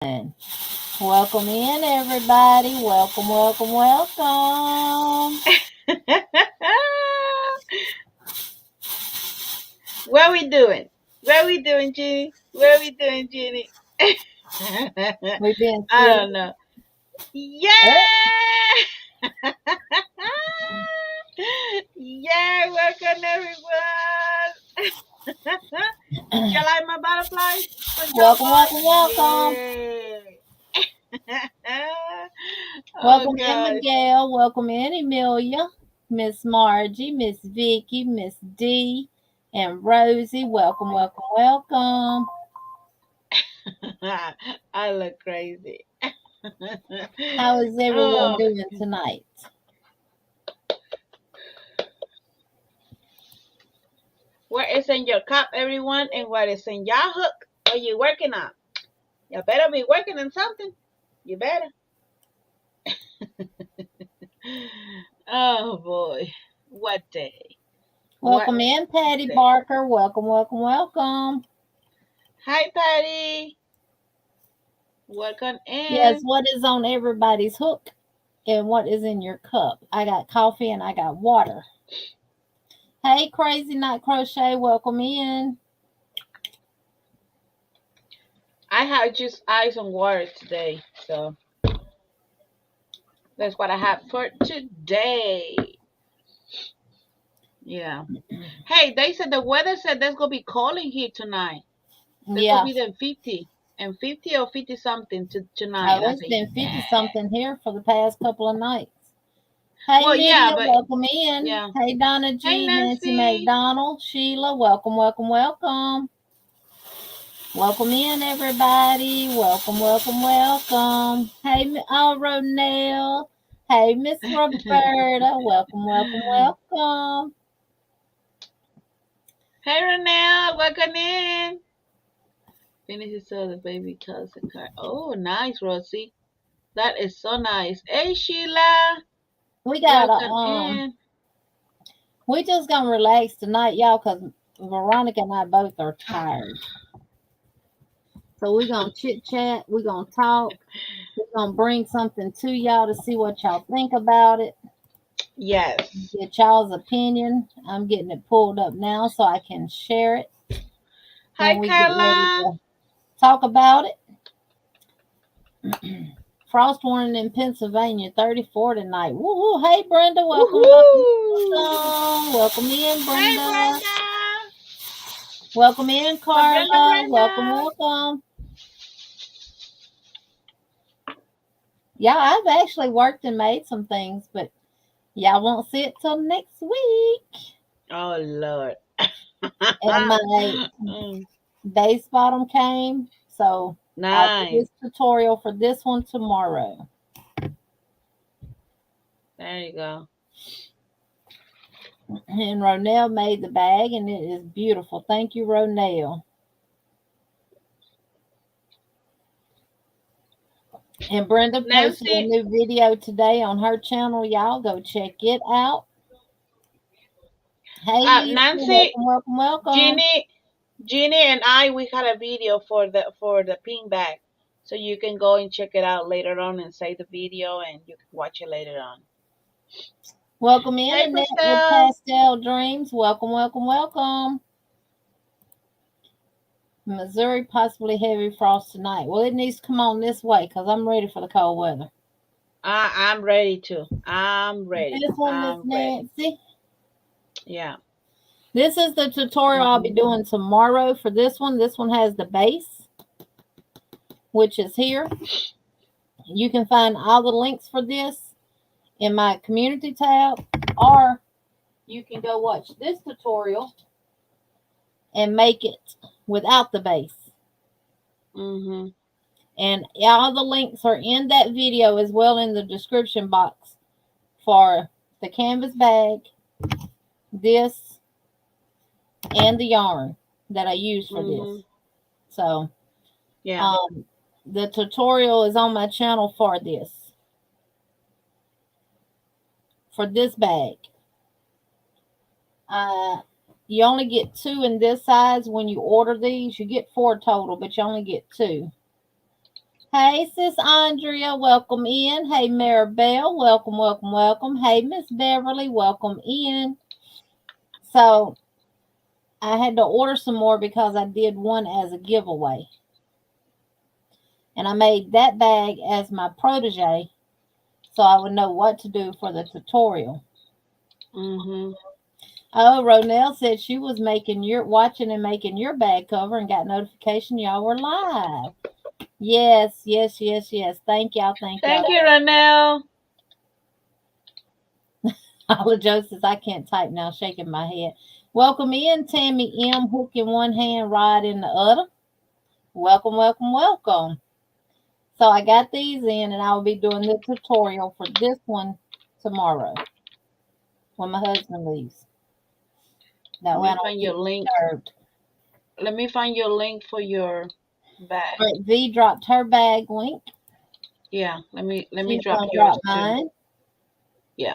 Welcome in, everybody. Welcome, welcome, welcome. What we doing? What we doing, Jeannie? What we doing, Jeannie? We've been I sitting. don't know. Yeah! Oh, Yeah, welcome everyone. You like my butterflies? welcome, Control welcome, boy? welcome. Yeah. Oh Welcome in, gosh. Miguel. Welcome in, Amelia, Miss Margie, Miss Vicky, Miss D, and Rosie. Welcome, welcome, welcome. I look crazy. How is everyone Oh, doing tonight? what is in your cup, everyone, and what is in your hook? What are you working on? You better be working on something. You better. Oh boy. What day? What Welcome in, Patty day? Barker. Welcome, welcome, welcome. Hi, Patty. Welcome Yes, in. what is on everybody's hook and what is in your cup? I got coffee and I got water. Hey, Crazy Not Crochet, welcome in. I have just ice and water today, so that's what I have for today. Yeah. Hey, they said the weather said there's gonna be cold in here tonight. There's gonna Yeah, be the 50 and 50 or 50 something tonight. oh, And I it's say, been 50 yeah. something here for the past couple of nights. Hey, Well, yeah, Lydia, but welcome in. yeah. Hey, Donna Hey, G, Nancy Nancy. McDonald, Sheila, welcome, welcome, welcome. Welcome in, everybody. Welcome, welcome, welcome. Hey, Ronell. Hey, Miss Roberta. Welcome, welcome, welcome. Hey, Renelle. Welcome in. Finish his the baby cousin card. Oh, nice, Rosie. That is so nice. Hey, Sheila. We got a Welcome in. we just gonna relax tonight, y'all, because Veronica and I both are tired. So we're gonna chit chat, we're gonna talk, we're gonna bring something to y'all to see what y'all think about it, Yes. get y'all's opinion. I'm getting it pulled up now so I can share it when Hi, we get ready Carla. to talk about it. Frost warning in Pennsylvania, 34 tonight. Woo-hoo. Hey, Brenda, welcome, welcome, Woohoo! welcome. Welcome in, Hey, Brenda. Brenda. Welcome in, My Brenda, Carla. Welcome, Brenda. welcome. Yeah, I've actually worked and made some things, but y'all won't see it till next week. Oh, Lord. And my Mm, base bottom came, so I'll do nice. this tutorial for this one tomorrow. There you go. And Ronell made the bag, and it is beautiful. Thank you, Ronell. And Brenda posted a Nancy. new video today on her channel. Y'all go check it out. Hey, Lisa, Nancy, welcome, welcome, welcome. Jeannie and I, we had a video for the pin bag. So you can go and check it out later on and save the video and you can watch it later on. Welcome in, Hey, Annette with Priscilla. Pastel Dreams. Welcome, welcome, welcome. Missouri, possibly heavy frost tonight. Well, it needs to come on this way because I'm ready for the cold weather. I'm ready too. I'm ready. This one, Miss I'm ready. Nancy. Yeah. This is the tutorial I'll be Hmm. doing tomorrow for this one. This one has the base, which is here. You can find all the links for this in my community tab, or you can go watch this tutorial and make it without the base. Hmm. And all the links are in that video as well in the description box for the canvas bag, this, and the yarn that I use for this. Hmm. So Yeah. um, the tutorial is on my channel for this bag. Uh, you only get two in this size when you order these. You get four total, but you only get two. Hey, Sis Andrea, welcome in. Hey, Maribel, welcome, welcome, welcome. Hey, Miss Beverly, welcome in. So I had to order some more because I did one as a giveaway. And I made that bag as my protege so I would know what to do for the tutorial. Mm-hmm. Oh, Ronell said she was watching and making your bag cover and got notification y'all were live. Yes, yes, yes, yes. Thank y'all, thank y'all. Thank you, Ranel. All of Joe says I can't type now, shaking my head. Welcome in, Tammy M. Hook in one hand, rod in the other. Welcome, welcome, welcome. So I got these in, and I will be doing the tutorial for this one tomorrow when my husband leaves. That way I Let me don't find get your link. disturbed. Let me find your link for your bag. Right, V dropped her bag link. Yeah, let me She's drop gonna yours drop too. mine. Yeah.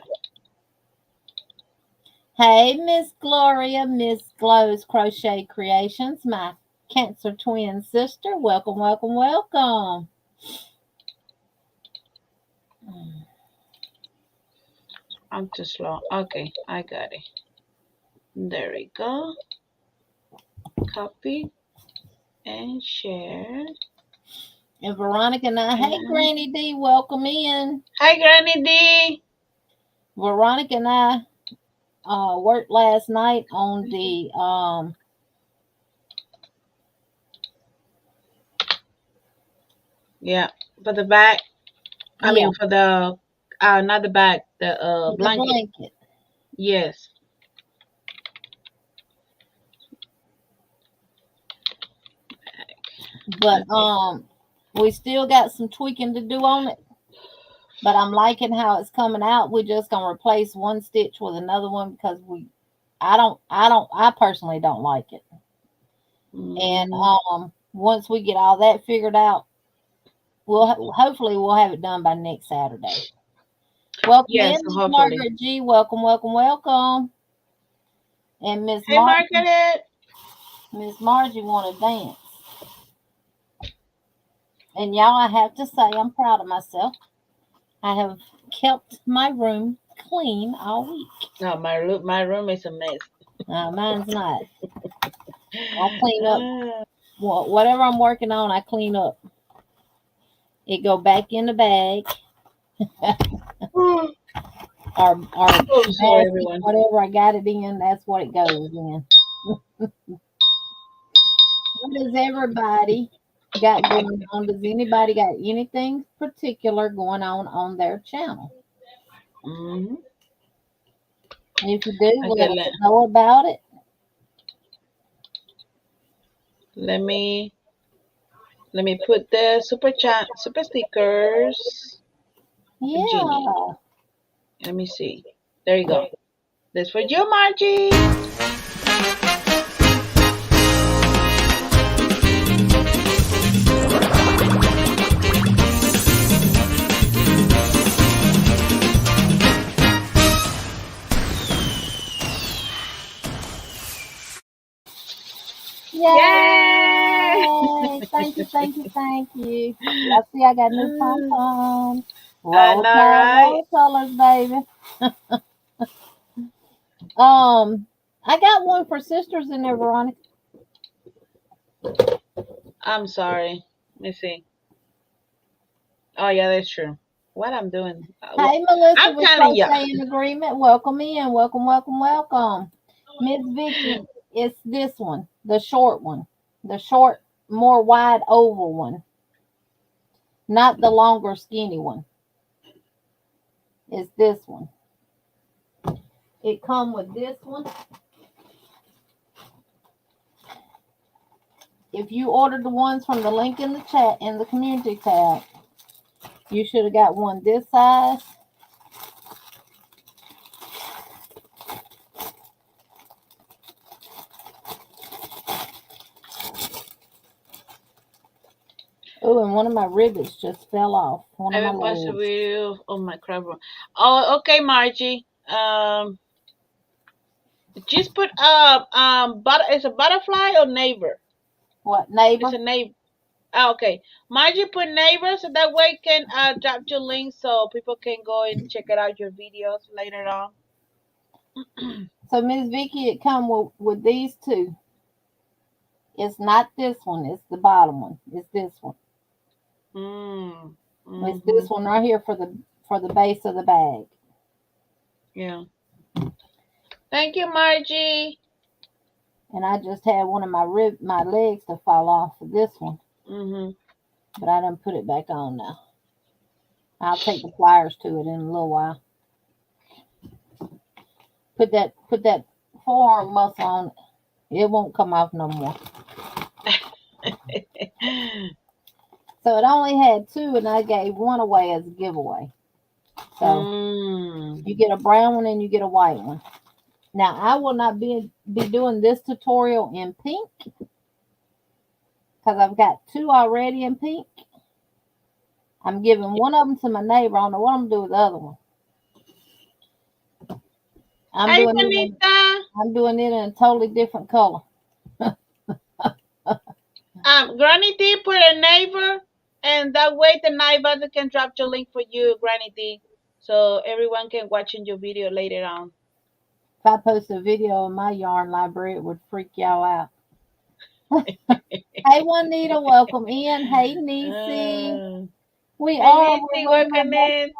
Hey, Miss Gloria, Miss Glow's Crochet Creations, my Cancer twin sister. Welcome, welcome, welcome. I'm too slow. Okay, I got it. There we go. Copy and share. And Veronica and I, hey, Granny D, welcome in. Hi, Granny D. Veronica and I worked last night on the Yeah, for the bag. I mean, for the not the bag, the blanket. Yes. But we still got some tweaking to do on it. But I'm liking how it's coming out. We're just gonna replace one stitch with another one because I personally don't like it. And once we get all that figured out, hopefully we'll have it done by next Saturday. Welcome in, Miss Margaret G. Welcome, welcome, welcome. And Miss Miss Margie want to dance. And y'all, I have to say, I'm proud of myself. I have kept my room clean all week. No, my room is a mess. Mine's not. I'll clean up. Whatever I'm working on, I clean up. It go back in the bag. or sorry, everyone. Whatever I got it in, that's what it goes in. What does everybody got going on? Does anybody got anything particular going on their channel? Mm-hmm. If you do, let us know about it. Let me put the super stickers. Yeah. Genie. Let me see. There you go. This for you, Margie. Yay! Thank you, thank you, thank you. Y'all see I got new pom-poms. Roll Tide, right? Roll colors, baby. I got one for sisters in there, Veronica. I'm sorry. Let me see. Oh yeah, that's true. What I'm doing? Hey, Melissa, I'm with Crochet in Agreement. Welcome in. Welcome, welcome, welcome. Miss Vicky, it's this one, the short one, the short, more wide oval one, not the longer skinny one. It's this one. It come with this one. If you ordered the ones from the link in the chat in the community tab, you should have got one this size. Oh, and one of my rivets just fell off. One of my watched a video of my crab roll. Oh, okay, Margie. Just put but it's a butterfly or neighbor. What neighbor? It's a neighbor. Ah, okay. Margie put neighbor so that way can drop your link so people can go and check it out your videos later on. So Miss Vicky, it come with these two. It's not this one. It's the bottom one. It's this one. Mm. It's Mm-hmm. this one right here for the base of the bag. Yeah. Thank you, Margie. And I just had one of my legs to fall off for this one, Mm-hmm. but I done put it back on now. I'll take the pliers to it in a little while. Put that forearm muscle on it. It won't come off no more. So it only had two, and I gave one away as a giveaway. So you get a brown one and you get a white one. Now I will not be doing this tutorial in pink because I've got two already in pink. I'm giving one of them to my neighbor. I don't know what I'm gonna do with the other one. I'm doing it in a totally different color. Granny D put a neighbor, and that way the neighbor can drop your link for you, Granny D, so everyone can watch in your video later on. If I post a video of my yarn library, it would freak y'all out. Hey Juanita, welcome in. Hey Niecy. We're welcome in.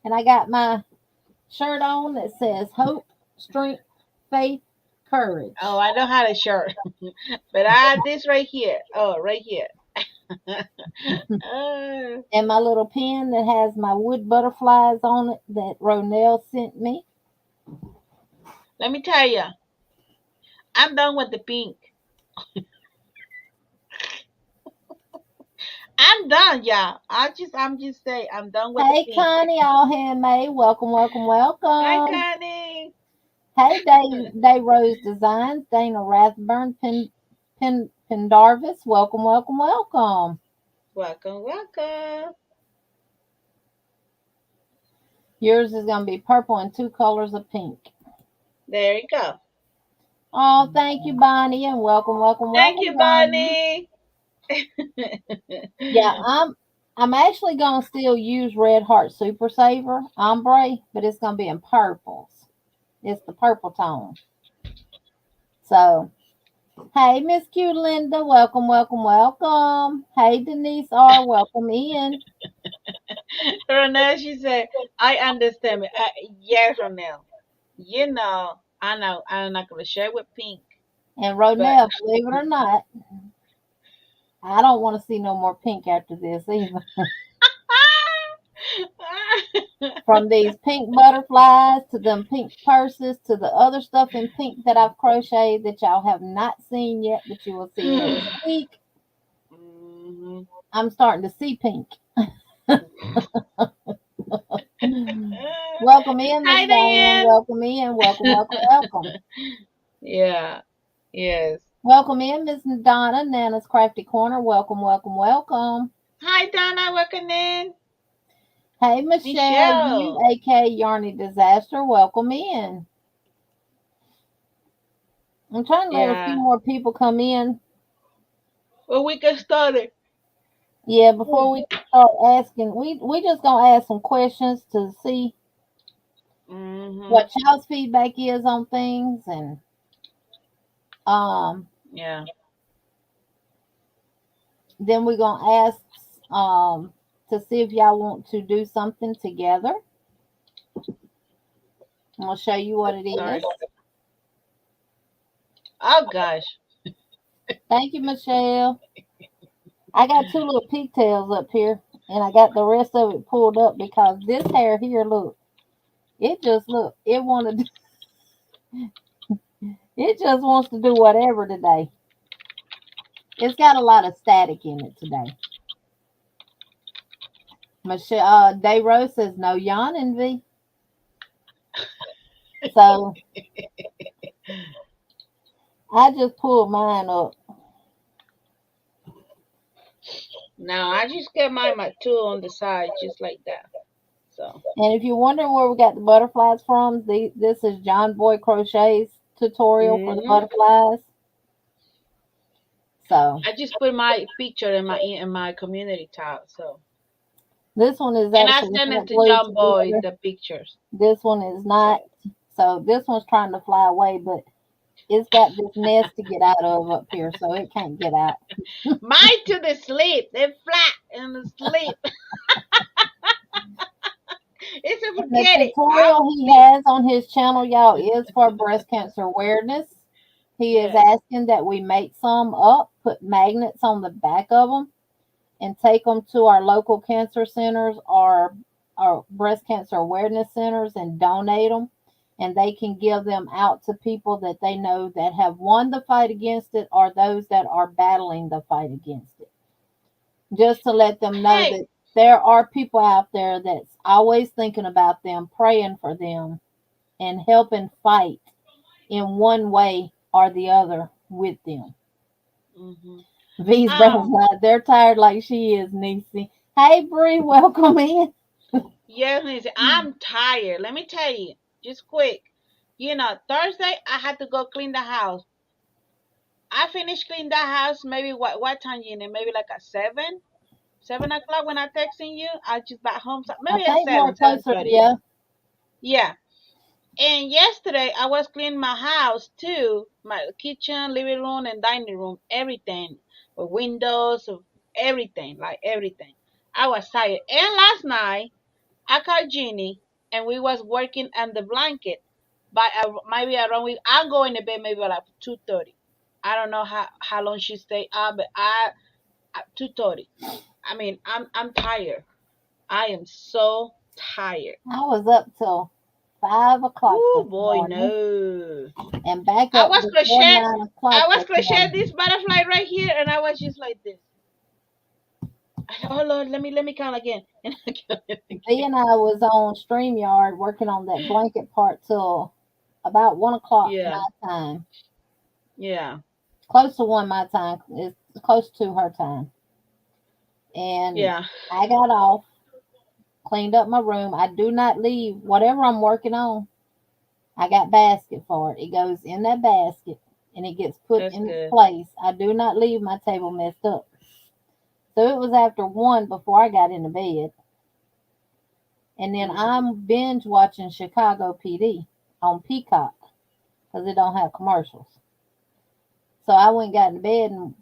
And I got my shirt on that says hope, strength, faith, courage. Oh, I don't have a shirt. But I have this right here. Oh, right here. And my little pen that has my wood butterflies on it that Ronell sent me. Let me tell you, I'm done with the pink. I'm done, y'all. I'm just saying, I'm done with the pink. Hey, Connie, all handmade. Welcome. Hi, Connie. Hey, Day Rose Designs. Dana Rathburn, Pendarvis. Welcome. Welcome. Yours is going to be purple and two colors of pink. There you go. Oh, thank you, Bonnie, and welcome. Thank you, Bonnie. Yeah, I'm actually going to still use Red Heart Super Saver Ombre, but it's going to be in purples. It's the purple tone. So, hey, Miss Q Linda, welcome. Hey, Denise R, welcome in. Ronell, she said, I understand. Yes, Ronell. You know, I know I'm not going to share with pink. And Ronell, believe it or not, I don't want to see no more pink after this either. From these pink butterflies to them pink purses to the other stuff in pink that I've crocheted that y'all have not seen yet, but you will see next week. Mm-hmm. I'm starting to see pink. Welcome in, Miss Diane. Welcome in. Welcome. Yeah. Yes. Welcome in, Miss Donna, Nana's Crafty Corner. Welcome. Hi, Donna. Welcome in. Hey, Michelle. You, a.k.a. Yarny Disaster. Welcome in. I'm trying to let a few more people come in. Well, we get started. Yeah, before we start asking, we just gonna ask some questions to see what y'all's feedback is on things, and yeah. Then we're gonna ask to see if y'all want to do something together. I'm gonna show you what it is. Oh gosh. Thank you, Michelle. I got two little pigtails up here, and I got the rest of it pulled up because this hair here, look, it just wants to do whatever today. It's got a lot of static in it today. Michelle Day Rose says no yawning, V. So I just pulled mine up. Now I just get my tool on the side just like that. So. And if you're wondering where we got the butterflies from, this is John Boy Crochet's tutorial for the butterflies. So I just put my picture in my community tab. So this one is and I actually send it not to glued John Boy together. the pictures. This one is not. So So this one's trying to fly away, but it's got this nest to get out of up here, so it can't get out. mine to the sleep. They're flat in the sleep. It's a And the forget it. I'm tutorial he sleep. has on his channel, y'all, is for breast cancer awareness. He is Yes. asking that we make some up, put magnets on the back of them, and take them to our local cancer centers or our breast cancer awareness centers and donate them. And they can give them out to people that they know that have won the fight against it or those that are battling the fight against it. Just to let them know Hey, that there are people out there that's always thinking about them, praying for them, and helping fight in one way or the other with them. hmm V's brothers um, like they're tired like she is, Niecy. Hey Bree, welcome in. yes, Nancy, I'm tired. Let me tell you, just quick. Thursday I had to go clean the house. I finished cleaning the house maybe what time you know? Maybe like at 7 o'clock when I texting you. I just back home I maybe at think more seven closer, thirty. yeah. Yeah. And yesterday I was cleaning my house too, my kitchen, living room, and dining room, everything, with windows, of everything, like everything. I was tired. And last night I called Jeannie, and we was working on the blanket. By maybe around I go in the bed maybe like 2:30. I don't know how long she stay up, but I 2:30. I mean, I'm tired. I am so tired. I was up till 5 o'clock Oh this boy, morning no. and back I up was before crochet. 9 o'clock I was this crochet morning. this butterfly right here, and I was just like this. Oh Lord, let me count again. And I count it V again. and I was on StreamYard working on that blanket part till about 1 o'clock Yeah, my time. yeah, Close to one my time. It's close to her time. And yeah. I got off, cleaned up my room. I do not leave whatever I'm working on. I got basket for it. It goes in that basket and it gets put That's in its good. place. I do not leave my table messed up. So it was after 1 before I got into bed. And then Mhm. I'm binge watching Chicago PD on Peacock because it don't have commercials. So I went and got into bed and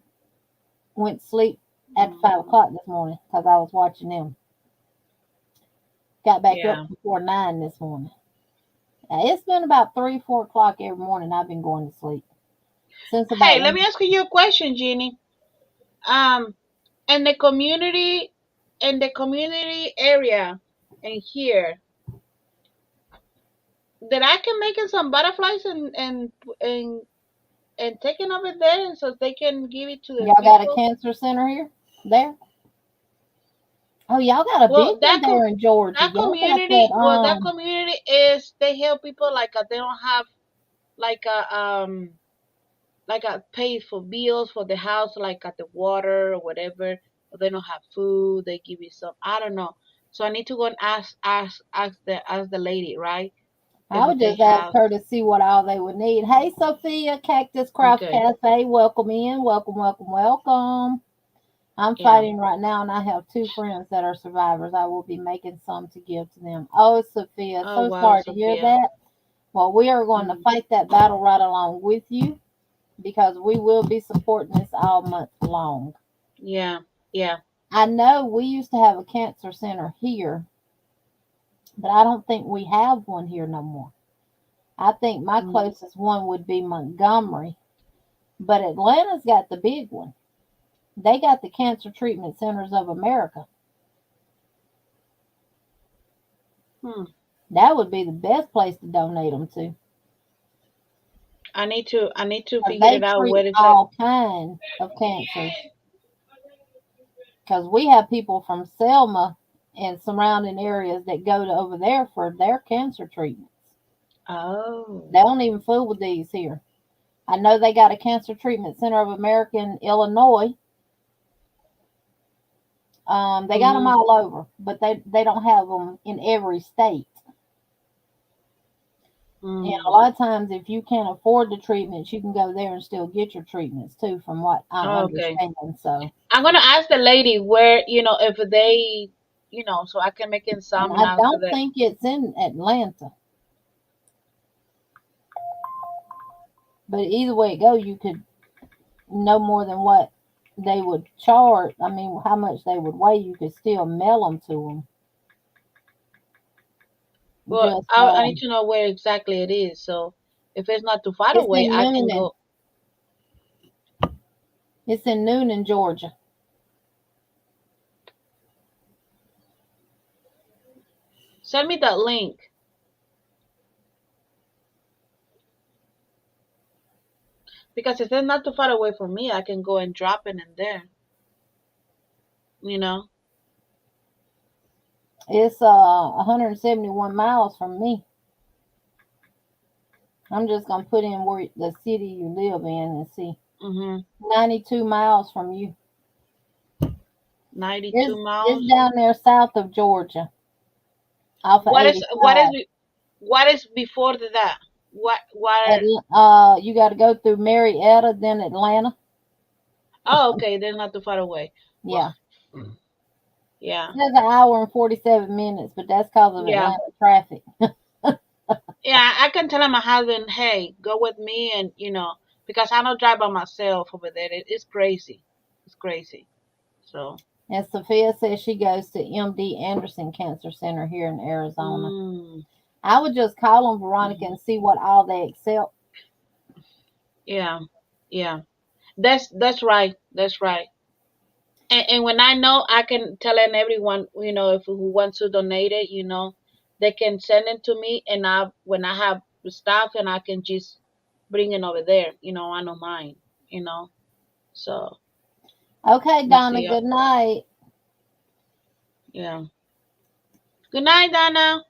went to sleep at 5 o'clock this morning because I was watching them. Got back Yeah. up before 9 this morning. It's been about 3, 4 o'clock every morning I've been going to sleep since Hey, about let me 1. ask you a question, Jeannie. Um, in the community area, in here, that I can make it some butterflies and and taking over there, so they can give it to the Y'all got a people. cancer center here? There? Oh, y'all got a big Well, one there in Georgia. that Y'all got that community, well, that community is they help people they don't have like a pay for bills for the house, like at the water or whatever. Or they don't have food, they give you some. I don't know. So I need to go and ask the lady, right? I If would they just ask have. her to see what all they would need. Hey, Sophia, Cactus Craft Okay. Cafe, welcome in. Welcome, welcome, welcome. I'm Yeah. fighting right now, and I have 2 friends that are survivors. I will be making some to give to them. Oh, Sophia, Oh so wow, sorry to hear Sophia. that. Well, we are going to Mm. fight that battle right along with you because we will be supporting this all month long. Yeah. Yeah. I know we used to have a cancer center here, but I don't think we have one here no more. I think my Mm. closest one would be Montgomery, but Atlanta's got the big one. They got the Cancer Treatment Centers of America. Hmm. That would be the best place to donate them to I need to because figure they it out. treat Where is that? all kinds of cancers. Because we have people from Selma and surrounding areas that go to over there for their cancer treatments. Oh. They don't even fool with these here. I know they got a Cancer Treatment Center of America in Illinois. They got them Mhm. all over, but they don't have them in every state. And a Mm. lot of times, if you can't afford the treatments, you can go there and still get your treatments too, from what I Okay. understand. So, I'm gonna ask the lady where, if they, so I can make and some I now so don't that. think it's in Atlanta, but either way it go, you could no more than what they would charge. I mean, how much they would weigh, you could still mail them to them. Well, Just I need to know where exactly it is. So if it's not too far it's away, in I can Noonan. go. It's in Noonan, Georgia. Send me that link because if it's not too far away from me, I can go and drop it in there. You know. It's 171 miles from me. I'm just gonna put in where the city you live in and see. Mhm. 92 miles from you. 92 It's miles. down there south of Georgia, off of What is what is 85. be- what is before that? What? You got to go through Marietta, then Atlanta. Oh, okay. They're not too far away. Well, Yeah, yeah, it says an hour and 47 minutes, but that's because of yeah. Atlanta traffic. Yeah, I can tell my husband, hey, go with me, and because I don't drive by myself over there. It's crazy. It's crazy. So, And Sophia says she goes to MD Anderson Cancer Center here in Arizona. mm, I would just call them, Veronica, mhm. and see what all they accept. Yeah, yeah. That's right. That's right. And when I know, I can tell everyone, if who wants to donate it, they can send it to me, and when I have the stuff, and I can just bring it over there. I don't mind. You know. So Okay, let me Donna, see. good night. Yeah. Good night, Donna.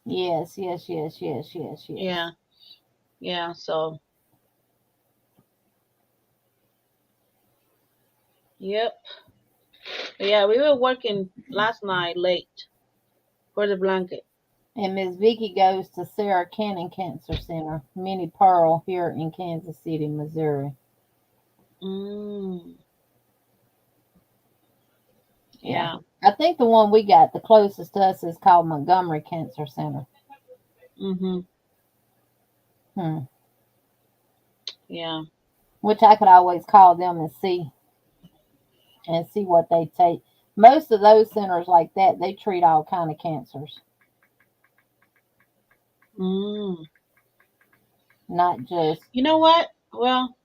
Yes, yes, yes, yes, yes, yes. Yeah. Yeah. So. Yep. Yeah, we were working last night late for the blanket. And Miss Vicky goes to Sarah Cannon Cancer Center, Minnie Pearl, here in Kansas City, Missouri. Mm, Yeah. yeah. I think the one we got the closest to us is called Montgomery Cancer Center. Mhm. Hmm. Yeah. Which I could always call them and see what they take. Most of those centers like that, they treat all kind of cancers, Mm. not just. You know what? Well,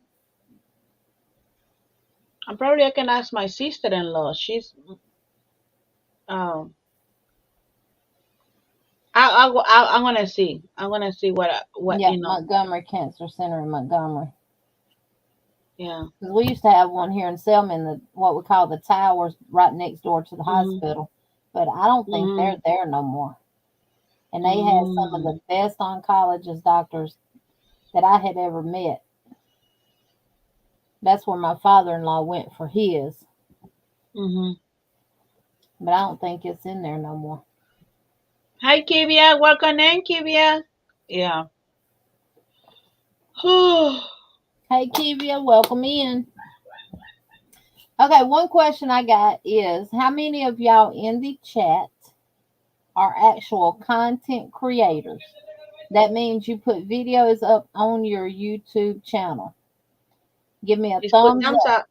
I can ask my sister-in-law. She's um. I'm gonna see. I'm gonna see what Yep, Montgomery Cancer Center in Montgomery. Yeah. Because we used to have one here in Selma, the what we call the towers, right next door to the Mhm. hospital. But I don't think they're Mhm. there no more. And they had some of Mm. the best oncologist doctors that I had ever met. That's where my father-in-law went for his, Mhm. but I don't think it's in there no more. Hi, Kivia. Welcome in, Kivia. Yeah. Hey, Kivia, welcome in. Okay, one question I got is how many of y'all in the chat are actual content creators? That means you put videos up on your YouTube channel. Give me a Just put thumbs thumbs up. up.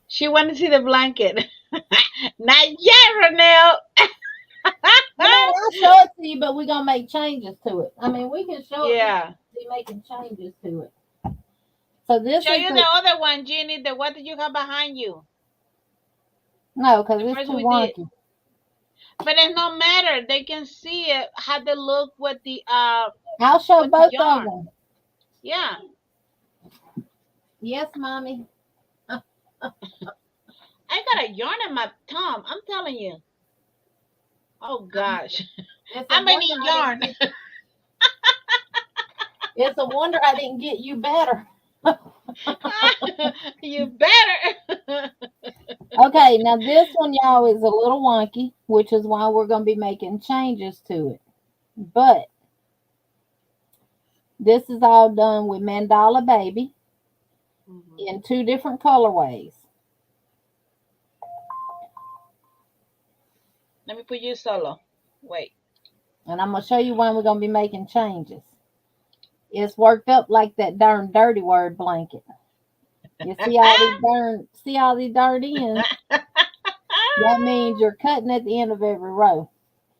She wanted to see the blanket. Not yet, Renelle. I mean, I'll show it to you, but we're gonna make changes to it. I mean, we can show it, but Yeah. we're making changes to it. So this Show is you the the other one, Jeannie. The what did you have behind you? no, because The it's first too we did. wonky. But it's no matter. They can see it how they look I'll show with the both of yarn. them. Yeah. Yes, mommy. I got a yarn in my thumb. I'm telling you. Oh gosh. It's a I'm gonna wonder need I didn't yarn. get. It's a wonder I didn't get you better. You better. Okay, now this one, y'all, is a little wonky, which is why we're going to be making changes to it. But this is all done with Mandala Baby Mhm. in 2 different colorways. Let me put you solo. Wait. And I'm going to show you when we're going to be making changes. It's worked up like that darn dirty word blanket. You see all these dirt ends? That means you're cutting at the end of every row.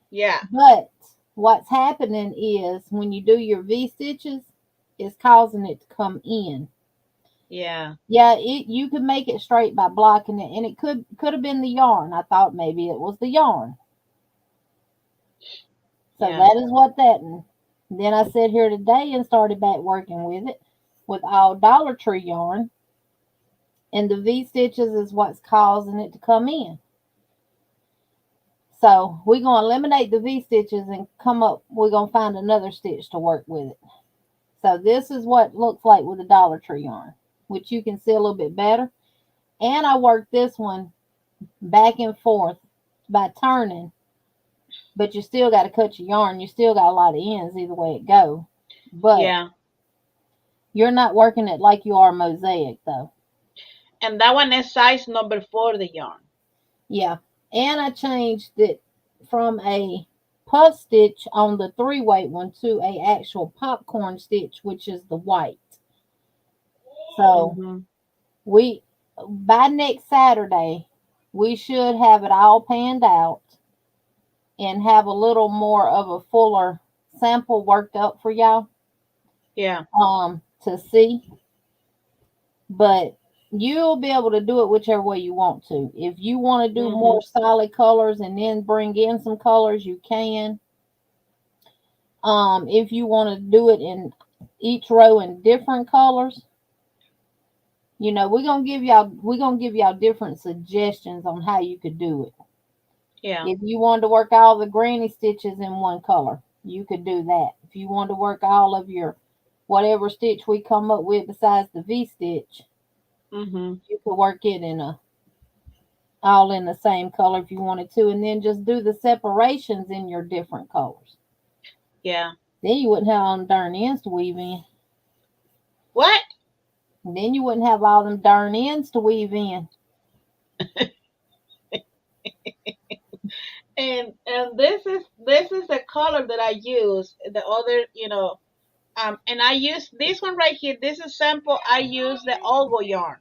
Yeah. But what's happening is when you do your V stitches, it's causing it to come in. Yeah. Yeah, you could make it straight by blocking it, and it could have been the yarn. I thought maybe it was the yarn. So Yeah. that is what that. Then I sat here today and started back working with it with all Dollar Tree yarn, and the V stitches is what's causing it to come in. So we're going to eliminate the V stitches and we're going to find another stitch to work with it. So this is what it looks like with the Dollar Tree yarn, which you can see a little bit better. And I worked this one back and forth by turning, but you still got to cut your yarn. You still got a lot of ends either way it go. But Yeah. you're not working it like you are mosaic though. And that one is size number 4, the yarn. Yeah. And I changed it from a puff stitch on the 3-weight one to a actual popcorn stitch, which is the white. So Mm-hmm. we by next Saturday we should have it all panned out and have a little more of a fuller sample worked up for y'all Yeah. to see. But you'll be able to do it whichever way you want to. If you want to do Mm-hmm. more solid colors and then bring in some colors, you can. If you want to do it in each row in different colors, we're gonna give y'all different suggestions on how you could do it. Yeah. If you wanted to work all the granny stitches in one color, you could do that. If you wanted to work all of your whatever stitch we come up with besides the V stitch, Mm-hmm. you could work it in a all in the same color if you wanted to, and then just do the separations in your different colors. Yeah. Then you wouldn't have all them darn ends to weave in. What? And then you wouldn't have all them darn ends to weave in. And this is the color that I use. The other, and I use this one right here. This is sample. I use the Olgo yarn.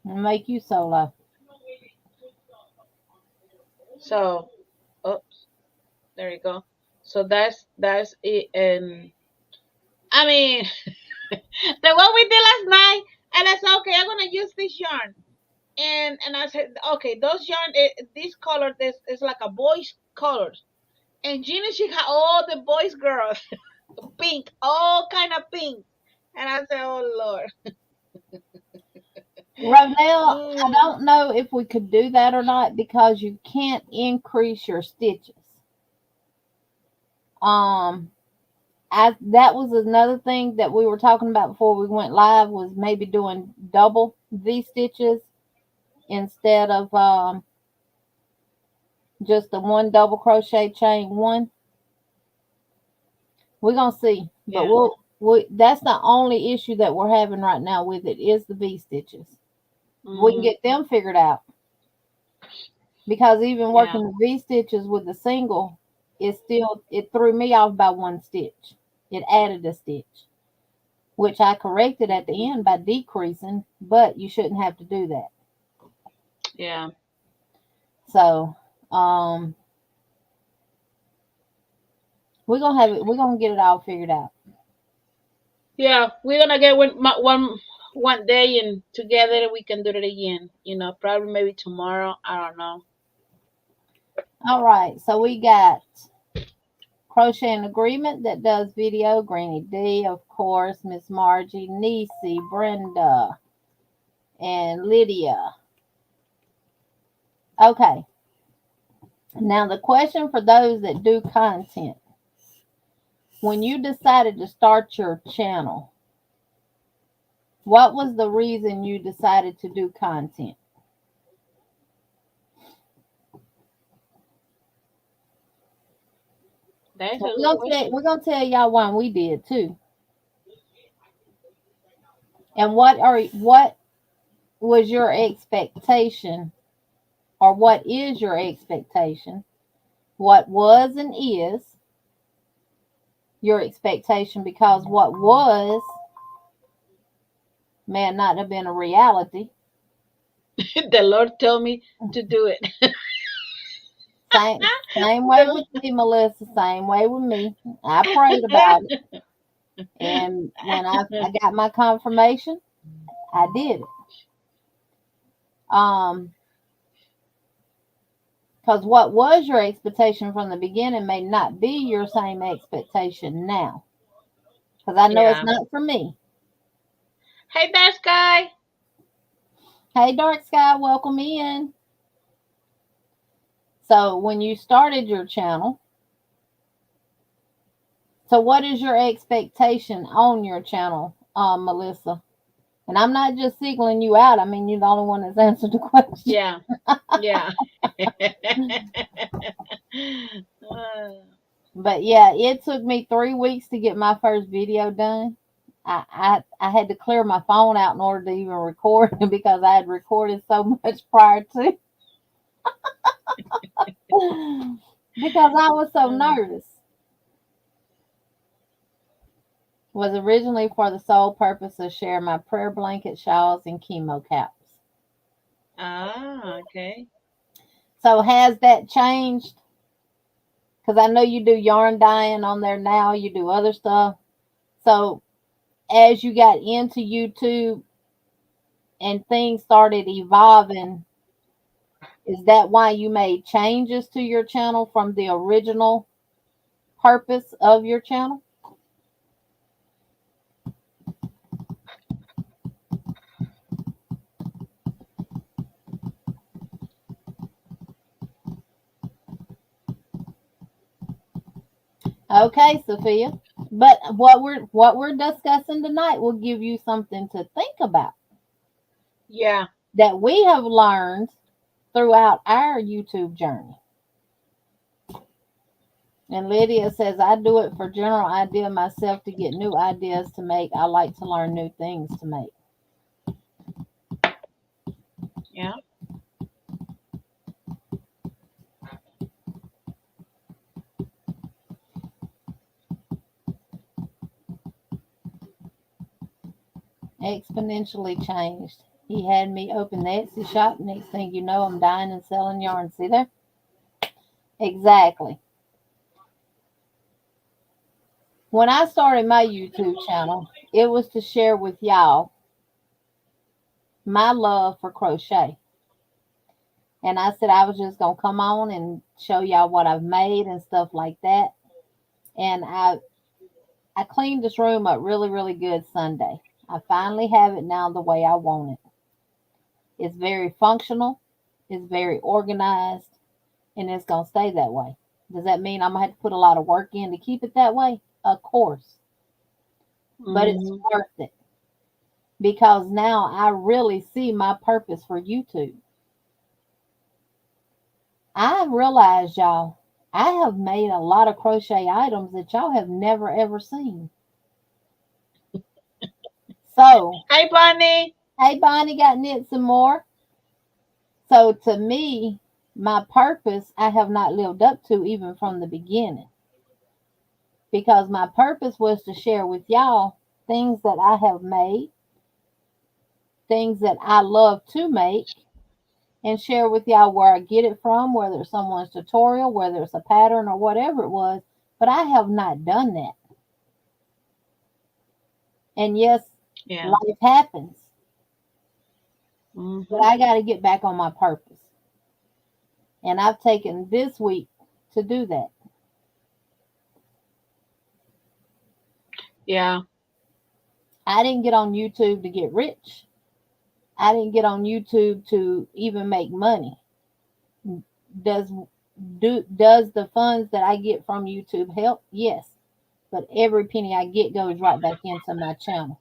And make you solo. So, oops, there you go. So that's it. And I mean, the one we did last night, and I said, okay, I'm gonna use this yarn. And I said, okay, those yarn, this color, this is like a boy's colors. And Gina, she had all the boys girls, pink, all kind of pink. And I said, oh Lord. Ronell, I Mm, don't know if we could do that or not because you can't increase your stitches. Um, that was another thing that we were talking about before we went live was maybe doing double V stitches instead of just the one double crochet chain one. We're gonna see, but yeah. that's the only issue that we're having right now with it is the V stitches. We can Hmm. get them figured out because even Yeah. working the V stitches with the single, it threw me off by one stitch. It added a stitch, which I corrected at the end by decreasing, but you shouldn't have to do that. Yeah. So, um, we're gonna get it all figured out. Yeah. We're gonna get one day and together we can do it again. Probably maybe tomorrow. I don't know. All right, so we got Crochet in Agreement that does video, Granny D, of course, Miss Margie, Niecy, Brenda, and Lydia. Okay, now the question for those that do content. When you decided to start your channel, What was the reason you decided to do content? That's So a good question. we're gonna tell y'all why we did too. And what was your expectation, or what is your expectation? What was and is your expectation, because what was may not have been a reality. The Lord told me to do it. Same way with me, Melissa. Same way with me. I prayed about it, and when I got my confirmation, I did it. Because what was your expectation from the beginning may not be your same expectation now. Because I know it's Yeah. not for me. Hey, that guy. Hey, Dark Sky, welcome in. So when you started your channel, so what is your expectation on your channel, Melissa? And I'm not just singling you out. I mean, you're the only one that's answered the question. Yeah. Yeah. But yeah, it took me 3 weeks to get my first video done. I had to clear my phone out in order to even record because I had recorded so much prior to because I was so nervous. Was originally for the sole purpose of sharing my prayer blanket, shawls, and chemo caps. Okay. So has that changed? Because I know you do yarn dyeing on there now. You do other stuff. So as you got into YouTube and things started evolving, is that why you made changes to your channel from the original purpose of your channel? Okay, Sophia. But what we're discussing tonight will give you something to think about Yeah. that we have learned throughout our YouTube journey. And Lydia says, I do it for general idea myself to get new ideas to make. I like to learn new things to make. Yeah. Exponentially changed. He had me open the Etsy shop. Next thing you know, I'm dyeing and selling yarn. See there? Exactly. When I started my YouTube channel, it was to share with y'all my love for crochet. And I said I was just going to come on and show y'all what I've made and stuff like that. And I cleaned this room up really, really good Sunday. I finally have it now the way I want it. It's very functional, it's very organized, and it's going to stay that way. Does that mean I'm going to have to put a lot of work in to keep it that way? Of course. But it's Hmm. worth it because now I really see my purpose for YouTube. I realize, y'all, I have made a lot of crochet items that y'all have never ever seen. So, Hi, Bonnie. hey, Bonnie got knit some more. So, to me, my purpose I have not lived up to even from the beginning because my purpose was to share with y'all things that I have made, things that I love to make, and share with y'all where I get it from, whether it's someone's tutorial, whether it's a pattern or whatever it was. But I have not done that. And yes, Yeah. life happens, but Hmm. I got to get back on my purpose. And I've taken this week to do that. Yeah. I didn't get on YouTube to get rich. I didn't get on YouTube to even make money. Does does the funds that I get from YouTube help? Yes. But every penny I get goes right back into my channel.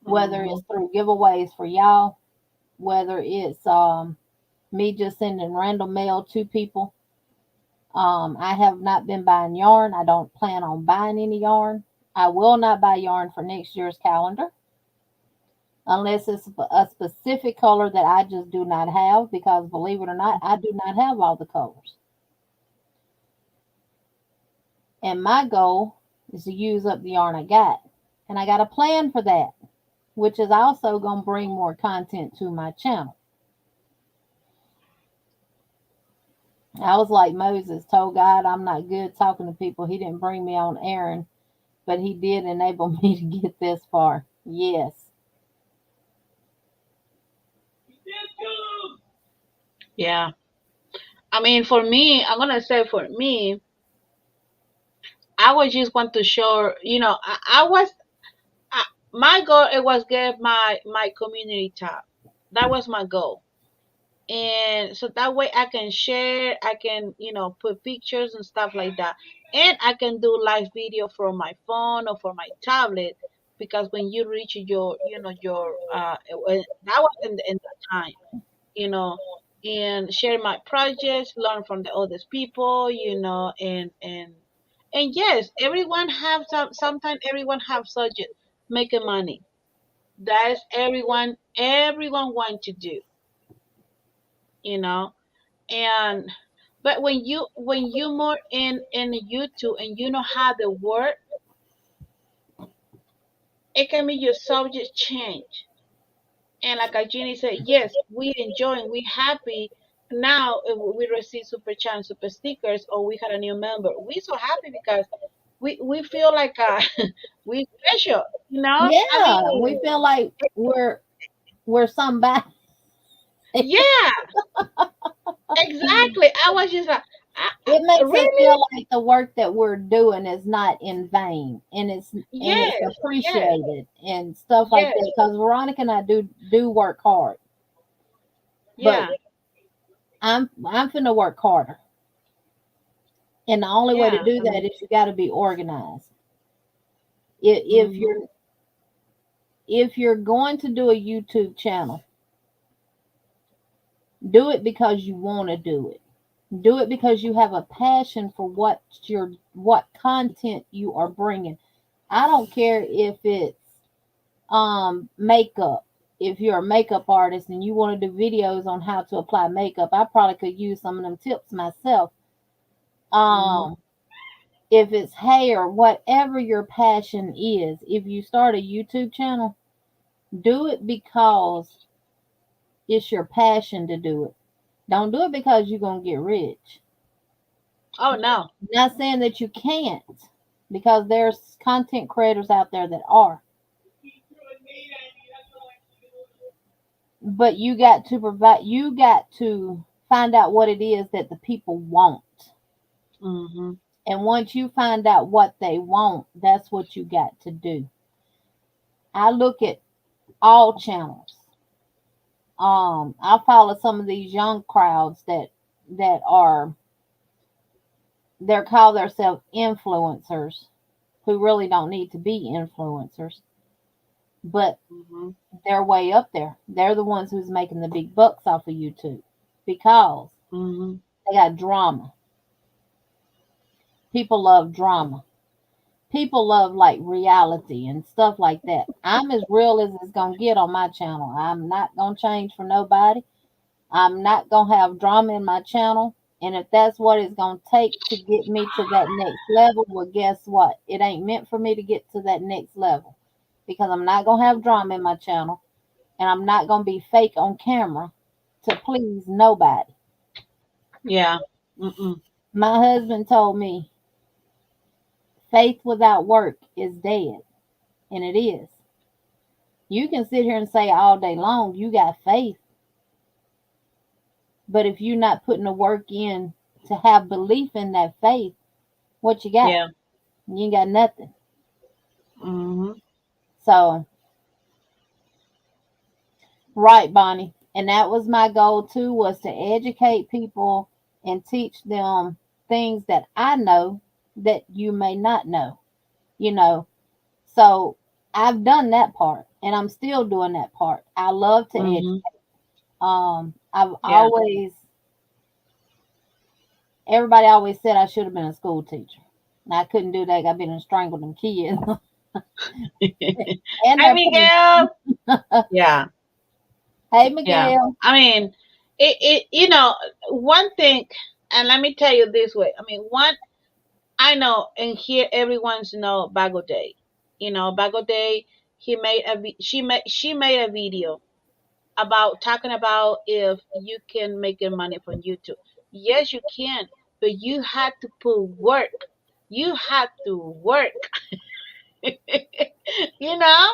whether Mm-hmm. it's through giveaways for y'all, whether it's me just sending random mail to people. I have not been buying yarn. I don't plan on buying any yarn. I will not buy yarn for next year's calendar unless it's a specific color that I just do not have, because believe it or not, I do not have all the colors. And my goal is to use up the yarn I got. And I got a plan for that, which is also going to bring more content to my channel. I was like Moses, told God I'm not good talking to people. He didn't bring me on errand, but he did enable me to get this far. Yes. Yeah. I mean, for me, I'm gonna say for me, I was just want to show, I was, I, my goal it was get my community tab. That was my goal, and so that way I can share, I can, put pictures and stuff like that, and I can do live video from my phone or from my tablet, because when you reach that was in that time, you know, and share my projects, learn from the other people, and yes, everyone have sometimes everyone have subject making money. That's everyone want to do, you know. And but when you more in YouTube and you know how to work, it can be your subject change. And like Jenny said, yes, we enjoy and we happy. Now if we receive super chat, super stickers, or we had a new member, we so happy because we feel like we special, I Yeah, we mean, feel like we're somebody. yeah, exactly. I was just like, It makes us really? feel like the work that we're doing is not in vain, and it's Yes, yes, appreciated and stuff like yes, that. Because Veronica and I do work hard, but yeah, I'm finna work harder, and the only way to yeah. do I that mean, is you got to be organized. If hmm you're going to do a YouTube channel, do it because you want to do it. Do it because you have a passion for what content you are bringing. I don't care if it's makeup. If you're a makeup artist and you want to do videos on how to apply makeup, I probably could use some of them tips myself. hmm Um if it's hair, whatever your passion is, if you start a YouTube channel, do it because it's your passion to do it. Don't do it because you're going to get rich. Oh no. Not saying that you can't, because there's content creators out there that are. But you got to find out what it is that the people want. hmm And once you find out what they want, that's what you got to do. I look at all channels. I follow some of these young crowds that are they're call themselves influencers, who really don't need to be influencers, but hmm they're way up there. They're the ones who's making the big bucks off of YouTube because hmm they got drama. People love drama. People love like reality and stuff like that. I'm as real as it's gonna get on my channel. I'm not gonna change for nobody. I'm not gonna have drama in my channel. And if that's what it's gonna take to get me to that next level, well, guess what? It ain't meant for me to get to that next level, because I'm not gonna have drama in my channel, and I'm not gonna be fake on camera to please nobody. Yeah. Mm-mm. My husband told me faith without work is dead, and it is. You can sit here and say all day long you got faith, but if you're not putting the work in to have belief in that faith, what you got? Yeah. You ain't got nothing. hmm So, right, Bonnie. And that was my goal too, was to educate people and teach them things that I know that you may not know, you know. So I've done that part. and I'm still doing that part. I love to educate. Mm-hmm. I've Yeah. always, everybody always said I should have been a school teacher. And I couldn't do that. I've been strangled them kids and Hi, their parents. Miguel. Yeah. Hey, Yeah. Miguel. I mean, one thing, and let me tell you this way. I mean, one, I know, and here everyone's know Bago Day. Bago Day, she made a video about talking about if you can make your money from YouTube. Yes, you can, but you had to put work. You had to work. you know?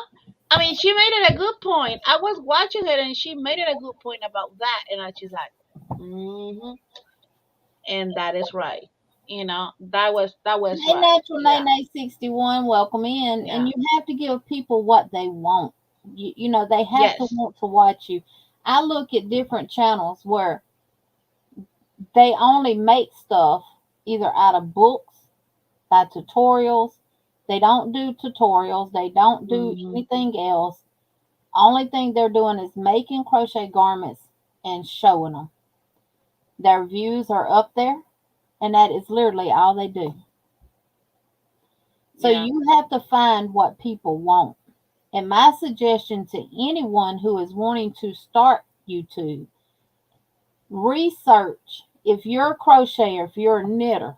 I mean, she made it a good point. I was watching her and she made it a good point about that. And she's like, mm-hmm. And that is right. That was Hey, right. Natural Yeah. Nene 61, welcome in. And Yeah. you have to give people what they want. They have to Yes. want to watch you. I look at different channels where they only make stuff either out of books, by tutorials. They don't do tutorials. They don't do Mm-hmm. anything else. Only thing they're doing is making crochet garments and showing them. Their views are up there, and that is literally all they do. So Yeah. you have to find what people want. And my suggestion to anyone who is wanting to start YouTube, research if you're a crocheter, if you're a knitter,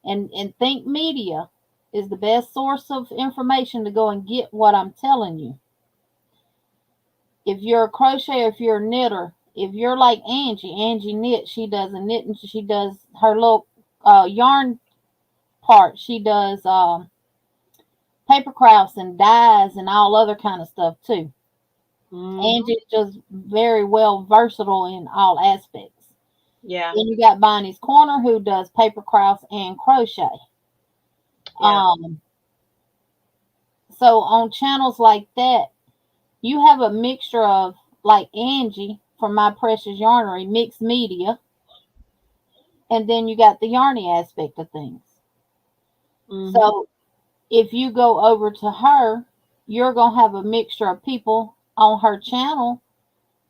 and think media is the best source of information to go and get what I'm telling you. If you're a crocheter, if you're a knitter, if you're like Angie knits, she does a knitting, she does her little yarn part, she does paper crafts and dyes and all other kind of stuff too. Mm-hmm. Angie's just very well versatile in all aspects. Yeah. Then you got Bonnie's Corner who does paper crafts and crochet. Yeah. Um, so on channels like that, you have a mixture of like Angie from My Precious Yarnery, mixed media, and then you got the yarny aspect of things. Mm-hmm. So if you go over to her, you're gonna have a mixture of people on her channel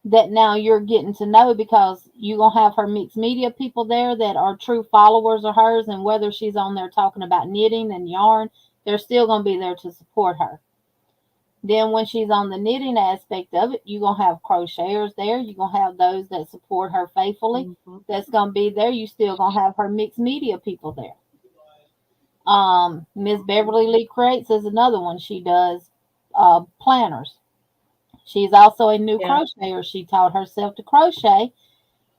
that now you're getting to know because you're going to have her mixed media people there that are true followers of hers. And whether she's on there talking about knitting and yarn, they're still going to be there to support her. Then when she's on the knitting aspect of it, you're going to have crocheters there. You're going to have those that support her faithfully. Mm-hmm. That's going to be there. You still going to have her mixed media people there. Miss Beverly Lee Creates is another one. She does planners. She's also a new Yeah. crocheter. She taught herself to crochet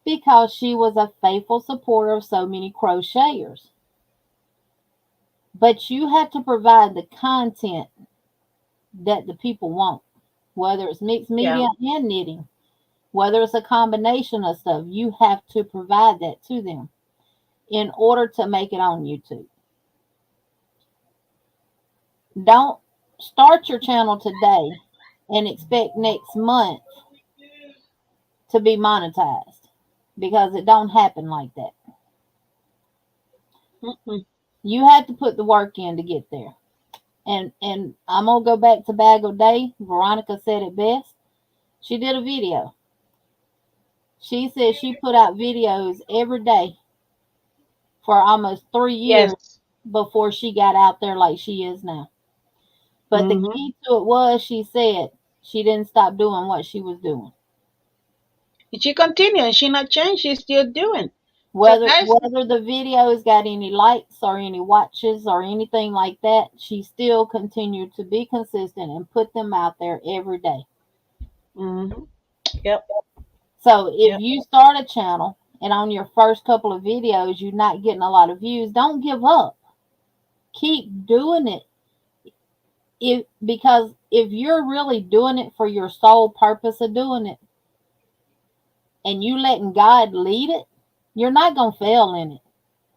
because she was a faithful supporter of so many crocheters. But you have to provide the content that the people want, whether it's mixed Yeah. media and knitting, whether it's a combination of stuff. You have to provide that to them in order to make it on YouTube. Don't start your channel today and expect next month to be monetized because it don't happen like that. Mm-hmm. You had to put the work in to get there. And I'm gonna go back to Bag of Day. Veronica said it best. She did a video. She said she put out videos every day for almost 3 years Yes. before she got out there like she is now. But the Mm-hmm. key to it was she said she didn't stop doing what she was doing. And she continued. She not changed. She's still doing. So Whether guys, whether the videos got any likes or any watches or anything like that, she still continued to be consistent and put them out there every day. mm-hmm. Yep. So if Yep. you start a channel and on your first couple of videos you're not getting a lot of views, don't give up. Keep doing it. Because if you're really doing it for your sole purpose of doing it and you letting God lead it, you're not gonna fail in it.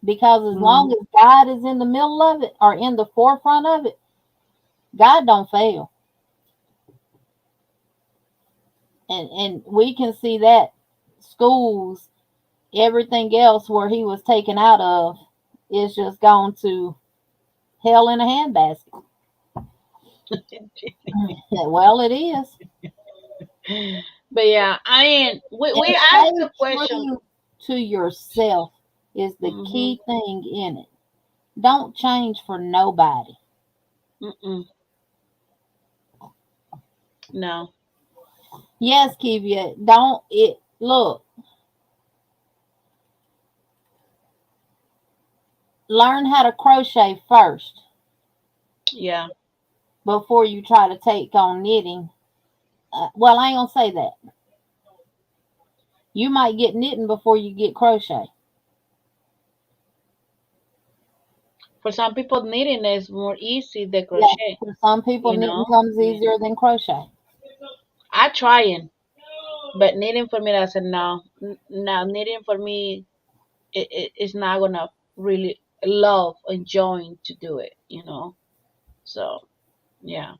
Because as long Mm-hmm. as God is in the middle of it or in the forefront of it, God don't fail. And we can see that schools, everything else where he was taken out of is just gone to hell in a handbasket. Well, it is. But yeah, I mean, we And asked stay the question. true to yourself is the Mm-hmm. key thing in it. Don't change for nobody. Mm-mm. No. Yes, Kivia, don't it look, learn how to crochet first Yeah. before you try to take on knitting. Well, I ain't gonna say that. You might get knitting before you get crochet. For some people, knitting is more easy than Yeah, crochet. for some people, You knitting know. comes Yeah. easier than crochet. I trying, but knitting for me, I said no. Now knitting for me, it's not gonna really love enjoying to do it. So yeah.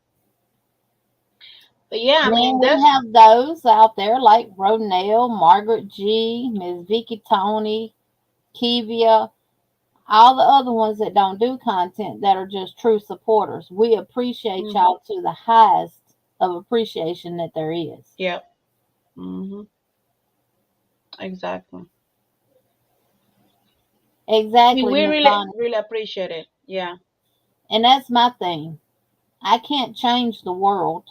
But yeah, I Then mean we that's. have those out there like Ronell, Margaret G, Miss Vicky Tony, Kivia, all the other ones that don't do content that are just true supporters. We appreciate Hmm. y'all to the highest of appreciation that there is. Yep. Hmm. Exactly. I mean, Exactly, we Miss really Donna. really appreciate it. Yeah. And that's my thing. I can't change the world.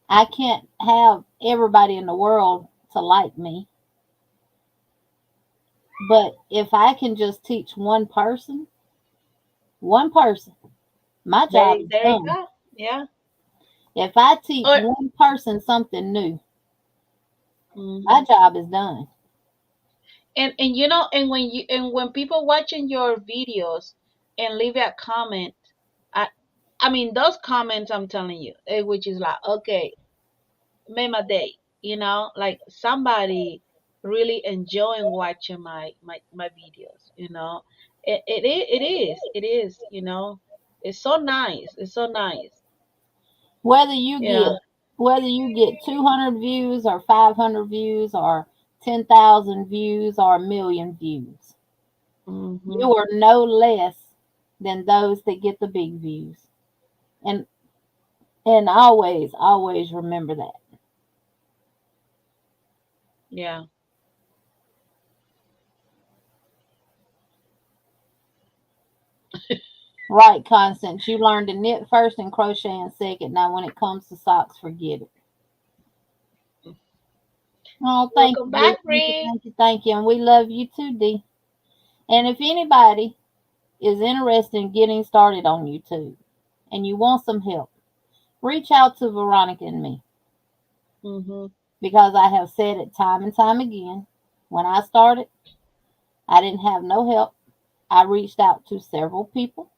I can't have everybody in the world to like me. But if I can just teach one person, my job is There you done. go. Yeah. If I teach Or. one person something new, my Hmm. job is done. And when people watching your videos and leave a comment, I I mean those comments I'm telling you, which is like okay, made my day. Like somebody really enjoying watching my videos. It is. It's so nice. It's so nice. Whether you Yeah. get whether you get 200 views or 500 views or 10,000 views or a million views, Hmm. you are no less than those that get the big views. And always remember that. Yeah. Right, Constance. You learn to knit first and crochet in second. Now, when it comes to socks, forget it. Oh, thank Welcome you, dear. back, Thank you, Bree. thank you, thank you. And we love you too, Dee. And if anybody is interested in getting started on YouTube and you want some help, reach out to Veronica and me Hmm. because I have said it time and time again. When I started, I didn't have no help. I reached out to several people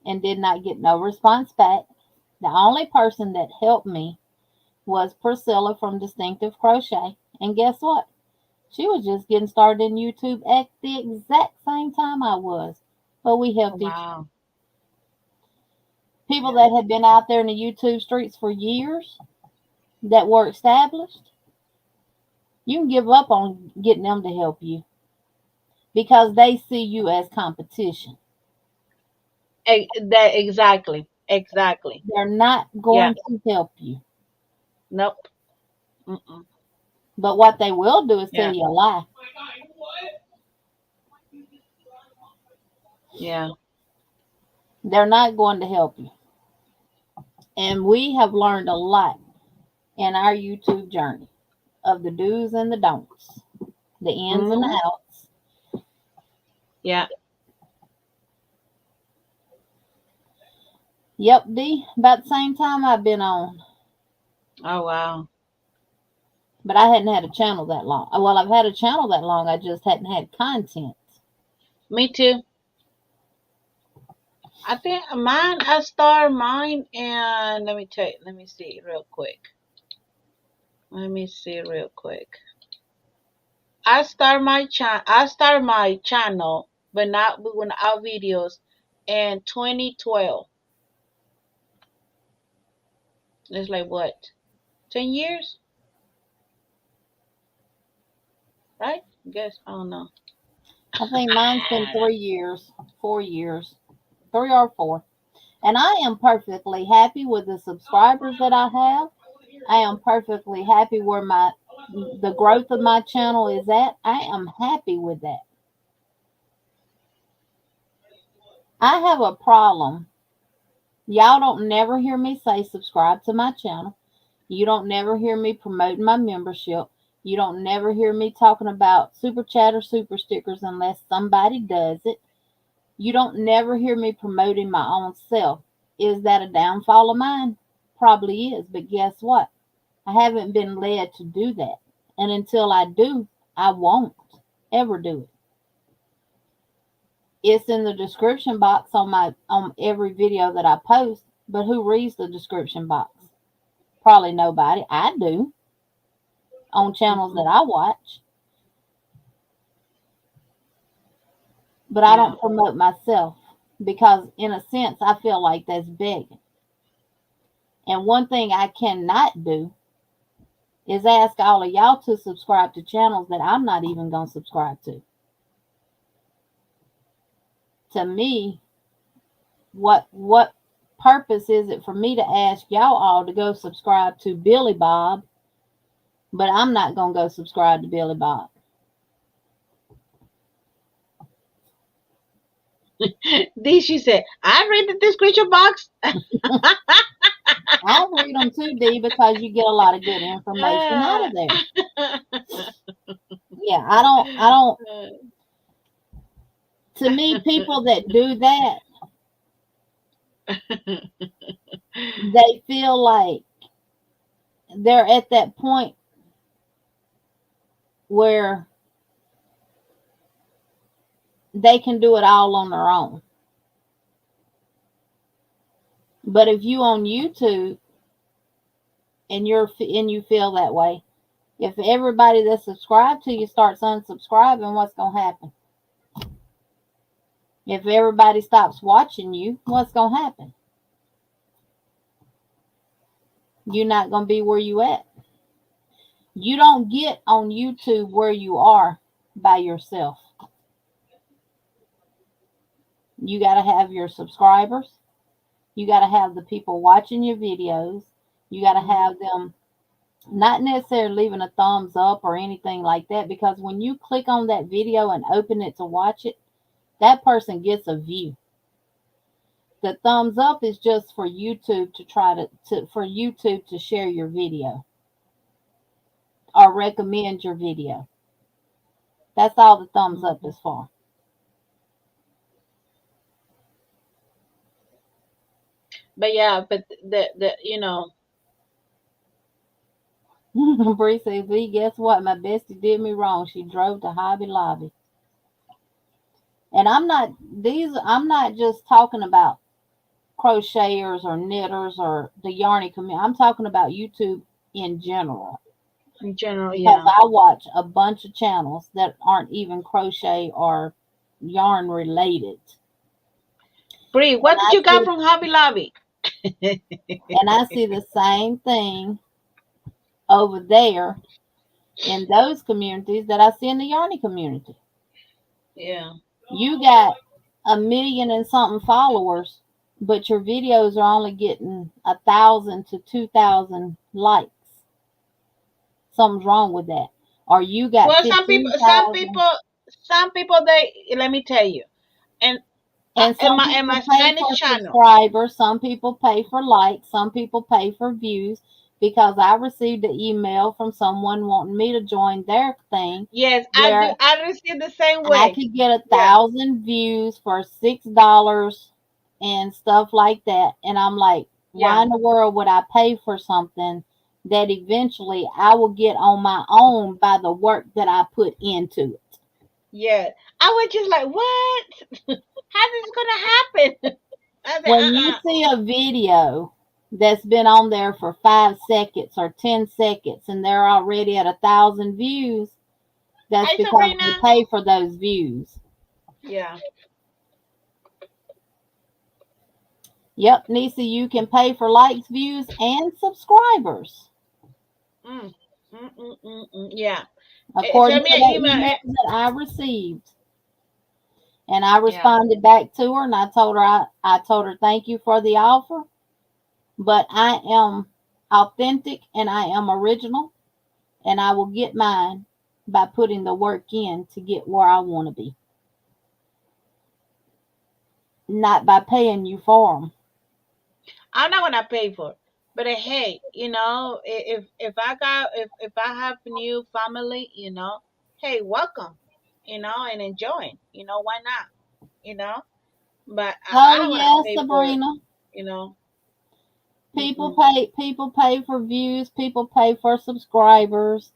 and did not get no response back. The only person that helped me was Priscilla from Distinctive Crochet. And guess what? She was just getting started in YouTube at the exact same time I was. But we helped each other. Wow. People Yeah. that had been out there in the YouTube streets for years that were established, you can give up on getting them to help you because they see you as competition. That exactly. Exactly. They're not Yeah. going to help you. Nope. Mm-mm. But what they will do is tell Yeah. you a lie. Yeah. They're not going to help you. And we have learned a lot in our YouTube journey of the do's and the don'ts, the ins and Hmm. the outs. Yeah. Yep, D, about the same time I've been on. Oh wow. But I hadn't had a channel that long. Well, I've had a channel that long, I just hadn't had content. Me too. I think mine. I start mine, and let me tell you. Let me see real quick. Let me see real quick. I start my channel, but not with our videos, in 2012. It's like what, 10 years, right? I guess I don't know. I think mine's been 3 years, 4 years, 3 or 4. And I am perfectly happy with the subscribers that I have. I am perfectly happy where the growth of my channel is at. I am happy with that. I have a problem. Y'all don't never hear me say subscribe to my channel. You don't never hear me promoting my membership. You don't never hear me talking about super chat or super stickers unless somebody does it. You don't never hear me promoting my own self. Is that a downfall of mine? Probably is, but guess what? I haven't been led to do that. And until I do, I won't ever do it. It's in the description box on every video that I post, but who reads the description box? Probably nobody. I do on channels that I watch. But I don't promote myself because in a sense I feel like that's begging. And one thing I cannot do is ask all of y'all to subscribe to channels that I'm not even going to subscribe to. To me, what purpose is it for me to ask y'all all to go subscribe to Billy Bob, but I'm not going to go subscribe to Billy Bob? She said, I read the description box. I read them too, D, because you get a lot of good information out of there. Yeah, I don't. To me, people that do that, they feel like they're at that point where they can do it all on their own. But if you on YouTube and you feel that way, if everybody that's subscribed to you starts unsubscribing, what's going to happen? If everybody stops watching you, what's going to happen? You're not going to be where you at. You don't get on YouTube where you are by yourself. You got to have your subscribers. You got to have the people watching your videos. You got to have them not necessarily leaving a thumbs up or anything like that, because when you click on that video and open it to watch it, that person gets a view. The thumbs up is just for YouTube for YouTube to share your video or recommend your video. That's all the thumbs up is for. But yeah, but the you know. Bree says, "V, guess what? My bestie did me wrong. She drove to Hobby Lobby." And I'm not just talking about crocheters or knitters or the Yarny community. I'm talking about YouTube in general. In general, because I watch a bunch of channels that aren't even crochet or yarn related. Bree, what did you got from Hobby Lobby? And I see the same thing over there in those communities that I see in the Yarny community. Yeah. You got 1 million and something followers, but your videos are only getting 1,000 to 2,000 likes. Something's wrong with that. Or you got well, some people, they, let me tell you, and some in my people pay Spanish for channel, subscribers, some people pay for likes, some people pay for views. Because I received an email from someone wanting me to join their thing. Yes, I do. I received the same way. I could get 1,000 views for $6 and stuff like that. And I'm like, why in the world would I pay for something that eventually I will get on my own by the work that I put into it? Yeah, I was just like, what? How is this gonna happen? When you see a video that's been on there for 5 seconds or 10 seconds and they're already at 1,000 views, that's because you pay for those views. Yeah. Yep, Nisa, you can pay for likes, views, and subscribers. Yeah. According to the emails that I received. And I Yeah. responded back to her and I told her thank you for the offer, but I am authentic and I am original and I will get mine by putting the work in to get where I want to be, not by paying you for them. I'm not gonna pay for it. But hey, if I have a new family, hey, welcome, and enjoying, why not, you know? But I Oh don't wanna yes, pay for it, Sabrina. you know. People Mm-mm. pay for views, people pay for subscribers.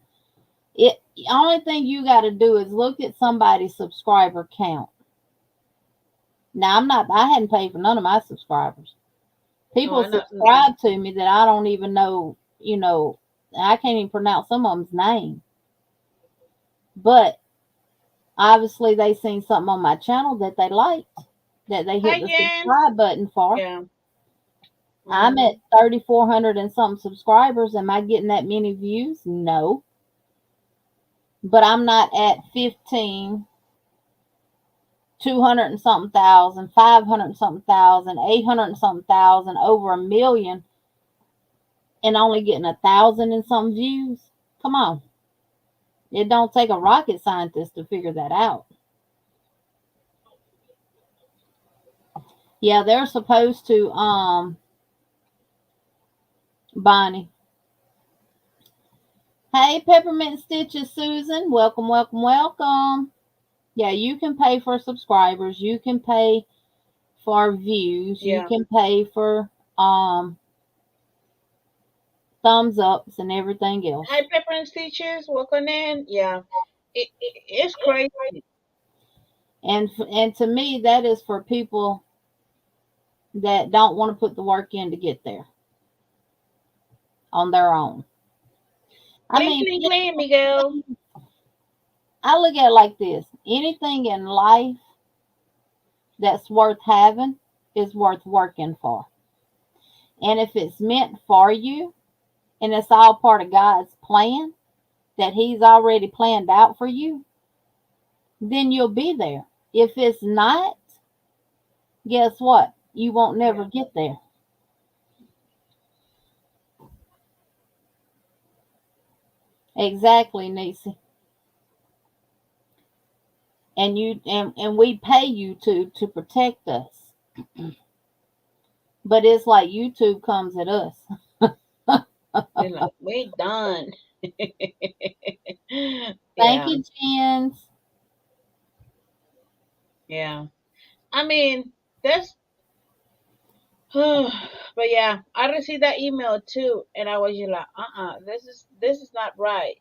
It the only thing you got to do is look at somebody's subscriber count. Now I hadn't paid for none of my subscribers. No, People I'm not. Mm-mm. subscribe to me that I don't even know, I can't even pronounce some of them's name. But obviously they seen something on my channel that they liked, that they hit Hi, the Jen. subscribe button for. Yeah. I'm Hmm. at 3,400 and something subscribers. Am I getting that many views? No. But I'm not at 15, 200 and something thousand, 500 and something thousand, 800 and something thousand, over a million, and only getting 1,000 and some views. Come on. It don't take a rocket scientist to figure that out. Yeah, they're supposed to, Bonnie. Hey, Peppermint Stitches, Susan. Welcome, welcome, welcome. Yeah, you can pay for subscribers. You can pay for views. You Yeah. can pay for thumbs ups and everything Hi, else. Pepper and Stitches. Welcome in. Yeah. It's crazy. And to me, that is for people that don't want to put the work in to get there on their own. I Clean, mean, clean, clean, Miguel. I look at it like this: anything in life that's worth having is worth working for. And if it's meant for you and it's all part of God's plan that He's already planned out for you, then you'll be there. If it's not, guess what? You won't never Yeah. get there. Exactly, Nisi. And we pay you to protect us. But it's like YouTube comes at us. They're like, we done. Thank Yeah. you, Jens. Yeah. I mean, that's but yeah, I received that email too, and I was just like, this is not right.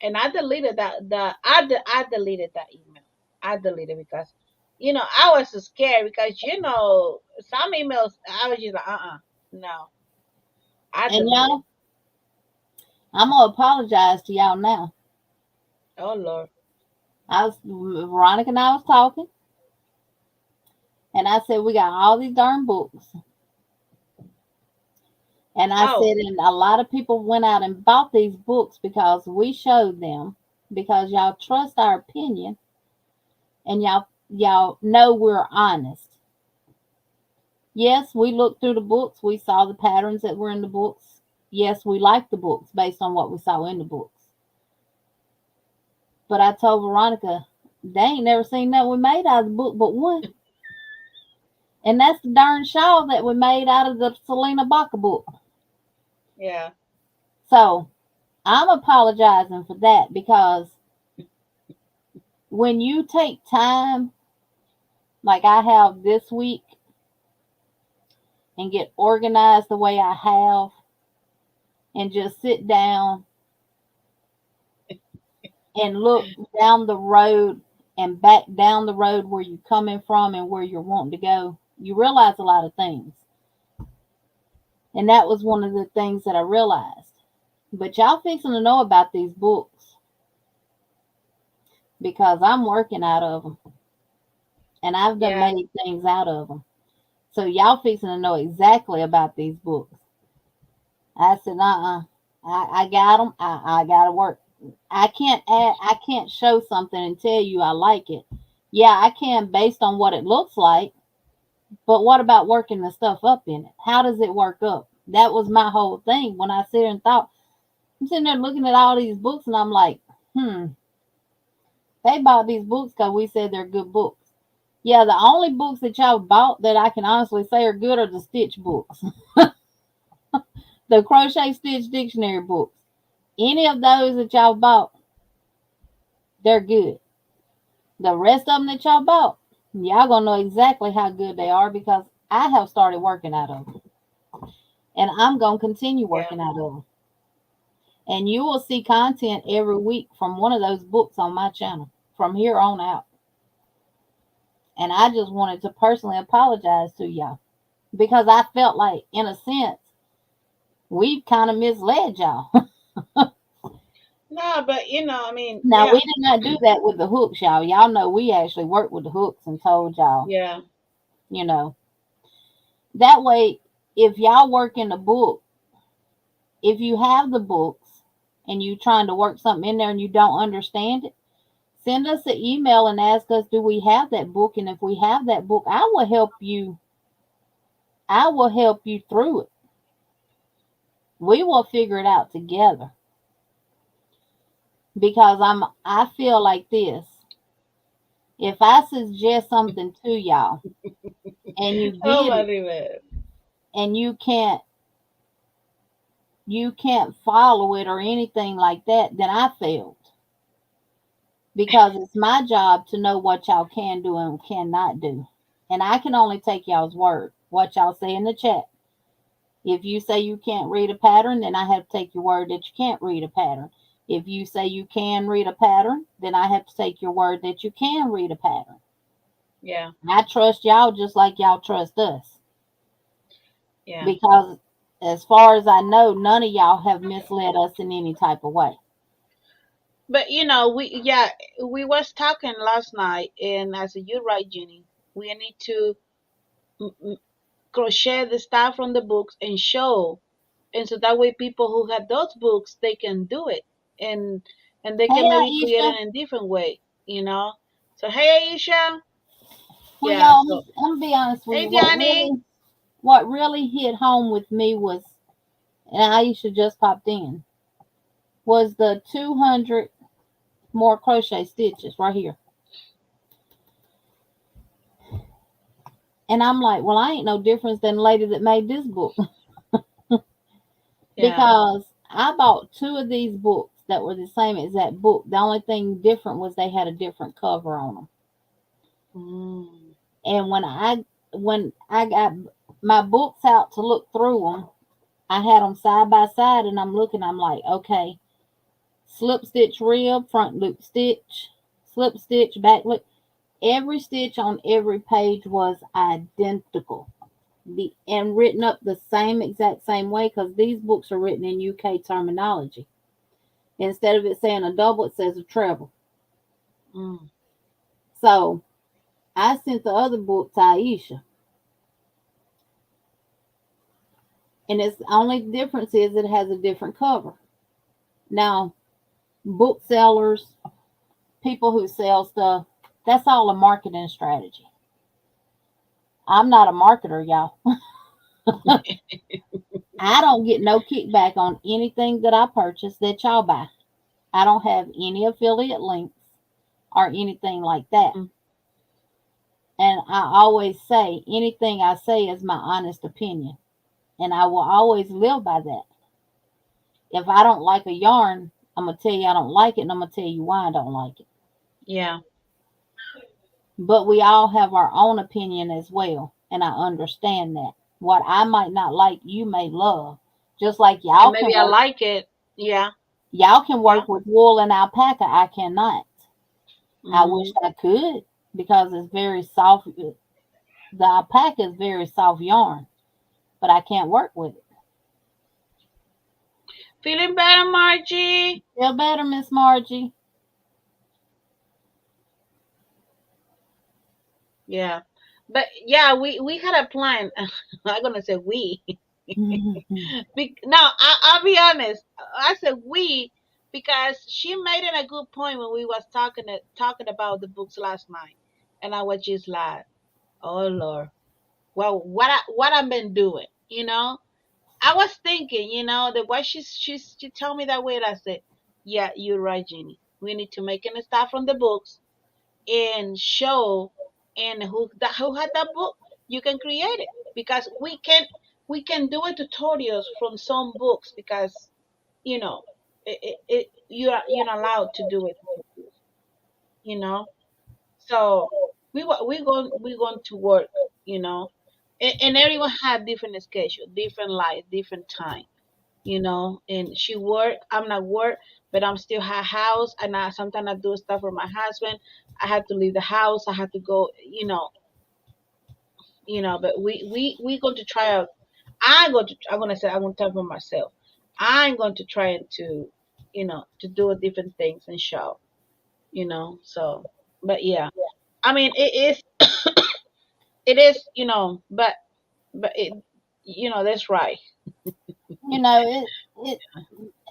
And I deleted I deleted that email. I deleted because, I was so scared because some emails I was just like, no, I And deleted. y'all, I'm gonna apologize to y'all now. Oh Lord. Veronica and I was talking, and I said we got all these darn books. And I Oh said, and a lot of people went out and bought these books because we showed them, because y'all trust our opinion and y'all know we're honest. Yes, we looked through the books. We saw the patterns that were in the books. Yes, we liked the books based on what we saw in the books. But I told Veronica, they ain't never seen that we made out of the book but one. And that's the darn shawl that we made out of the Selena Baca book. yeah. So I'm apologizing for that, because when you take time, like I have this week, and get organized the way I have, and just sit down and look down the road and back down the road where you're coming from and where you're wanting to go, you realize a lot of things. And that was one of the things that I realized. But y'all fixing to know about these books because I'm working out of them and I've done Yeah. made things out of them. So y'all fixing to know exactly about these books. I said, I got them. I got to work. I can't show something and tell you I like it Yeah, I can based on what it looks like, but what about working the stuff up in it? How does it work up? That was my whole thing when I sit there and thought. I'm sitting there looking at all these books, and I'm like, they bought these books because we said they're good books. Yeah, the only books that y'all bought that I can honestly say are good are the Stitch books, the Crochet Stitch Dictionary books. Any of those that y'all bought, they're good. The rest of them that y'all bought, y'all gonna know exactly how good they are because I have started working out of them, and I'm gonna continue Yeah. working out of them. And you will see content every week from one of those books on my channel from here on out. And I just wanted to personally apologize to y'all because I felt like, in a sense, we kind of misled y'all. No, but I mean, Now, yeah, we did not do that with the hooks, y'all. Y'all know we actually worked with the hooks and told y'all, yeah, you know, that way, if y'all work in the book, if you have the books and you trying to work something in there and you don't understand it, send us an email and ask us, do we have that book? And if we have that book, I will help you. I will help you through it. We will figure it out together because I feel like this. If I suggest something to y'all and you oh get my it goodness. and you can't follow it or anything like that, then I failed. Because it's my job to know what y'all can do and cannot do. And I can only take y'all's word, what y'all say in the chat. If you say you can't read a pattern, then I have to take your word that you can't read a pattern. If you say you can read a pattern, then I have to take your word that you can read a pattern. Yeah, I trust y'all just like y'all trust us. yeah. Because as far as I know, none of y'all have misled us in any type of way. But we was talking last night, and as you're right, Jenny, we need to mm, mm, crochet the stuff from the books and show, and so that way people who have those books they can do it, and they Hey can maybe create Aisha. it in a different way. So hey Aisha, Well yeah. y'all, So I'm gonna be honest with hey you. Johnny, What really hit home with me was, and Aisha just popped in, was the 200 more crochet stitches right here. And I'm like, well, I ain't no difference than the lady that made this book yeah. because I bought two of these books that were the same exact book. The only thing different was they had a different cover on them. Mm, And when I got my books out to look through them, I had them side by side, and I'm looking. I'm like, okay, slip stitch rib, front loop stitch, slip stitch, back loop. Every stitch on every page was identical. And written up the same exact same way because these books are written in UK terminology. Instead of it saying a double, it says a treble. mm. So I sent the other book to Aisha, and its only difference is it has a different cover. Now, booksellers, people who sell stuff, that's all a marketing strategy. I'm not a marketer, y'all. I don't get no kickback on anything that I purchase that y'all buy. I don't have any affiliate links or anything like that. Mm. And I always say anything I say is my honest opinion. And I will always live by that. If I don't like a yarn, I'm going to tell you I don't like it and I'm going to tell you why I don't like it. Yeah. But we all have our own opinion as well. And I understand that. What I might not like, you may love. Just like And maybe I like it. Yeah. y'all can Yeah. work with wool and alpaca. I cannot. I wish Mm. I could because it's very soft. The alpaca is very soft yarn, but I can't work with it. Feeling better, Margie? Feel better, Miss Margie. Yeah. But yeah, we had a plan. I'm gonna say we. No, I'll be honest. I said we because she made it a good point when we was talking about the books last night. And I was just like, oh Lord, well, what I've been doing, I was thinking, the way she told me that way, I said, yeah, you're right, Jenny. We need to make it start from the books and show, and who had that book, you can create it, because we can do a tutorials from some books, because you know you're not allowed to do it, you know. So we going to work, you know, and everyone had different schedule, different life, different time, and she work, I'm not work, but I'm still her house, and I sometimes I do stuff for my husband. I had to leave the house, I had to go, but we going to try out. I'm gonna tell for myself, I'm going to try to, to do different things and show, so. But yeah, I mean, it is, but that's right. You know, it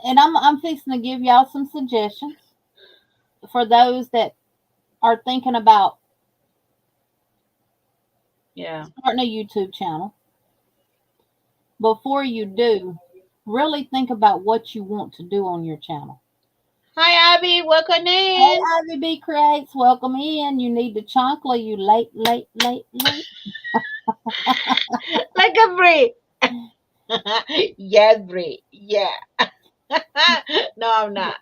and I'm fixing to give y'all some suggestions for those that are thinking about Yeah. starting a YouTube channel. Before you do, really think about what you want to do on your channel. Hi, Abby. Welcome Hey, in. Ivy B Creates, welcome in. You need the chancla, you late, late, late, late. Like a Brie. Yes, Brie. Yeah. No, I'm not.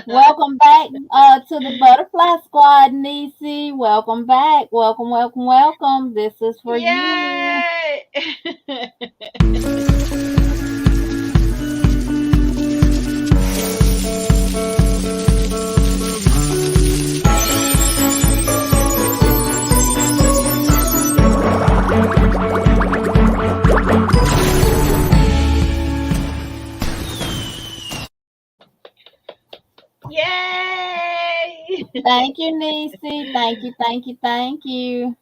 Welcome back to the Butterfly Squad, Nisi. Welcome back. Welcome, welcome, welcome. This is for you. Yay. Yay. Thank you, Nisi. Thank you, thank you, thank you.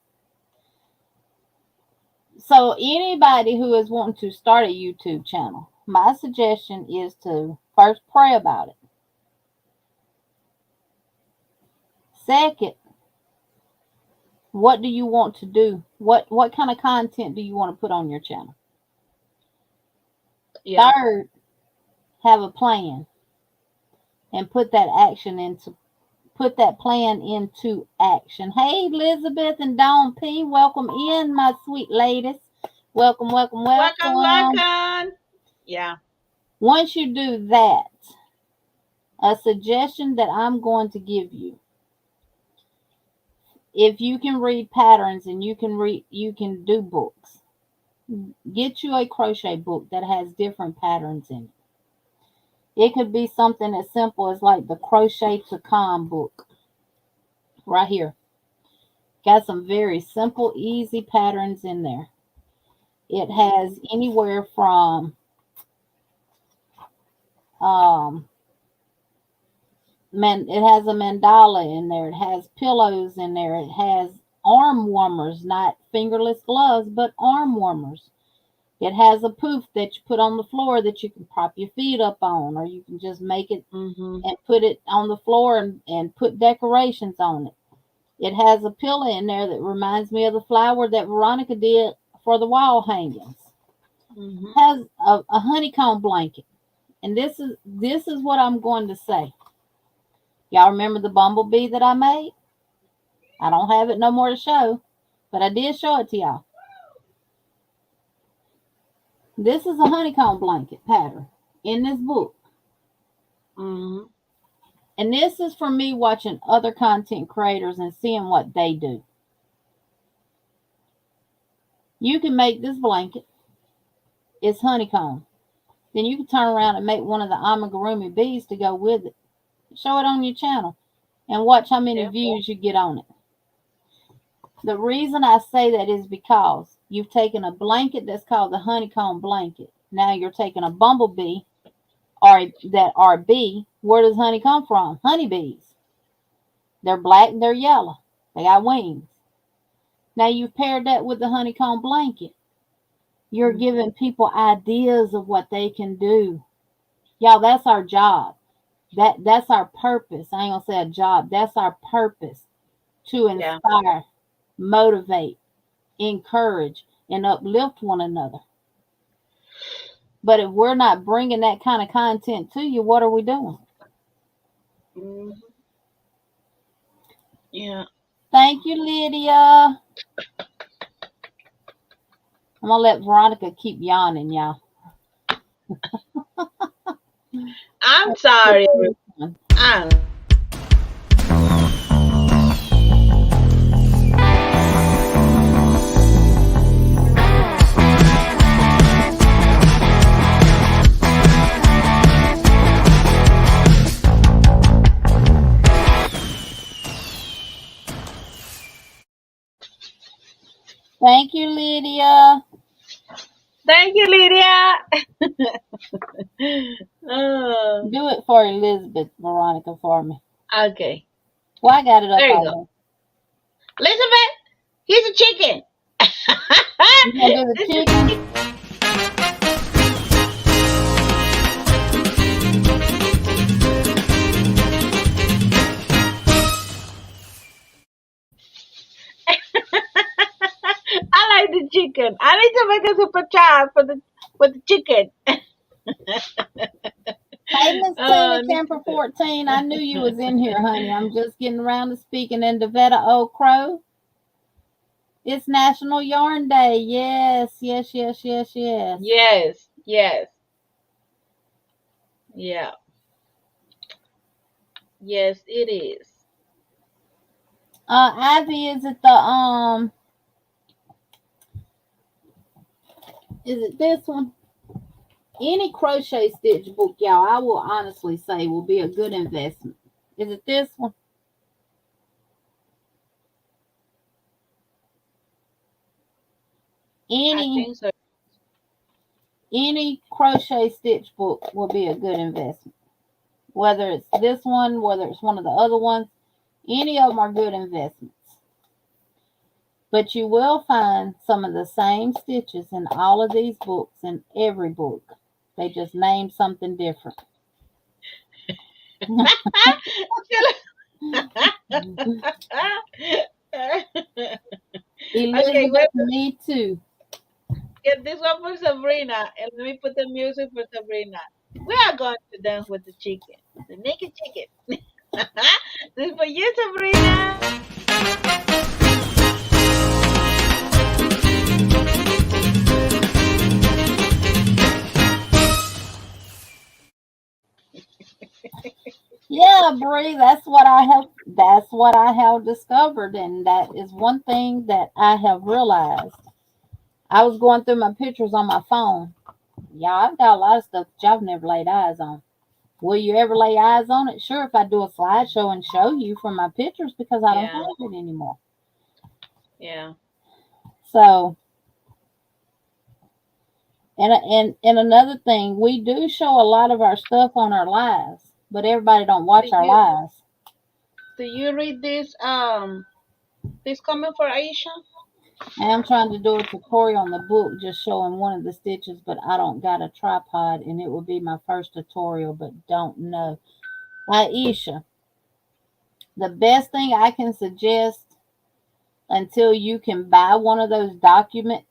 So, anybody who is wanting to start a YouTube channel, my suggestion is to first pray about it. Second, what do you want to do? What kind of content do you want to put on your channel? Yeah. Third, have a plan and put that plan into action. Hey, Elizabeth and Dawn P, welcome in, my sweet ladies. Welcome, welcome, Welcome, welcome. welcome. Yeah. Once you do that, a suggestion that I'm going to give you, if you can read patterns and you can do books, get you a crochet book that has different patterns in it. It could be something as simple as like the Crochet to Calm book right here. Got some very simple, easy patterns in there. It has anywhere from um it has a mandala in there. It has pillows in there. It has arm warmers, not fingerless gloves, but arm warmers. It has a poof that you put on the floor that you can prop your feet up on, or you can just make it Mm-hmm. and put it on the floor and put decorations on it. It has a pillow in there that reminds me of the flower that Veronica did for the wall hangings. Mm-hmm. It has a honeycomb blanket. And this is what I'm going to say. Y'all remember the bumblebee that I made? I don't have it no more to show, but I did show it to y'all. This is a honeycomb blanket pattern in this book. Mm-hmm. And this is for me watching other content creators and seeing what they do. You can make this blanket. It's honeycomb. Then you can turn around and make one of the amigurumi beads to go with it. Show it on your channel and watch how many Yep. views you get on it. The reason I say that is because you've taken a blanket that's called the honeycomb blanket. Now you're taking a bumblebee or that are bee. Where does honey come from? Honeybees. They're black, they're yellow. They got wings. Now you've paired that with the honeycomb blanket. You're giving people ideas of what they can do. Y'all, that's our job. That's our purpose. I ain't gonna say a job. That's our purpose, to Yeah. inspire motivate, encourage, and uplift one another. But if we're not bringing that kind of content to you, what are we doing? Mhm. Yeah. Thank you, Lydia. I'm going to let Veronica keep yawning, y'all. I'm sorry. I'm Thank you, Lydia. Thank you, Lydia. Oh, Do it for Elizabeth, Veronica, for me. okay. Well, I got it up There you go. already. Elizabeth, here's a chicken. You going to do the chicken? I like the chicken. I need to make a super chat for the chicken. Hey, Miss I Tina, need Camper to 14. I knew you was in here, honey. I'm just getting around to speaking. And Devetta Old Crow, it's National Yarn Day. Yes, yes, yes, yes, yes. Yes, yes, yeah, yes, it is. Ivy, is it this one? Any crochet stitch book, y'all, I will honestly say will be a good investment. Is it this one? I think so. Any crochet stitch book will be a good investment. Whether it's this one, whether it's one of the other ones, any of them are good investments. But you will find some of the same stitches in all of these books, in every book. They just name something different. Okay, Elizabeth, wait, me too. get this one for Sabrina, and let me put the music for Sabrina. We are going to dance with the chicken, the naked chicken. This is for you, Sabrina. Yeah, Bree, that's what I have discovered, and that is one thing that I have realized. I was going through my pictures on my phone. Yeah, I've got a lot of stuff that y'all never laid eyes on. Will you ever lay eyes on it? Sure, if I do a slideshow and show you from my pictures, because I don't Yeah, have it anymore. yeah. So, and another thing, we do show a lot of our stuff on our lives, but everybody don't watch Do our you lives. do you read this comment for Aisha? I am trying to do a tutorial on the book, just showing one of the stitches, but I don't got a tripod, and it will be my first tutorial, but don't know. Aisha, the best thing I can suggest until you can buy one of those document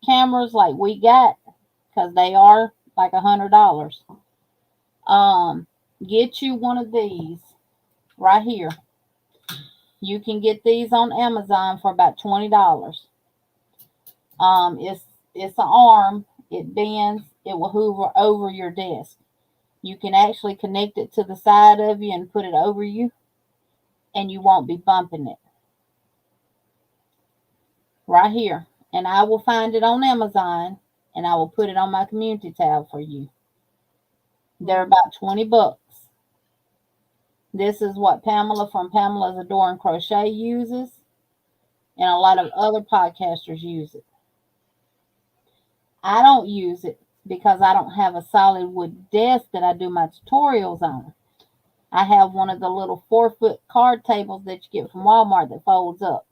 cameras like we got, because they are like $100. Um, get you one of these right here. You can get these on Amazon for about $20. It's an arm. It bends. It will hover over your desk. You can actually connect it to the side of you and put it over you, and you won't be bumping it. Right here. And I will find it on Amazon, and I will put it on my community tab for you. They're about $20. This is what Pamela from Pamela's Adoring Crochet uses, and a lot of other podcasters use it. I don't use it because I don't have a solid wood desk that I do my tutorials on. I have one of the little 4-foot card tables that you get from Walmart that folds up.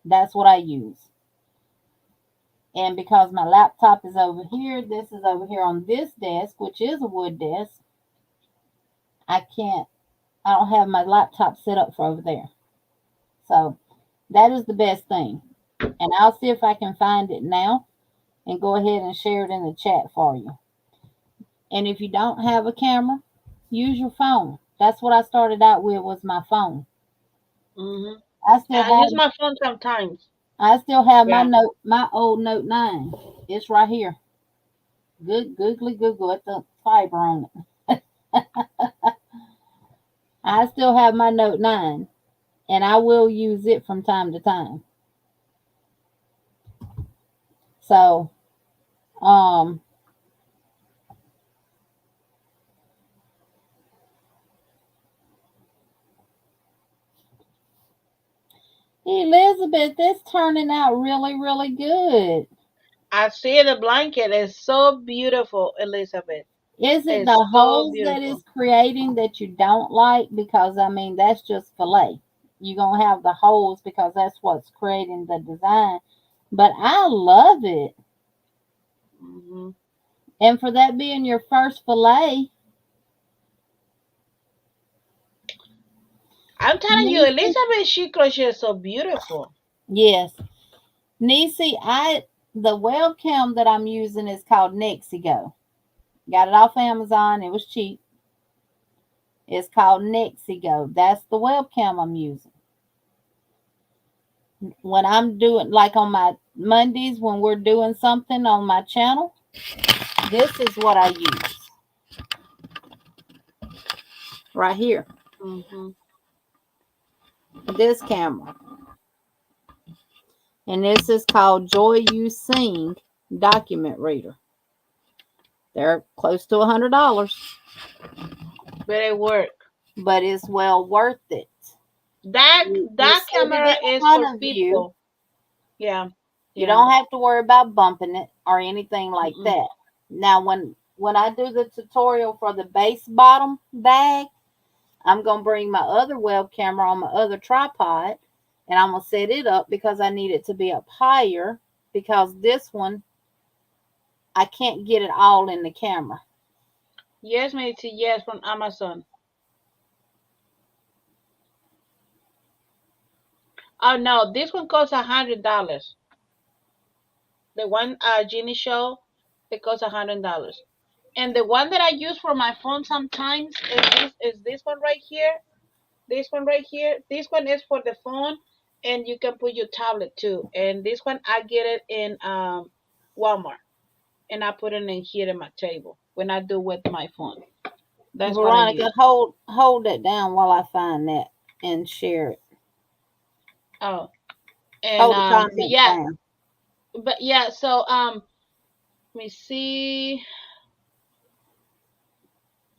That's what I use. And because my laptop is over here, this is over here on this desk, which is a wood desk, I don't have my laptop set up for over there. So That is the best thing. And I'll see if I can find it now and go ahead and share it in the chat for you. And if you don't have a camera, use your phone. That's what I started out with was my phone. Mhm. I still I have use my phone sometimes. my Yeah. my old Note 9. It's right here. Good googly Google at the fiber on it. I still have my Note 9 and I will use it from time to time. So, um Elizabeth, this turning out really, really good. I see the blanket is so beautiful, Elizabeth. Is it It's the so holes that is beautiful. creating that you don't like? Because I mean, that's just fillet. You're gonna have the holes because that's what's creating the design. But I love it. Hmm. And for that being your first fillet, I'm telling you, Nisi, Elizabeth, she crochets so beautiful. yes, Nisi, the webcam that I'm using is called Nexigo. Got it off Amazon. It was cheap. It's called Nexigo. That's the webcam I'm using. When I'm doing like on my Mondays when we're doing something on my channel, this is what I use right here. Hmm. This camera. And this is called Joy You Sing Document Reader. They're close to $100, But it work. but it's well worth it. You That set it camera in is front for of you. people. Yeah. You Yeah. don't have to worry about bumping it or anything like Mm-mm. that. Now, when I do the tutorial for the base bottom bag, I'm going to bring my other web camera on my other tripod and I'm going to set it up because I need it to be up higher because this one, I can't get it all in the camera. Yes, matey. Yes, from Amazon. Oh no, this one costs $100. The one Genie show, it costs $100. And the one that I use for my phone sometimes is this one right here. This one right here. This one is for the phone, and you can put your tablet too. And this one I get it in Walmart, and I put it in here in my table when I do with my phone. That's what I Veronica, use. hold it down while I find that and share it. Oh, and Hold the comments down but yeah. So let me see.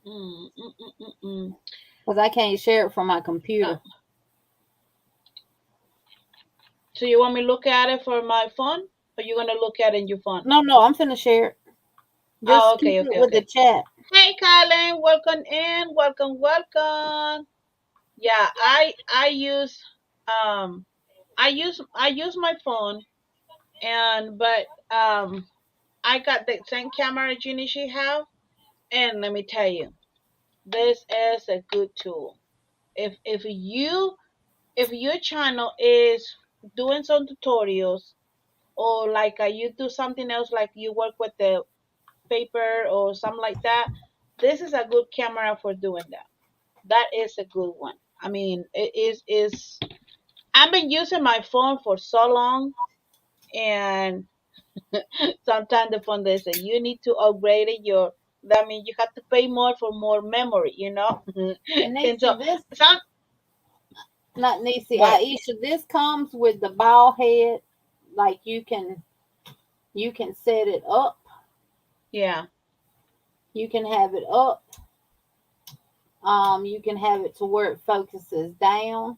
Mm, mm, mm, mm, mm. because I can't share it from my Uh, computer. so you want me to look at it for my phone, or you gonna look at it in your phone? No, I'm finna share it. Oh, Just keep okay, it okay, with the okay. chat. Hey, Kylan, welcome in, welcome, welcome. Yeah, I use um I use my phone, and but I got the same camera Genie she have, and let me tell you, this is a good tool. If your channel is doing some tutorials, or like you do something else, like you work with the paper or something like that, this is a good camera for doing that. That is a good one. I mean, it is. I've been using my phone for so long, and sometimes the phone they say you need to upgrade it. That means you have to pay more for more memory, And and Nisi, so this some not Nisi, what? Aisha, this comes with the ball head. Like you can set it up. Yeah. You can have it up. You can have it to where it focuses down.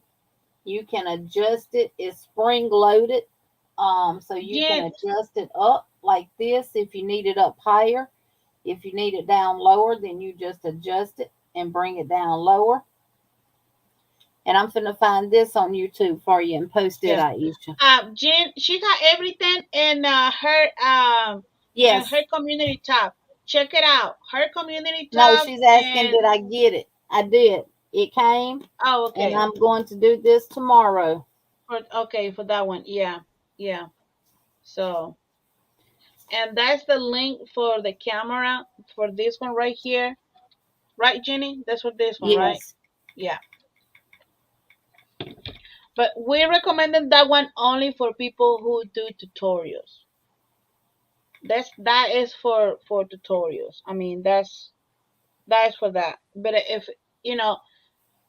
You can adjust it. It's spring loaded. So you can Yeah. adjust it up like this if you need it up higher. If you need it down lower, then you just adjust it and bring it down lower. And I'm finna find this on YouTube for you and post it, Yeah. Aisha. Jen, she got everything in Yes. her community tab. Check it out. Her community No, tab she's asking, and did I get it? I did. It came, oh, and okay. I'm going to do this tomorrow. For that one. Yeah. Yeah. So, and that's the link for the camera for this one right here. Right, Jenny? That's for this one, right? Yes. Yeah. But we recommended that one only for people who do tutorials. That is for tutorials. I mean, that is for that. But if you know,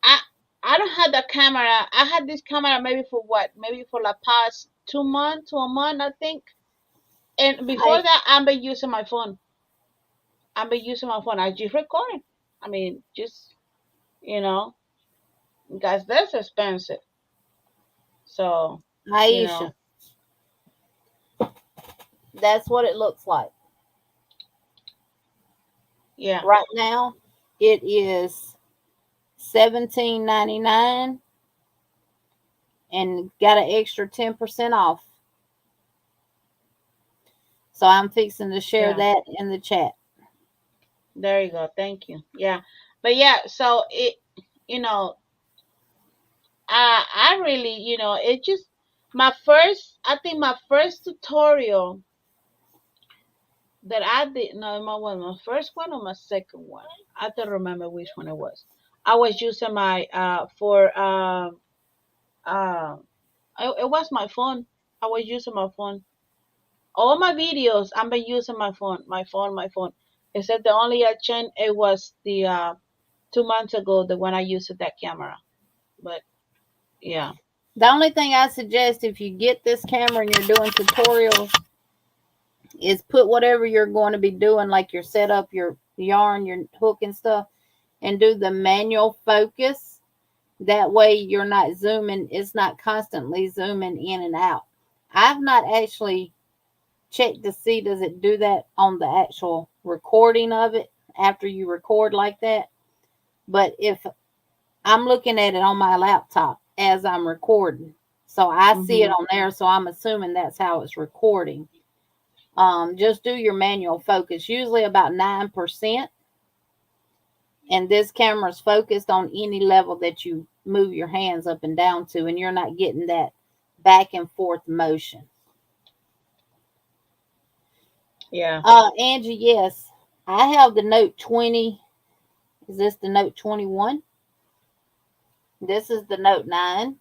I I don't have the camera. I had this camera maybe for what? Maybe for the past 2 months to a month, I think. And before I that, I've been using my phone. I've been using my phone. I just record. I mean, just you know, because that's expensive. So you Aisha. know, That's what it looks like. yeah, Right now it is $17.99 and got an extra 10% off. So I'm fixing to share yeah. that in the chat. There you go. Thank you. Yeah, but yeah. So you know, I really, it just my first. I think my first tutorial that I did. No, my first one or my second one. I don't remember which one it was. I was using my for uh it was my phone. I was using my phone. All my videos I've been using my phone. Except the only I changed it was the 2 months ago the when I used that camera. But yeah. The only thing I suggest if you get this camera and you're doing tutorials is put whatever you're going to be doing, like your setup, your yarn, your hook and stuff, and do the manual focus. That way you're not zooming, it's not constantly zooming in and out. I've not actually checked to see does it do that on the actual recording of it after you record like that. But if I'm looking at it on my laptop as I'm recording, so I see it Mhm. on there, so I'm assuming that's how it's recording. Just do your manual focus, usually about 9%. And this camera's focused on any level that you move your hands up and down to, and you're not getting that back and forth motion. Yeah. Angie, yes, I have the Note 20. Is this the Note 21? This is the Note 9,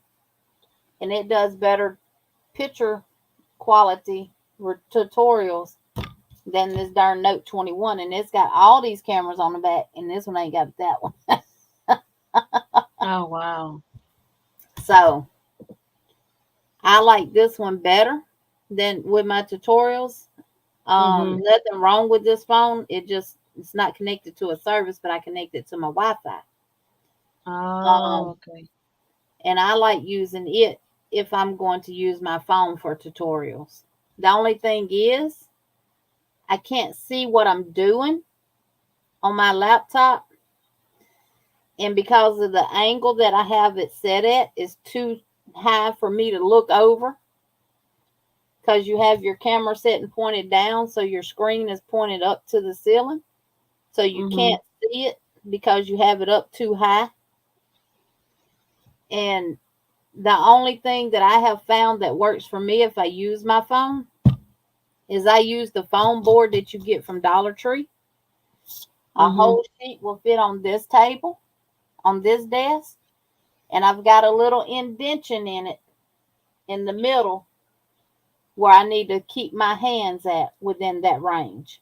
and it does better picture quality tutorials than this darn Note 21. And it's got all these cameras on the back, and this one ain't got that one. Oh wow. So I like this one better than with my tutorials. Mhm. Nothing wrong with this phone. It's not connected to a service, but I connect it to my Wi-Fi. Oh, Um, okay. and I like using it if I'm going to use my phone for tutorials. The only thing is I can't see what I'm doing on my laptop, and because of the angle that I have it set at is too high for me to look over, because you have your camera set and pointed down, so your screen is pointed up to the ceiling, so you Mhm. can't see it because you have it up too high. And the only thing that I have found that works for me if I use my phone is I use the foam board that you get from Dollar Tree. A Mhm. whole sheet will fit on this table, on this desk, and I've got a little indention in it in the middle where I need to keep my hands at within that range.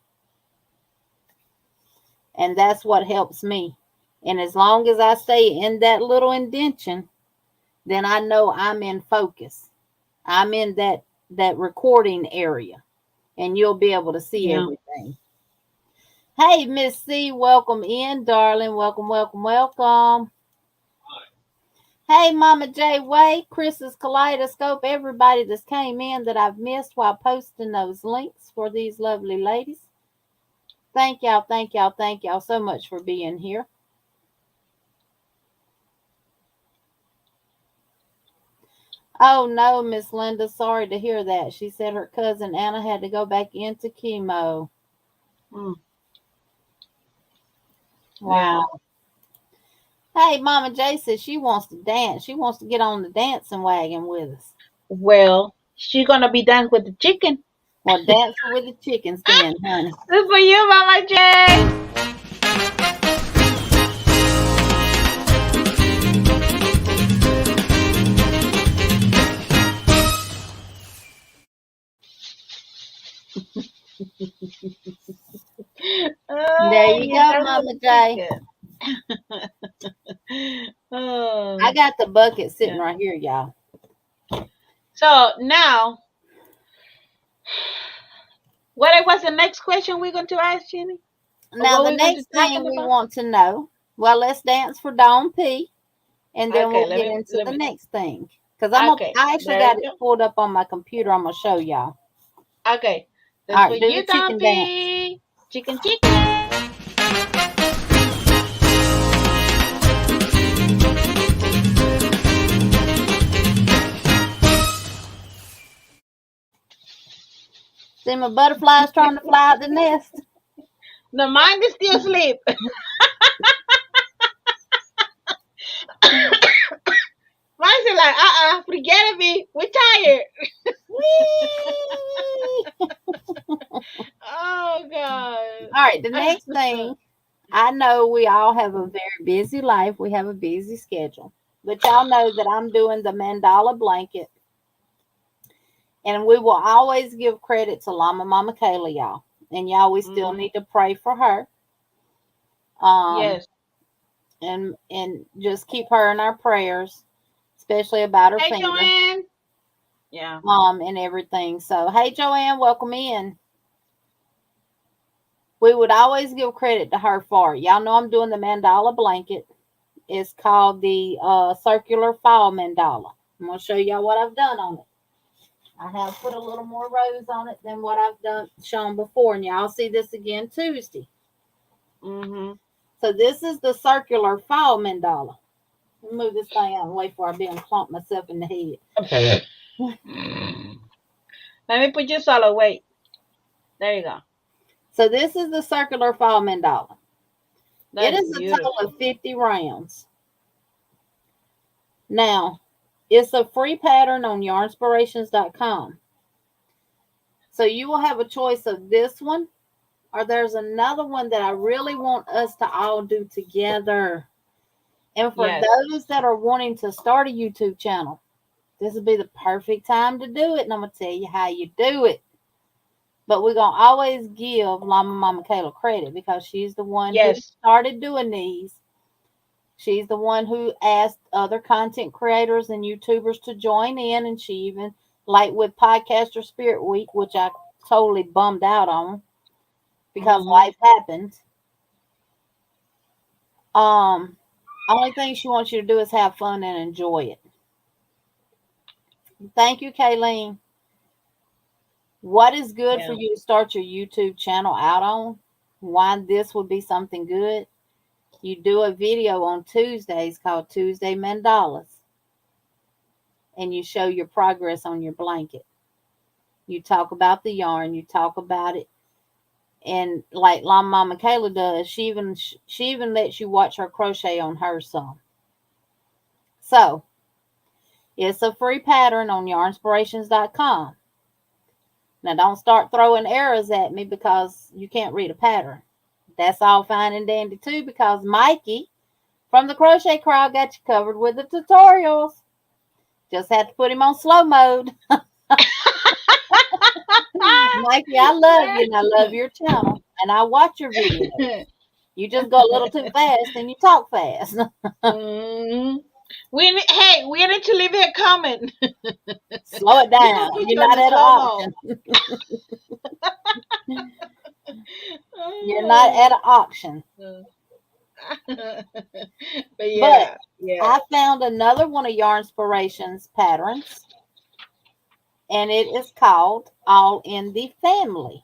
And that's what helps me. And as long as I stay in that little indention, then I know I'm in focus. I'm in that recording area, and you'll be able to see Yeah. everything. Hey, Miss C, welcome in, darling. Welcome, welcome, welcome. Hey, Mama J Way, Chris's Kaleidoscope, everybody that's came in that I've missed while posting those links for these lovely ladies. Thank y'all, thank y'all, thank y'all so much for being here. Oh no, Miss Linda, sorry to hear that. She said her cousin Anna had to go back into chemo. Mm. Yeah. Wow. Hey, Mama J says she wants to dance. She wants to get on the dancing wagon with us. Well, she's gonna be done with the chicken. Well, dancing with the chickens then, honey. This is for you, Mama J. There you go, Mama J. I got the bucket sitting right here, y'all. So now, what was the next question we're going to ask, Jenny? Now, the next thing we want to know, well, let's dance for Dawn P, and then we'll get into the next thing. Because I actually got it pulled up on my computer. I'm going to show y'all. Okay. All right, do the chicken dance. Chicken, chicken. See my butterflies trying to fly out the nest? No, mine is still asleep. Mine's like, forget it, me. We're tired. Oh, God. All right, the next thing, I know we all have a very busy life. We have a busy schedule. But y'all know that I'm doing the mandala blanket. And we will always give credit to Llama Mama Kayla, y'all. And y'all, we still need to pray for her. Yes. And just keep her in our prayers, especially about her finger. Joanne. Yeah. And everything. So, hey, Joanne, welcome in. We would always give credit to her for it. Y'all know I'm doing the mandala blanket. It's called the circular fall mandala. I'm going to show y'all what I've done on it. I have put a little more rows on it than what I've shown before. And y'all see this again Tuesday. So this is the circular fall mandala. Let me move this thing out of the way before I be and clump myself in the head. Okay. Let me put you solo. Wait. There you go. So this is the circular fall mandala. It is beautiful. A total of 50 rounds. Now, it's a free pattern on yarnspirations.com. So you will have a choice of this one, or there's another one that I really want us to all do together. And for those that are wanting to start a YouTube channel, this would be the perfect time to do it. And I'm going to tell you how you do it. But we're going to always give Llama Mama Kayla credit because she's the one who started doing these. She's the one who asked other content creators and YouTubers to join in. And she even, like with Podcaster Spirit Week, which I totally bummed out on because life happened. Only thing she wants you to do is have fun and enjoy it. Thank you, Kayleen. What is good for you to start your YouTube channel out on? Why this would be something good? You do a video on Tuesdays called Tuesday Mandalas. And you show your progress on your blanket. You talk about the yarn. You talk about it. And like Llama Mama Kayla does, she even lets you watch her crochet on her some. So, it's a free pattern on yarnspirations.com. Now, don't start throwing errors at me because you can't read a pattern. That's all fine and dandy, too, because Mikey from the Crochet Crowd got you covered with the tutorials. Just had to put him on slow mode. Mikey, I love you, and I love your channel, and I watch your videos. You just go a little too fast, and you talk fast. We need to leave a comment. Slow it down. You're not at an auction. You're not at an auction. But I found another one of Yarnspirations patterns, and it is called All in the Family.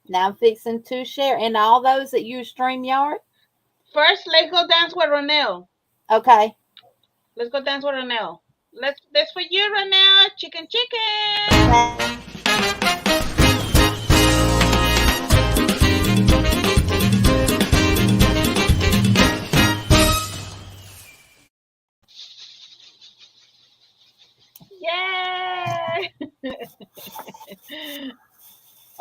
Now I'm fixing to share. And all those that use StreamYard. First, let's go dance with Ronell. Okay. Let's go dance with Ronell. That's for you, Ronell. Chicken, chicken.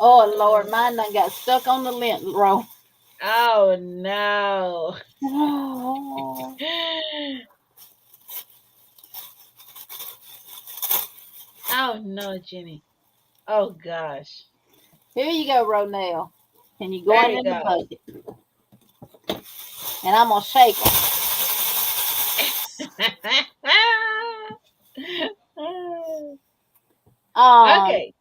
Oh, Lord, mine done got stuck on the lint roll. Oh no. Oh, Oh no, Jenny. Oh gosh. here you go, Ronell. And you're There going you in the go. bucket. And I'm going to shake them. Um, Okay.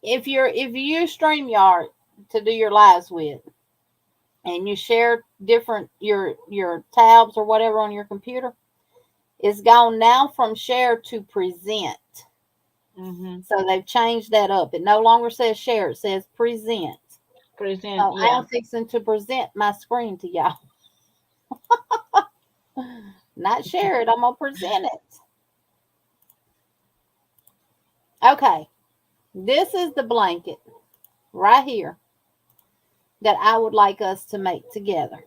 if you use StreamYard to do your lives with, and you share different your tabs or whatever on your computer, it's gone now from share to present. Mhm. So they've changed that up. It no longer says share; it says present. Present. So Yeah. I'm fixing to present my screen to y'all. Not share it. I'm gonna present it. Okay, this is the blanket right here that I would like us to make together.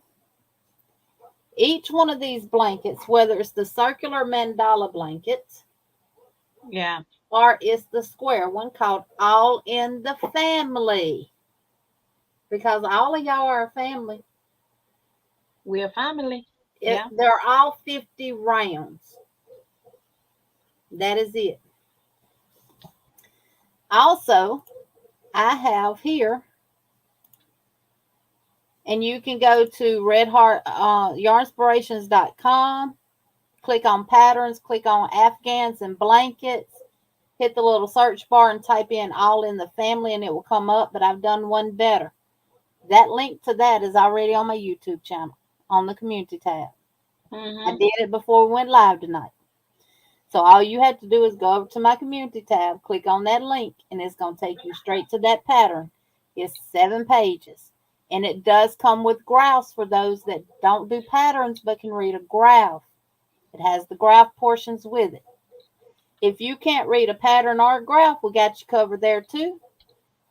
Each one of these blankets, whether it's the circular mandala blanket Yeah. or it's the square one called All in the Family, because all of y'all are a family. We're family. Yeah. They're all 50 rounds. That is it. Also, I have here, and you can go to yarnspirations.com, click on patterns, click on Afghans and blankets, hit the little search bar and type in All in the Family, and it will come up. But I've done one better. That link to that is already on my YouTube channel on the community tab. I Mhm. did it before we went live tonight. So all you have to do is go over to my community tab, click on that link, and it's going to take you straight to that pattern. It's 7 pages. And it does come with graphs for those that don't do patterns but can read a graph. It has the graph portions with it. If you can't read a pattern or a graph, we got you covered there too,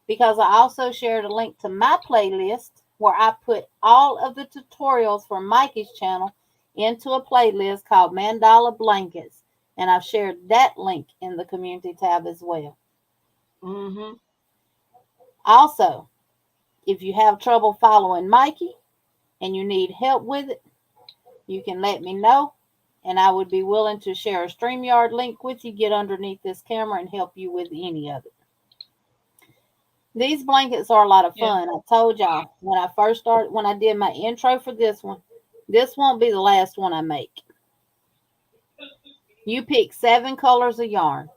because I also shared a link to my playlist where I put all of the tutorials for Mikey's channel into a playlist called Mandala Blankets. And I've shared that link in the community tab as well. Mhm. Also, if you have trouble following Mikey and you need help with it, you can let me know. And I would be willing to share a StreamYard link with you, get underneath this camera, and help you with any of it. These blankets are a lot of Yeah. fun. I told y'all when I first started, when I did my intro for this one, this won't be the last one I make. You pick 7 colors of yarn,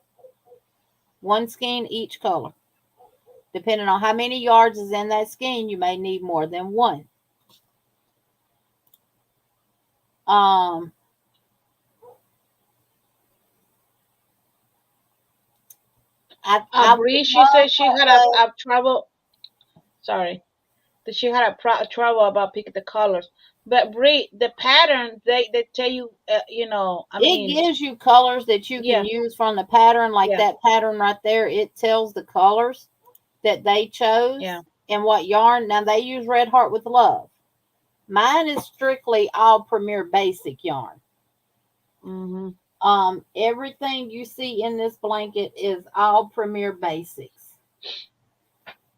1 skein each color. Depending on how many yards is in that skein, you may need more than one. Um, I would Bree, she love said she had for us. a trouble. Sorry, that she had a trouble about picking the colors. But Bree, the pattern they tell you, you know, I It mean, gives you colors that you can yeah, use from the pattern, like yeah, that pattern right there. It tells the colors that they chose yeah. and what yarn. Now they use Red Heart with Love. Mine is strictly all Premier Basic yarn. Mhm. Everything you see in this blanket is all Premier Basics.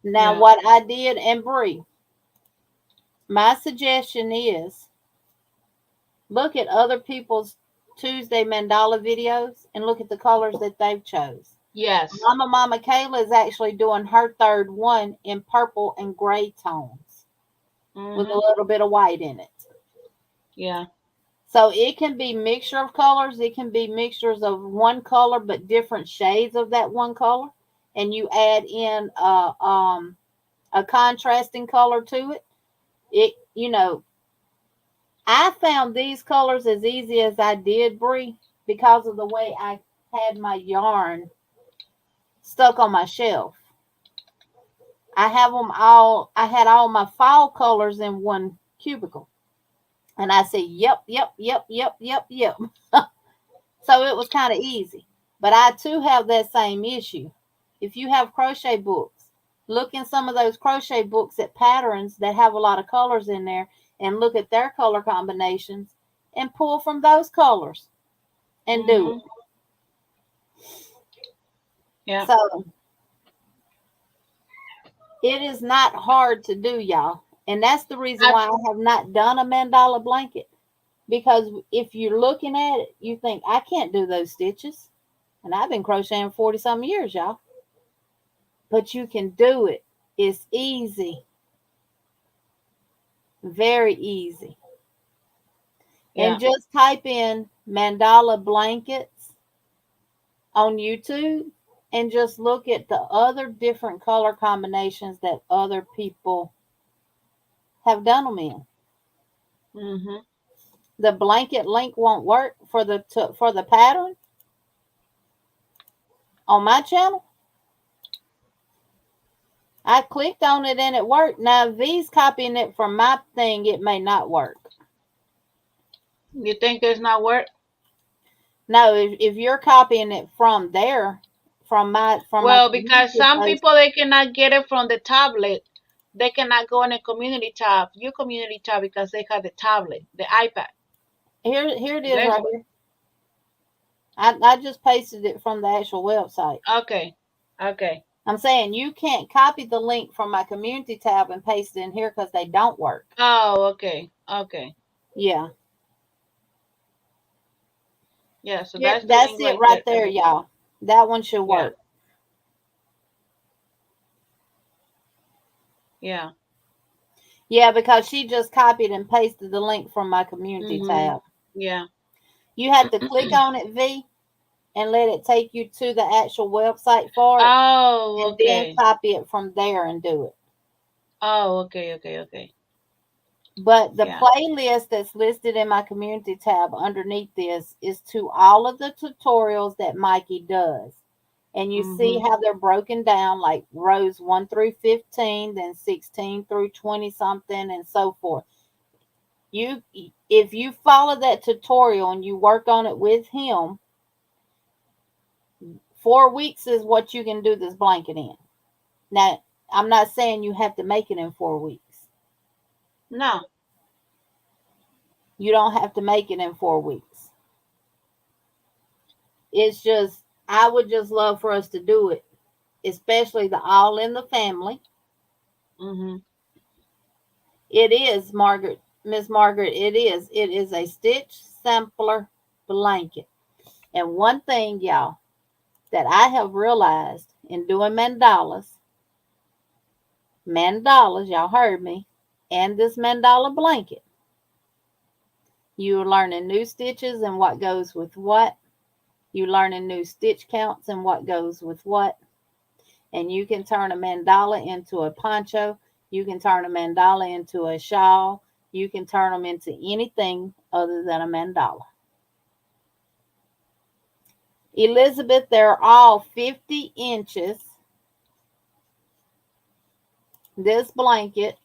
Now, Yeah. what I did, and Brie, my suggestion is look at other people's Tuesday mandala videos and look at the colors that they've chose. Yes. Mama Kayla is actually doing her third one in purple and gray tones with a Mhm. little bit of white in it. Yeah. So it can be mixture of colors. It can be mixtures of one color but different shades of that one color, and you add in a contrasting color to it. I found these colors as easy as I did, Brie, because of the way I had my yarn stuck on my shelf. I have them all. I had all my fall colors in one cubicle, and I said, "Yep, yep, yep, yep, yep, yep." So it was kind of easy. But I too have that same issue. If you have crochet books, look in some of those crochet books at patterns that have a lot of colors in there and look at their color combinations and pull from those colors and do it. Mhm. Yeah. So It is not hard to do, y'all. And that's the reason I, why I have not done a mandala blanket. Because if you're looking at it, you think, I can't do those stitches. And I've been crocheting 40 some years, y'all. But you can do it. It's easy. Very easy. yeah. And just type in mandala blankets on YouTube and just look at the other different color combinations that other people have done them in. Mm-hmm. The blanket link won't work for the pattern on my channel. I clicked on it and it worked. Now, if V's copying it from my thing, it may not work. You think it's not work? No, if you're copying it from there, from my Well, because community some post, people they cannot get it from the tablet. They cannot go in a community tab, your community tab, because they have the tablet, the iPad. here it is That's right here. I just pasted it from the actual website. okay. Okay. I'm saying you can't copy the link from my community tab and paste it in here because they don't work. Oh, okay. Okay. Yeah. Yeah, so Here, that's the that's link it right right there. there, y'all. That one should Yeah. work. Yeah. Yeah, because she just copied and pasted the link from my community Mhm. tab. Yeah. You had to click on it, V, and let it take you to the actual website for it, Oh, and then okay. copy it from there and do it. Oh, okay, okay, okay. But the Yeah. playlist that's listed in my community tab underneath this is to all of the tutorials that Mikey does. And you see Mhm. how they're broken down, like rows 1 through 15, then 16 through 20 something, and so forth. You, if you follow that tutorial and you work on it with him, 4 weeks is what you can do this blanket in. Now, I'm not saying you have to make it in 4 weeks. No. You don't have to make it in 4 weeks. It's just, I would just love for us to do it, especially the all in the family. Mhm. It is, Margaret, Miss Margaret, it is. It is a stitch sampler blanket. And one thing, y'all, that I have realized in doing mandalas, y'all heard me, and this mandala blanket, you're learning new stitches and what goes with what. You're learning new stitch counts and what goes with what. And you can turn a mandala into a poncho. You can turn a mandala into a shawl. You can turn them into anything other than a mandala. Elizabeth, they're all 50 inches. This blanket.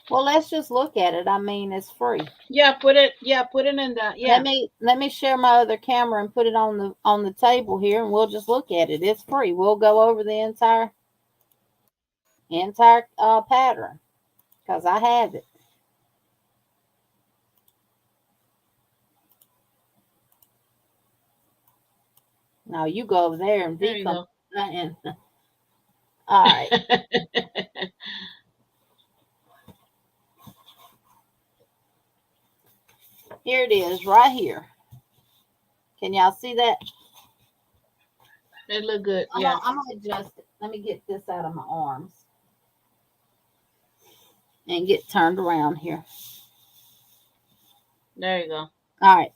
Well, let's just look at it. I mean, it's free. Yeah, put it. Yeah, put it in the. Let Yeah. me share my other camera and put it on the table here, and we'll just look at it. It's free. We'll go over the entire pattern because I have it. Now you go over there and There V you come. go. And all right, here it is, right here. Can y'all see that? It look good. I'm Yeah. gonna, I'm gonna adjust it. Let me get this out of my arms and get turned around here. There you go. All right.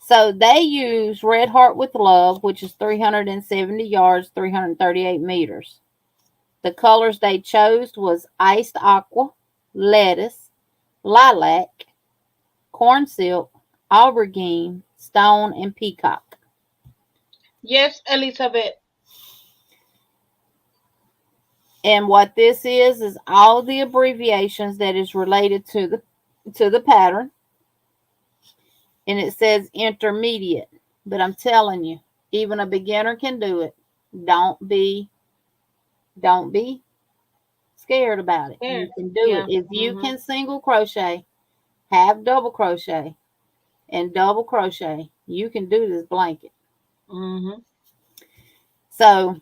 So they use Red Heart with Love, which is 370 yards, 338 meters. The colors they chose was iced aqua, lettuce, lilac, corn silk, aubergine, stone, and peacock. Yes, Elizabeth. And what this is all the abbreviations that is related to the pattern. And it says intermediate. But I'm telling you, even a beginner can do it. Don't be don't be scared about it. There. You can do it. Yeah. If you Mhm. can single crochet, have double crochet, and double crochet, you can do this blanket. Mhm. So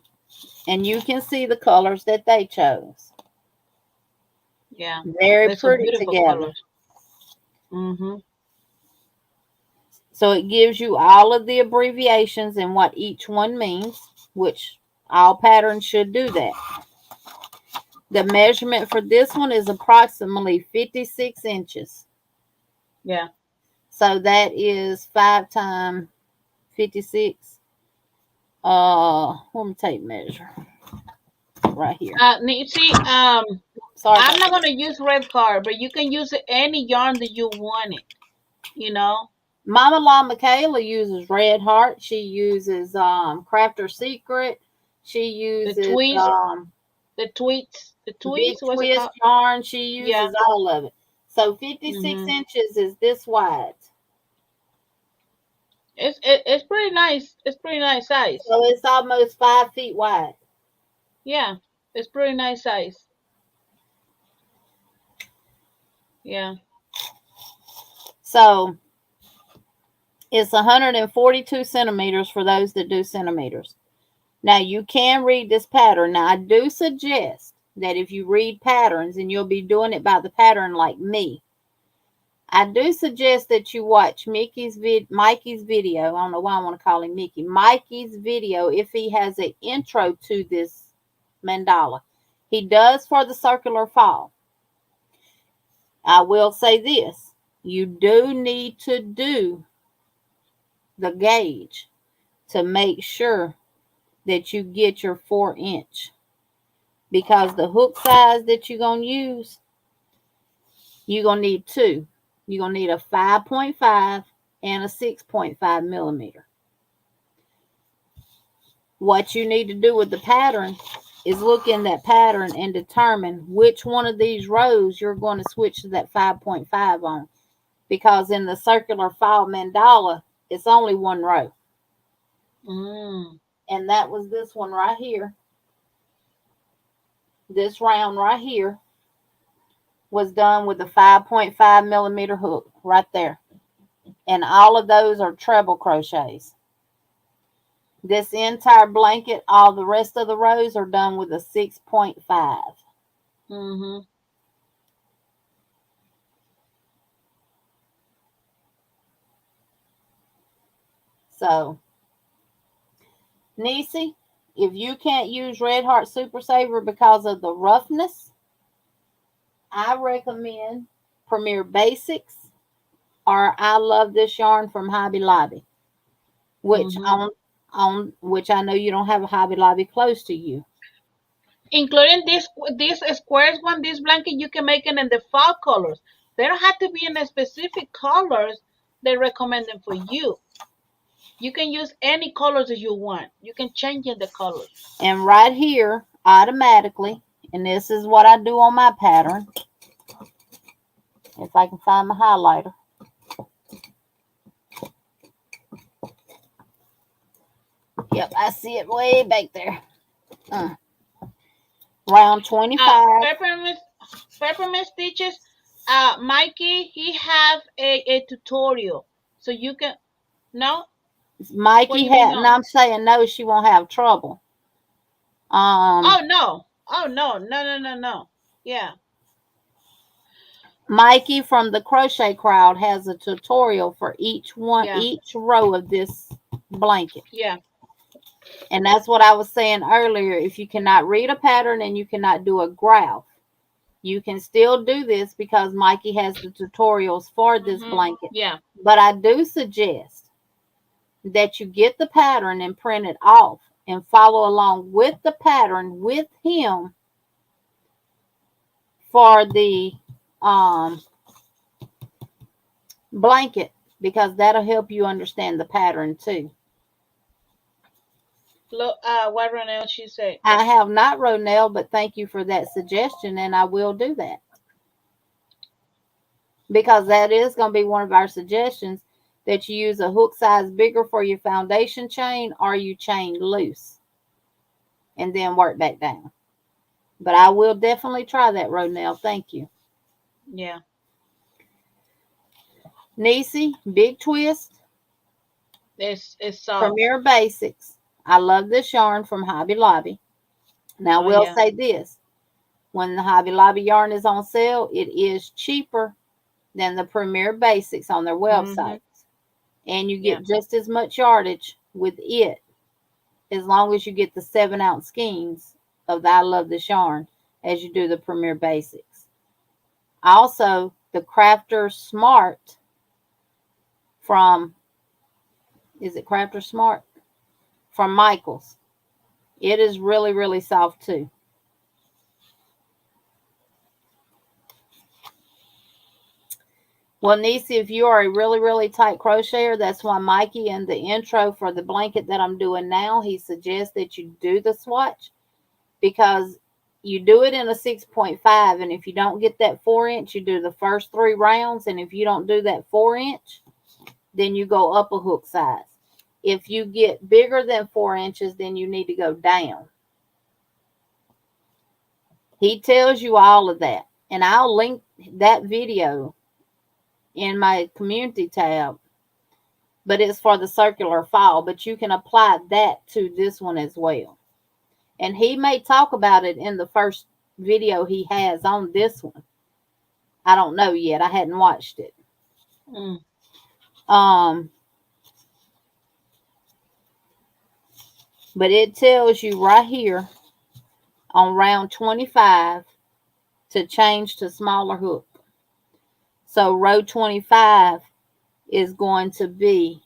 And you can see the colors that they chose. Yeah. Very They're so pretty beautiful together. colors. Mm-hmm. So it gives you all of the abbreviations and what each one means, which all patterns should do that. The measurement for this one is approximately 56 inches. Yeah. So that is 5 times 56. Let me take measure right here. See, Sorry I'm about not that. gonna use red card, but you can use any yarn that you want it. You know, Mama La Michaela uses Red Heart. She uses Crafter Secret. She the uses twist, the Big tweets. What's it Twist called? yarn. She Yeah. uses all of it. So 56 Mm-hmm. inches is this wide. It's pretty nice. It's pretty nice size. So it's almost 5 feet wide. Yeah, it's pretty nice size. Yeah. So it's 142 centimeters for those that do centimeters. Now you can read this pattern. Now I do suggest that if you read patterns and you'll be doing it by the pattern like me, I do suggest that you watch Mikey's video. I don't know why I want to call him Mickey. Mikey's video if he has an intro to this mandala. He does for the circular fall. I will say this. You do need to do the gauge to make sure that you get your 4-inch. Because the hook size that you're going to use, you're going to need two. You're going to need a 5.5 and a 6.5 millimeter. What you need to do with the pattern is look in that pattern and determine which one of these rows you're going to switch to that 5.5 on. Because in the circular fall mandala, it's only one row. Mm. And that was this one right here. This round right here was done with a 5.5 millimeter hook right there. And all of those are treble crochets. This entire blanket, all the rest of the rows are done with a 6.5. Mm-hmm. So, Nisi, if you can't use Red Heart Super Saver because of the roughness, I recommend Premier Basics or I Love This Yarn from Hobby Lobby, which Mm-hmm. on which I know you don't have a Hobby Lobby close to you. Including this squares one, this blanket, you can make it in the fall colors. They don't have to be in a specific colors. They recommend them for you. You can use any colors that you want. You can change in the colors. And right here, automatically, and this is what I do on my pattern. If I can find my highlighter. Yep, I see it way back there. Round 25. Peppermint stitches. Mikey, he have a tutorial, so you can. No, what do Mikey you mean had, and no? I'm saying no, she won't have trouble. Oh no! Oh no! No! No! No! No! Yeah. Mikey from the Crochet Crowd has a tutorial for each Yeah. row of this blanket. Yeah. And that's what I was saying earlier. If you cannot read a pattern and you cannot do a graph, you can still do this because Mikey has the tutorials for this Mm-hmm. blanket. Yeah. But I do suggest that you get the pattern and print it off and follow along with the pattern with him for the blanket because that'll help you understand the pattern too. Look, what Ronelle she said. I have not, Ronell, but thank you for that suggestion, and I will do that because that is going to be one of our suggestions that you use a hook size bigger for your foundation chain or you chain loose and then work back down. But I will definitely try that, Ronell. Thank you. Yeah. Nisi, Big Twist, It's soft. Premier Basics. I love this yarn from Hobby Lobby. Now, Oh we'll yeah. say this. When the Hobby Lobby yarn is on sale, it is cheaper than the Premier Basics on their Mhm. websites. And you Yeah. get just as much yardage with it as long as you get the 7-ounce skeins of the I Love This Yarn as you do the Premier Basics. Also, the Crafter Smart from, is it Crafter Smart? From Michaels. It is really, really soft too. Well, Nisi, if you are a really, really tight crocheter, that's why Mikey in the intro for the blanket that I'm doing now, he suggests that you do the swatch because you do it in a 6.5, and if you don't get that 4-inch, you do the first 3 rounds, and if you don't do that 4-inch, then you go up a hook size. If you get bigger than 4 inches, then you need to go down. He tells you all of that, and I'll link that video in my community tab, but it's for the circular file, but you can apply that to this one as well. And he may talk about it in the first video he has on this one. I don't know yet. I hadn't watched it. Mm. Um, but it tells you right here on round 25 to change to smaller hook. So row 25 is going to be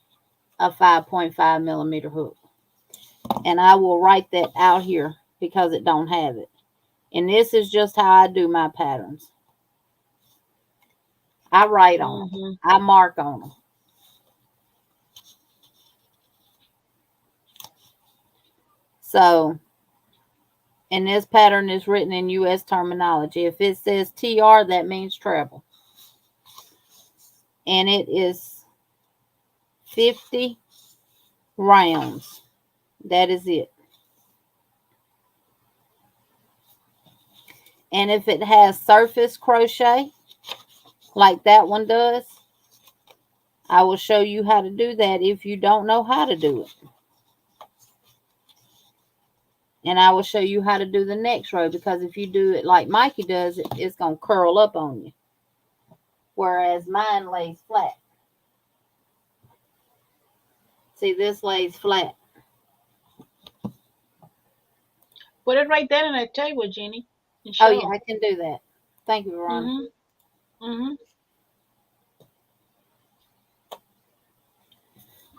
a 5.5 millimeter hook. And I will write that out here because it don't have it. And this is just how I do my patterns. I write on them. Mhm. I mark on them. So, and this pattern is written in U.S. terminology. If it says TR, that means treble. And it is 50 rounds. That is it. And if it has surface crochet, like that one does, I will show you how to do that if you don't know how to do it. And I will show you how to do the next row, because if you do it like Mikey does, it's going to curl up on you. Whereas mine lays flat. See, this lays flat. Put it right there on the table, Jeannie, and Oh, show yeah, 'em. I can do that. Thank you, Veronica. Mhm. Mhm.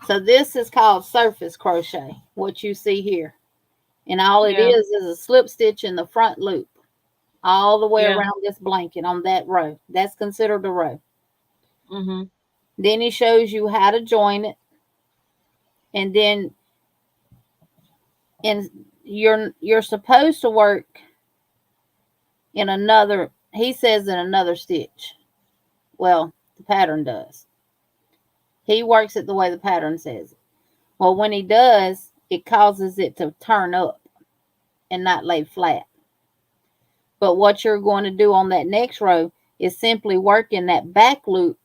So this is called surface crochet, what you see here. And all it Yeah. is a slip stitch in the front loop all the way Yeah. around this blanket on that row. That's considered a row. Mhm. Then he shows you how to join it. And then you're supposed to work in another, he says in another stitch. Well, the pattern does. He works it the way the pattern says it. Well, when he does, it causes it to turn up and not lay flat. But what you're going to do on that next row is simply work in that back loop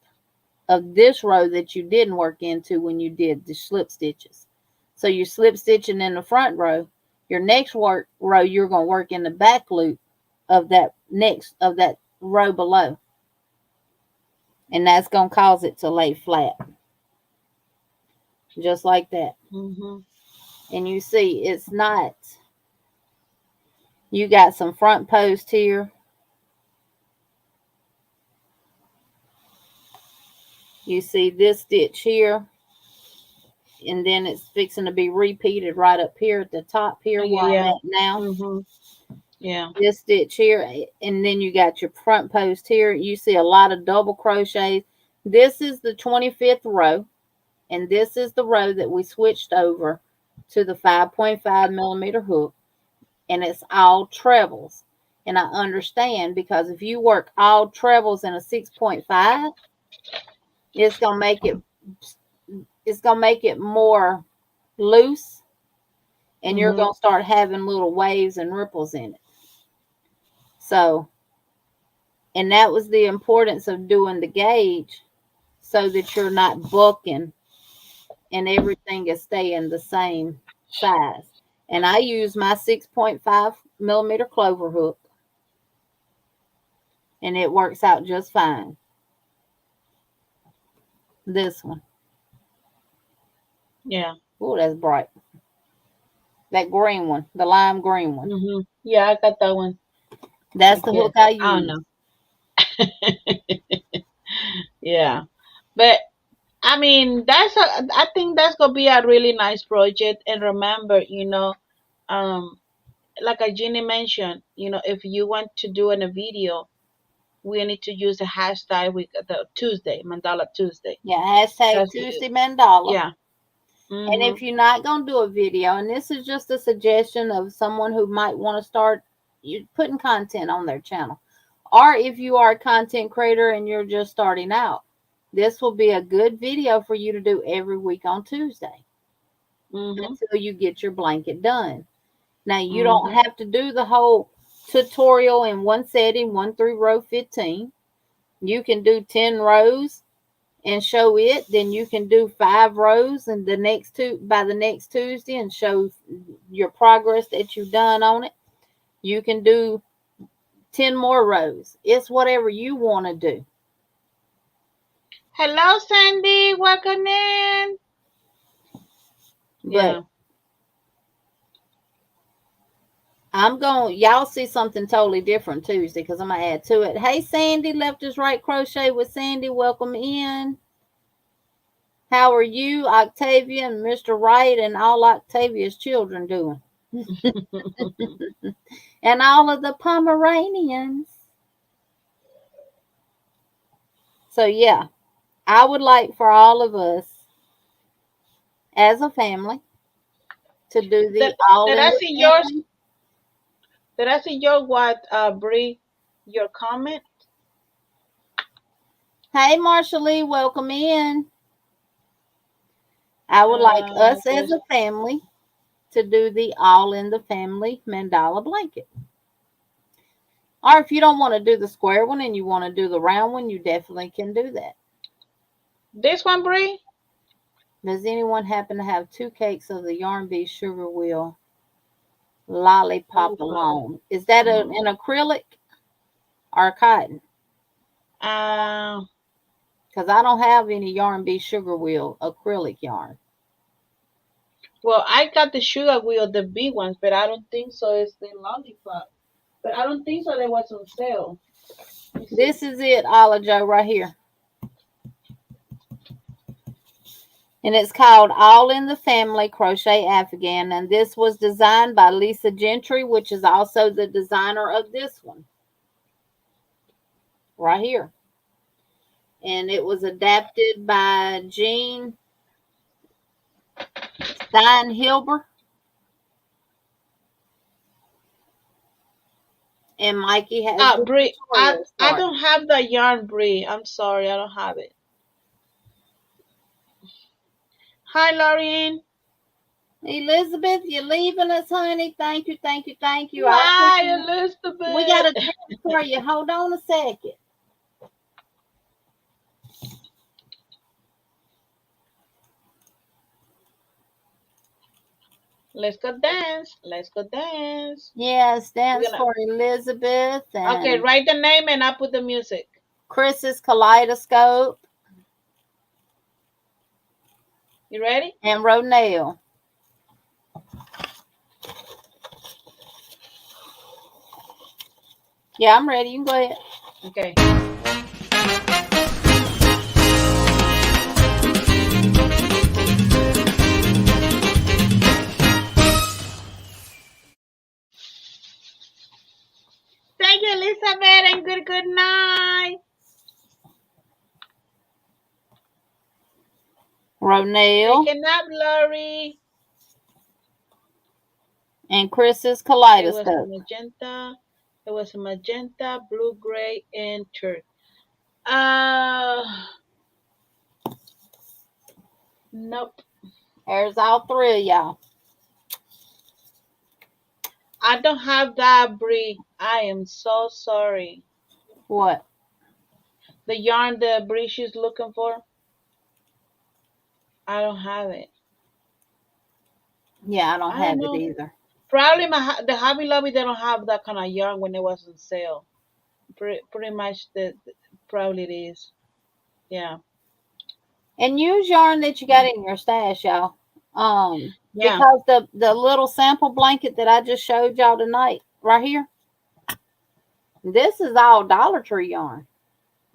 of this row that you didn't work into when you did the slip stitches. So you're slip stitching in the front row. Your next row, you're going to work in the back loop of that row below. And that's going to cause it to lay flat. Just like that. Mhm. And you see, it's not, you got some front post here. You see this stitch here, and then it's fixing to be repeated right up here at the top here where I'm Yeah. at now. Mhm. Yeah. This stitch here, and then you got your front post here. You see a lot of double crochets. This is the 25th row, and this is the row that we switched over to the 5.5 millimeter hook, and it's all trebles. And I understand, because if you work all trebles in a 6.5, it's gonna make it more loose, and you're Mhm. gonna start having little waves and ripples in it. So, and that was the importance of doing the gauge, so that you're not bucking and everything is staying the same size. And I use my 6.5 millimeter clover hook, and it works out just fine. This one. Yeah. Oh, that's bright. That green one, the lime green one. Yeah, I got that one. That's I the guess. hook I I don't use. know. Yeah. But I mean, I think that's gonna be a really nice project. And remember, um, like Jeannie mentioned, if you want to do in a video, we need to use the hashtag with the Tuesday, Mandala Tuesday. Yeah, hashtag That's Tuesday Mandala. yeah. And Mhm. if you're not going to do a video, and this is just a suggestion of someone who might want to start putting content on their channel, or if you are a content creator and you're just starting out, this will be a good video for you to do every week on Tuesday Mhm. until you get your blanket done. Now, you don't Mhm. have to do the whole tutorial in one setting, 1 through row 15. You can do 10 rows and show it. Then you can do 5 rows and by the next Tuesday and show your progress that you've done on it. You can do 10 more rows. It's whatever you want to do. Hello, Sandy. Welcome in. But Yeah. y'all see something totally different Tuesday because I'm going to add to it. Hey, Sandy, Left is Right Crochet with Sandy. Welcome in. How are you, Octavia and Mr. Wright, and all Octavia's children doing? And all of the Pomeranians. So, yeah, I would like for all of us as a family to do the Did, all did in I the see yours? family. Did I see your what, Bree? Your comment? Hey, Marsha Lee, welcome in. I would like us as Yes. a family to do the all in the family mandala blanket. Or if you don't want to do the square one and you want to do the round one, you definitely can do that. This one, Bree? Does anyone happen to have 2 cakes of the Yarn Bee Sugar Wheel Lollipop Lollipop. alone? Is that an acrylic or cotton? Uh, Because I don't have any Yarn Bee Sugar Wheel acrylic yarn. well, I got the sugar wheel, the big ones, but I don't think so. It's the lollipop. But I don't think so. They was on sale. This is it, Ala Joe, right here. And it's called All in the Family Crochet Afghan. And this was designed by Lisa Gentry, which is also the designer of this one. Right here. And it was adapted by Jean Steinhilber and Mikey has the Bree, I tutorial I started. don't have the yarn, Bree. I'm sorry, I don't have it. Hi, Lauren. Elizabeth, you're leaving us, honey. Thank you, thank you, thank you. I'll put Hi, you. We got Elizabeth. a dance for you. Hold on a second. Let's go dance. Let's go dance. Yes, We're dance gonna. for Elizabeth Okay, and write the name and I'll put the music. Chris's Kaleidoscope You ready? and Ronell. Yeah, I'm ready. You can go ahead. Okay. Thank you, Elizabeth, and good night. Ronell Take a nap, Laurie. and Chris's It was a Kaleidoscope. magenta. It was a magenta, blue, gray, and turquoise. Uh, nope. There's all 3 of y'all. I don't have that, Brie. I am so sorry. What? The yarn that Brie she's looking for, I don't have it. Yeah, I don't I don't have it know. either. Probably the Hobby Lobby, they don't have that kind of yarn when it was on sale. Pretty much probably it is. Yeah. And use yarn that you got in your stash, y'all. Yeah. Because the little sample blanket that I just showed y'all tonight, right here, this is all Dollar Tree yarn.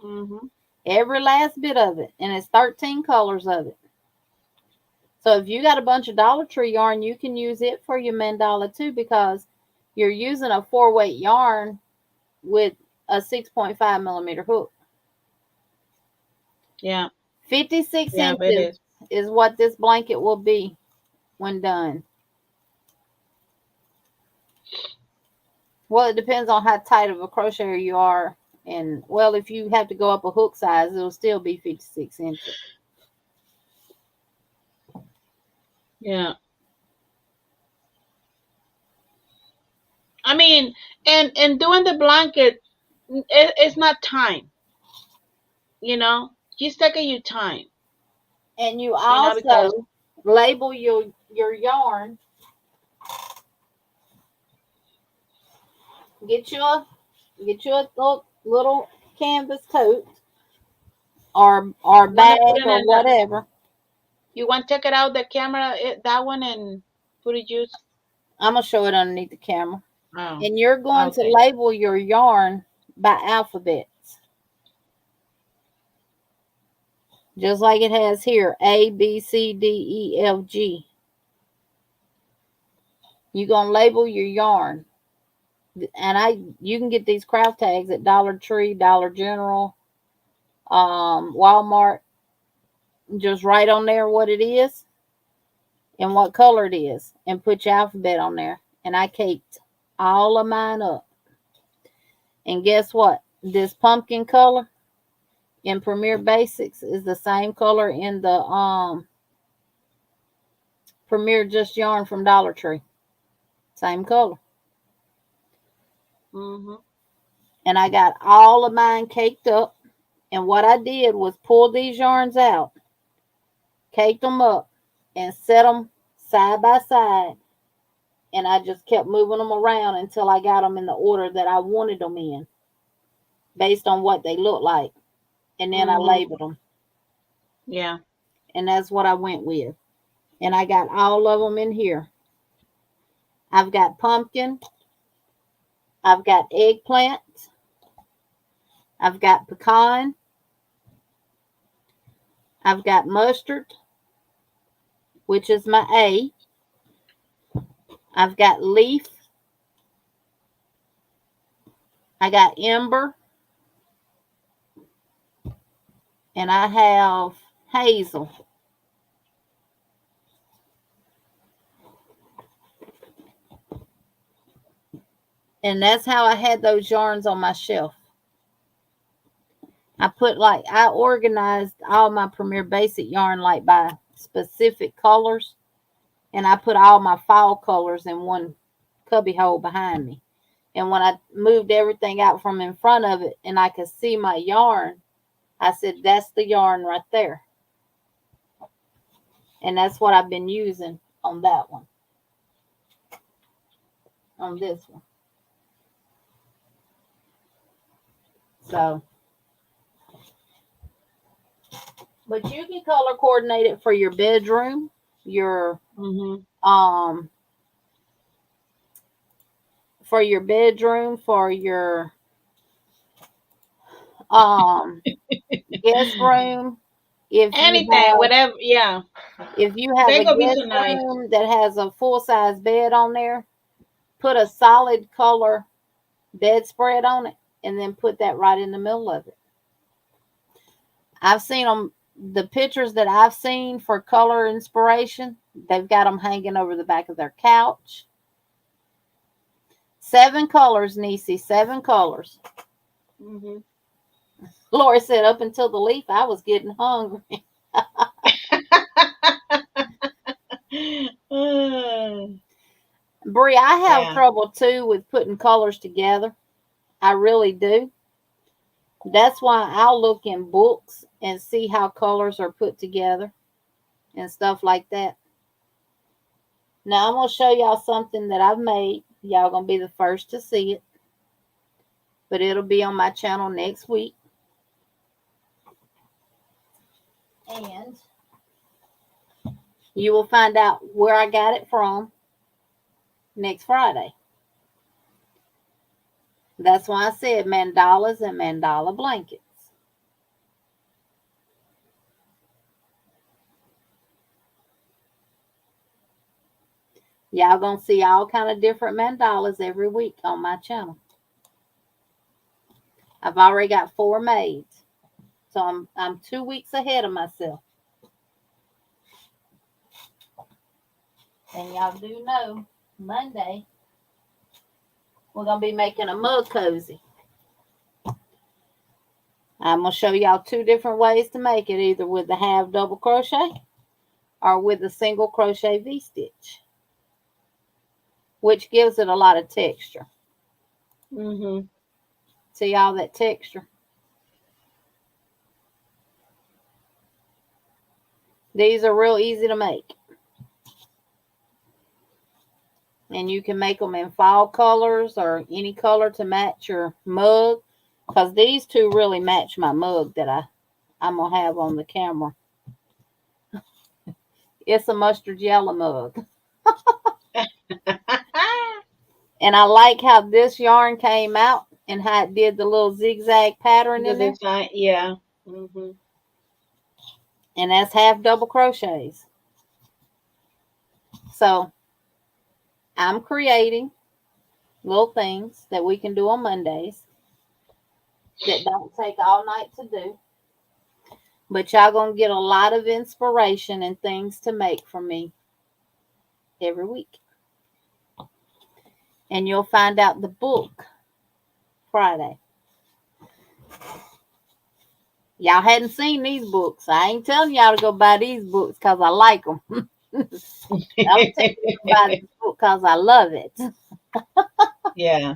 Mhm. Every last bit of it, and it's 13 colors of it. So if you got a bunch of Dollar Tree yarn, you can use it for your mandala too, because you're using a 4-weight yarn with a 6.5 millimeter hook. Yeah. 56 Yeah, it inches is. is what this blanket will be when done. Well, it depends on how tight of a crocheter you are. And, well, if you have to go up a hook size, it'll still be 56 inches. Yeah. I mean, and doing the blanket, it's not time. You know, just taking your time. And you Because also label your yarn. Get you a little canvas coat or you want to put bag it or in the, whatever. you want to take it out the camera, that one, and put it use. I'm gonna show it underneath the camera. Oh, And you're going to okay. label your yarn by alphabets, just like it has here: A, B, C, D, E, F, G. You're gonna label your yarn, and you can get these craft tags at Dollar Tree, Dollar General, Walmart. Just write on there what it is and what color it is, and put your alphabet on there. And I caked all of mine up. And guess what? This pumpkin color in Premier Basics is the same color in the Premier Just Yarn from Dollar Tree. Same color. Mhm. And I got all of mine caked up. And what I did was pull these yarns out, caked them up, and set them side by side. And I just kept moving them around until I got them in the order that I wanted them in, based on what they look like. And then I Mhm. labeled them. Yeah. And that's what I went with. And I got all of them in here. I've got pumpkin. I've got eggplant. I've got pecan. I've got mustard, which is my A. I've got leaf. I got ember. And I have hazel. And that's how I had those yarns on my shelf. I organized all my Premier Basic yarn like by specific colors. And I put all my fall colors in one cubby hole behind me. And when I moved everything out from in front of it and I could see my yarn, I said, that's the yarn right there. And that's what I've been using on that one, on this one. So, but you can color coordinate it for your bedroom, your Mhm. um for your bedroom, for your um guest room. If you Anything, have whatever. Yeah, if you have they a gonna be so guest nice. room that has a full size bed on there, put a solid color bedspread on it, and then put that right in the middle of it. I've seen them, the pictures that I've seen for color inspiration, they've got them hanging over the back of their couch. 7 colors, Niecy, 7 colors. Mhm. Laura said, up until the leaf, I was getting hungry. Mm, Bree, I have yeah. trouble too with putting colors together. I really do. That's why I'll look in books and see how colors are put together and stuff like that. Now I'm gonna show y'all something that I've made. Y'all gonna be the first to see it, but it'll be on my channel next week. And you will find out where I got it from next Friday. That's why I said mandalas and mandala blankets. Y'all gonna see all kind of different mandalas every week on my channel. I've already got 4 made, so I'm 2 weeks ahead of myself. And y'all do know Monday we're gonna be making a mug cozy. I'm gonna show y'all 2 different ways to make it, either with the half double crochet or with a single crochet V-stitch, which gives it a lot of texture. Mm-hmm. See all that texture? These are real easy to make. And you can make them in fall colors or any color to match your mug, because these 2 really match my mug that I'm going to have on the camera. It's a mustard yellow mug. And I like how this yarn came out and how it did the little zigzag pattern The in there. design, yeah. Mm-hmm. And that's half double crochets. So I'm creating little things that we can do on Mondays that don't take all night to do. But y'all gonna get a lot of inspiration and things to make from me every week. And you'll find out the book Friday. Y'all hadn't seen these books. I ain't telling y'all to go buy these books because I like them. I'm telling you to buy this book because I love it. Yeah.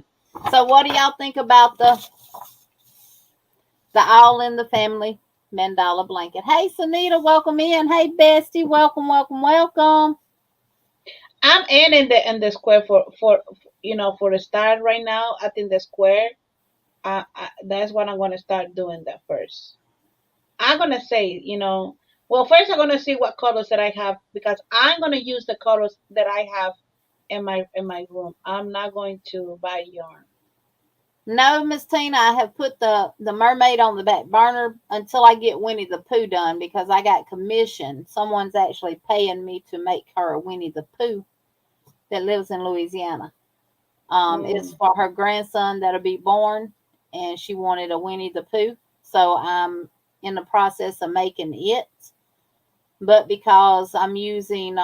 So what do y'all think about the All in the Family mandala blanket? Hey, Sunita, welcome in. Hey, Bestie, welcome, welcome, welcome. I'm in the square for for the start right now. I think the square. That's what I'm gonna start doing that first. I'm gonna say, well, first I'm gonna see what colors that I have because I'm gonna use the colors that I have in my room. I'm not going to buy yarn. No, Miss Tina, I have put the mermaid on the back burner until I get Winnie the Pooh done because I got commission. Someone's actually paying me to make her a Winnie the Pooh that lives in Louisiana. It's Mm. for her grandson that'll be born, and she wanted a Winnie the Pooh. So I'm in the process of making it. But because I'm using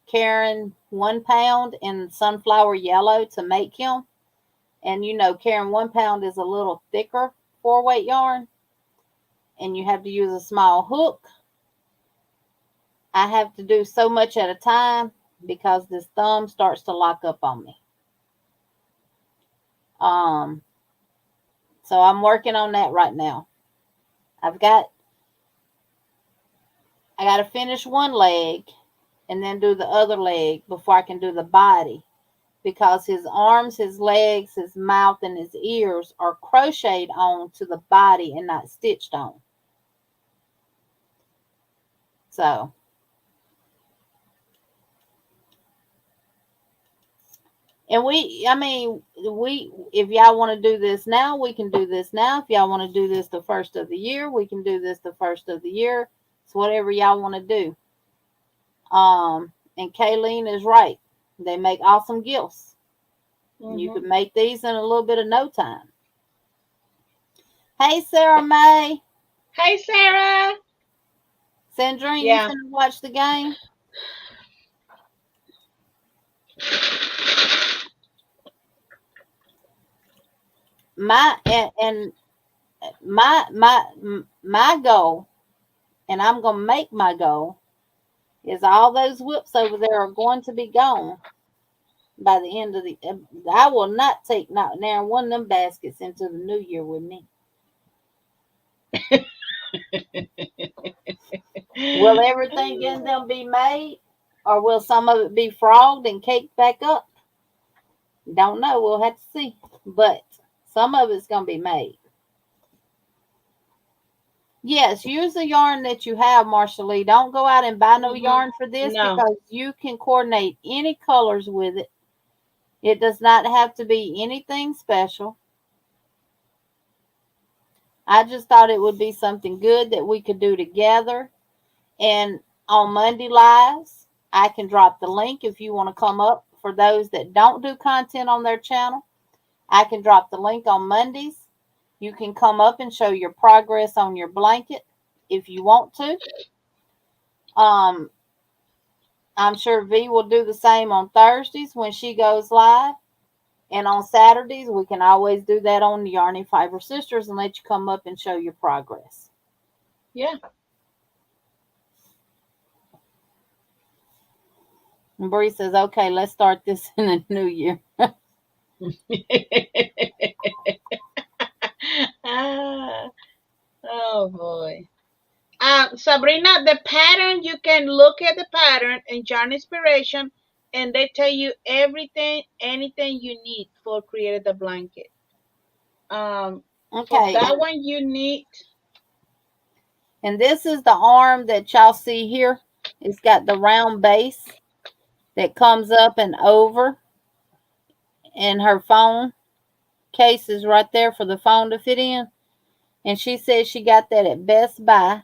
Karen 1 pound in sunflower yellow to make him, and Karen 1 pound is a little thicker 4-weight yarn, and you have to use a small hook. I have to do so much at a time because this thumb starts to lock up on me. Um, so I'm working on that right now. I got to finish one leg and then do the other leg before I can do the body because his arms, his legs, his mouth, and his ears are crocheted on to the body and not stitched on. So, and if y'all want to do this now, we can do this now. If y'all want to do this the first of the year, we can do this the first of the year. It's whatever y'all want to do. And Kayleen is right. They make awesome gifts. You Hmm. can make these in a little bit of no time. Hey, Sarah May. Hey, Sarah. Sandrine, you Yeah. finna watch the game? My and my goal, and I'm gonna make my goal, is all those whips over there are going to be gone by the end of the. I will not take not now one of them baskets into the new year with me. Will everything in them be made? Or will some of it be frogged and caked back up? Don't know. We'll have to see. But some of it's going to be made. Yes, use the yarn that you have, Marsha Lee. Don't go out and buy no yarn for this No. because you can coordinate any colors with it. It does not have to be anything special. I just thought it would be something good that we could do together. And on Monday Lives, I can drop the link if you want to come up. For those that don't do content on their channel, I can drop the link on Mondays. You can come up and show your progress on your blanket if you want to. I'm sure V will do the same on Thursdays when she goes live. And on Saturdays, we can always do that on the Yarny Fiber Sisters and let you come up and show your progress. Yeah. And Bree says, okay, let's start this in the new year. Ah, oh boy. Sabrina, the pattern, you can look at the pattern and Yarn Inspiration, and they tell you everything, anything you need for creating the blanket. For Okay. that one, you need. And this is the arm that y'all see here. It's got the round base that comes up and over. And her phone case is right there for the phone to fit in. And she says she got that at Best Buy.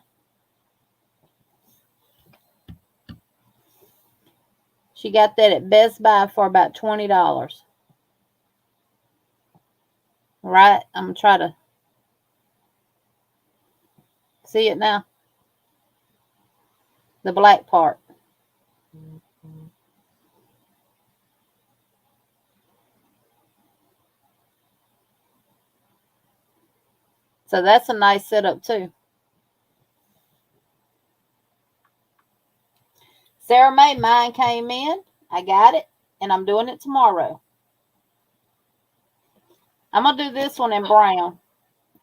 She got that at Best Buy for about $20. Right? I'm going to try to see it now. The black part. So that's a nice setup too. Sarah May, mine came in. I got it. And I'm doing it tomorrow. I'm going to do this one in brown.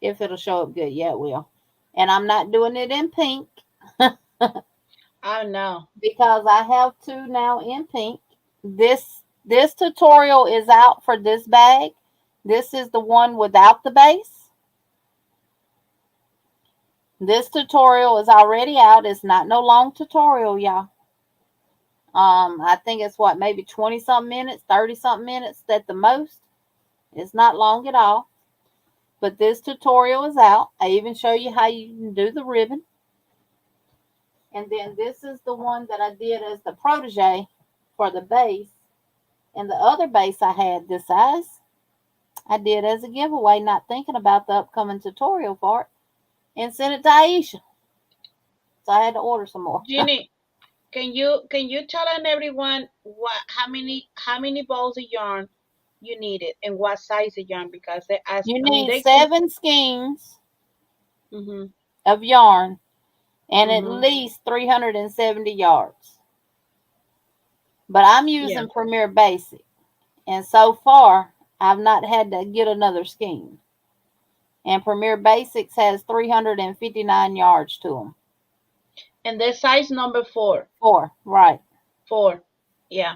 If it'll show up good. Yeah, it will. And I'm not doing it in pink. Oh no. Because I have two now in pink. This tutorial is out for this bag. This is the one without the base. This tutorial is already out. It's not no long tutorial, y'all. I think it's what, maybe 20 something minutes, 30 something minutes at the most. It's not long at all. But this tutorial is out. I even show you how you can do the ribbon. And then this is the one that I did as the protege for the base. And the other base I had this size, I did as a giveaway, not thinking about the upcoming tutorial for it, and sent it to Aisha. So I had to order some more. Jeannie, can you tell everyone how many balls of yarn you needed and what size of yarn, because they ask. You I mean, need they 7 skeins of yarn and at least 370 yards. But I'm using Premier Basic, and so far I've not had to get another skein. And Premier Basics has 359 yards to them. And they're size number 4. 4, right. 4. Yeah.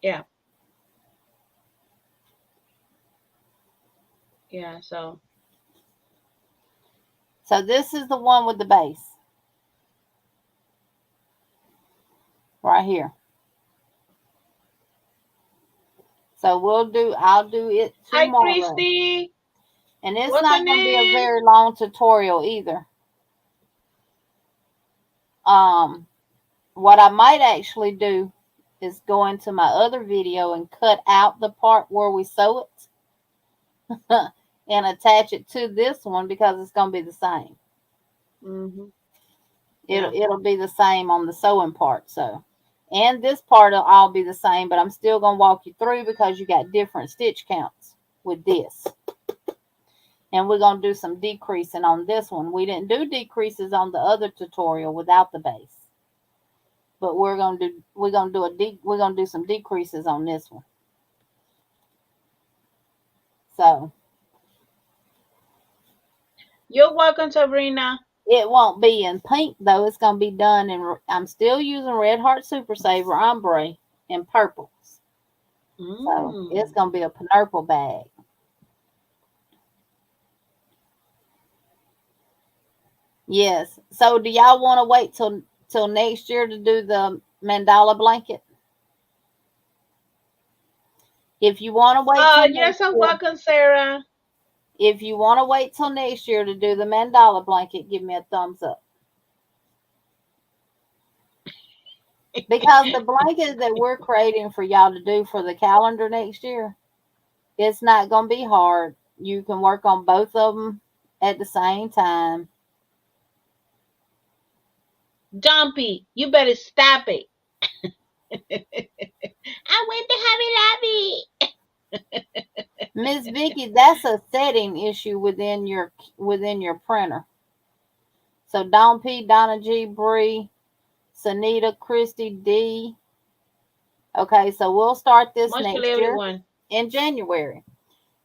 Yeah. Yeah, so this is the one with the base. Right here. So I'll do it tomorrow. Hi, Christy. And it's not going to be a very long tutorial either. What I might actually do is go into my other video and cut out the part where we sew it and attach it to this one, because it's going to be the same. It'll be the same on the sewing part. So, and this part will all be the same, but I'm still going to walk you through because you got different stitch counts with this. And we're going to do some decreasing on this one. We didn't do decreases on the other tutorial without the base. But we're going to do some decreases on this one. So, you're welcome, Sabrina. It won't be in pink though. It's gonna be done in. I'm still using Red Heart Super Saver ombre in purples. So it's gonna be a purple bag. Yes. So do y'all want to wait till next year to do the mandala blanket? If you want to wait till You're next so year, welcome, Sarah. if you want to wait till next year to do the mandala blanket, give me a thumbs up. Because the blanket that we're creating for y'all to do for the calendar next year, it's not going to be hard. You can work on both of them at the same time. Dumpy, you better stop it. I went to Hobby Lobby. Miss Vicky, that's a setting issue within your printer. So Dawn P, Donna G, Bree, Sanita, Christy D. Okay, so we'll start this Much to next year everyone. in January.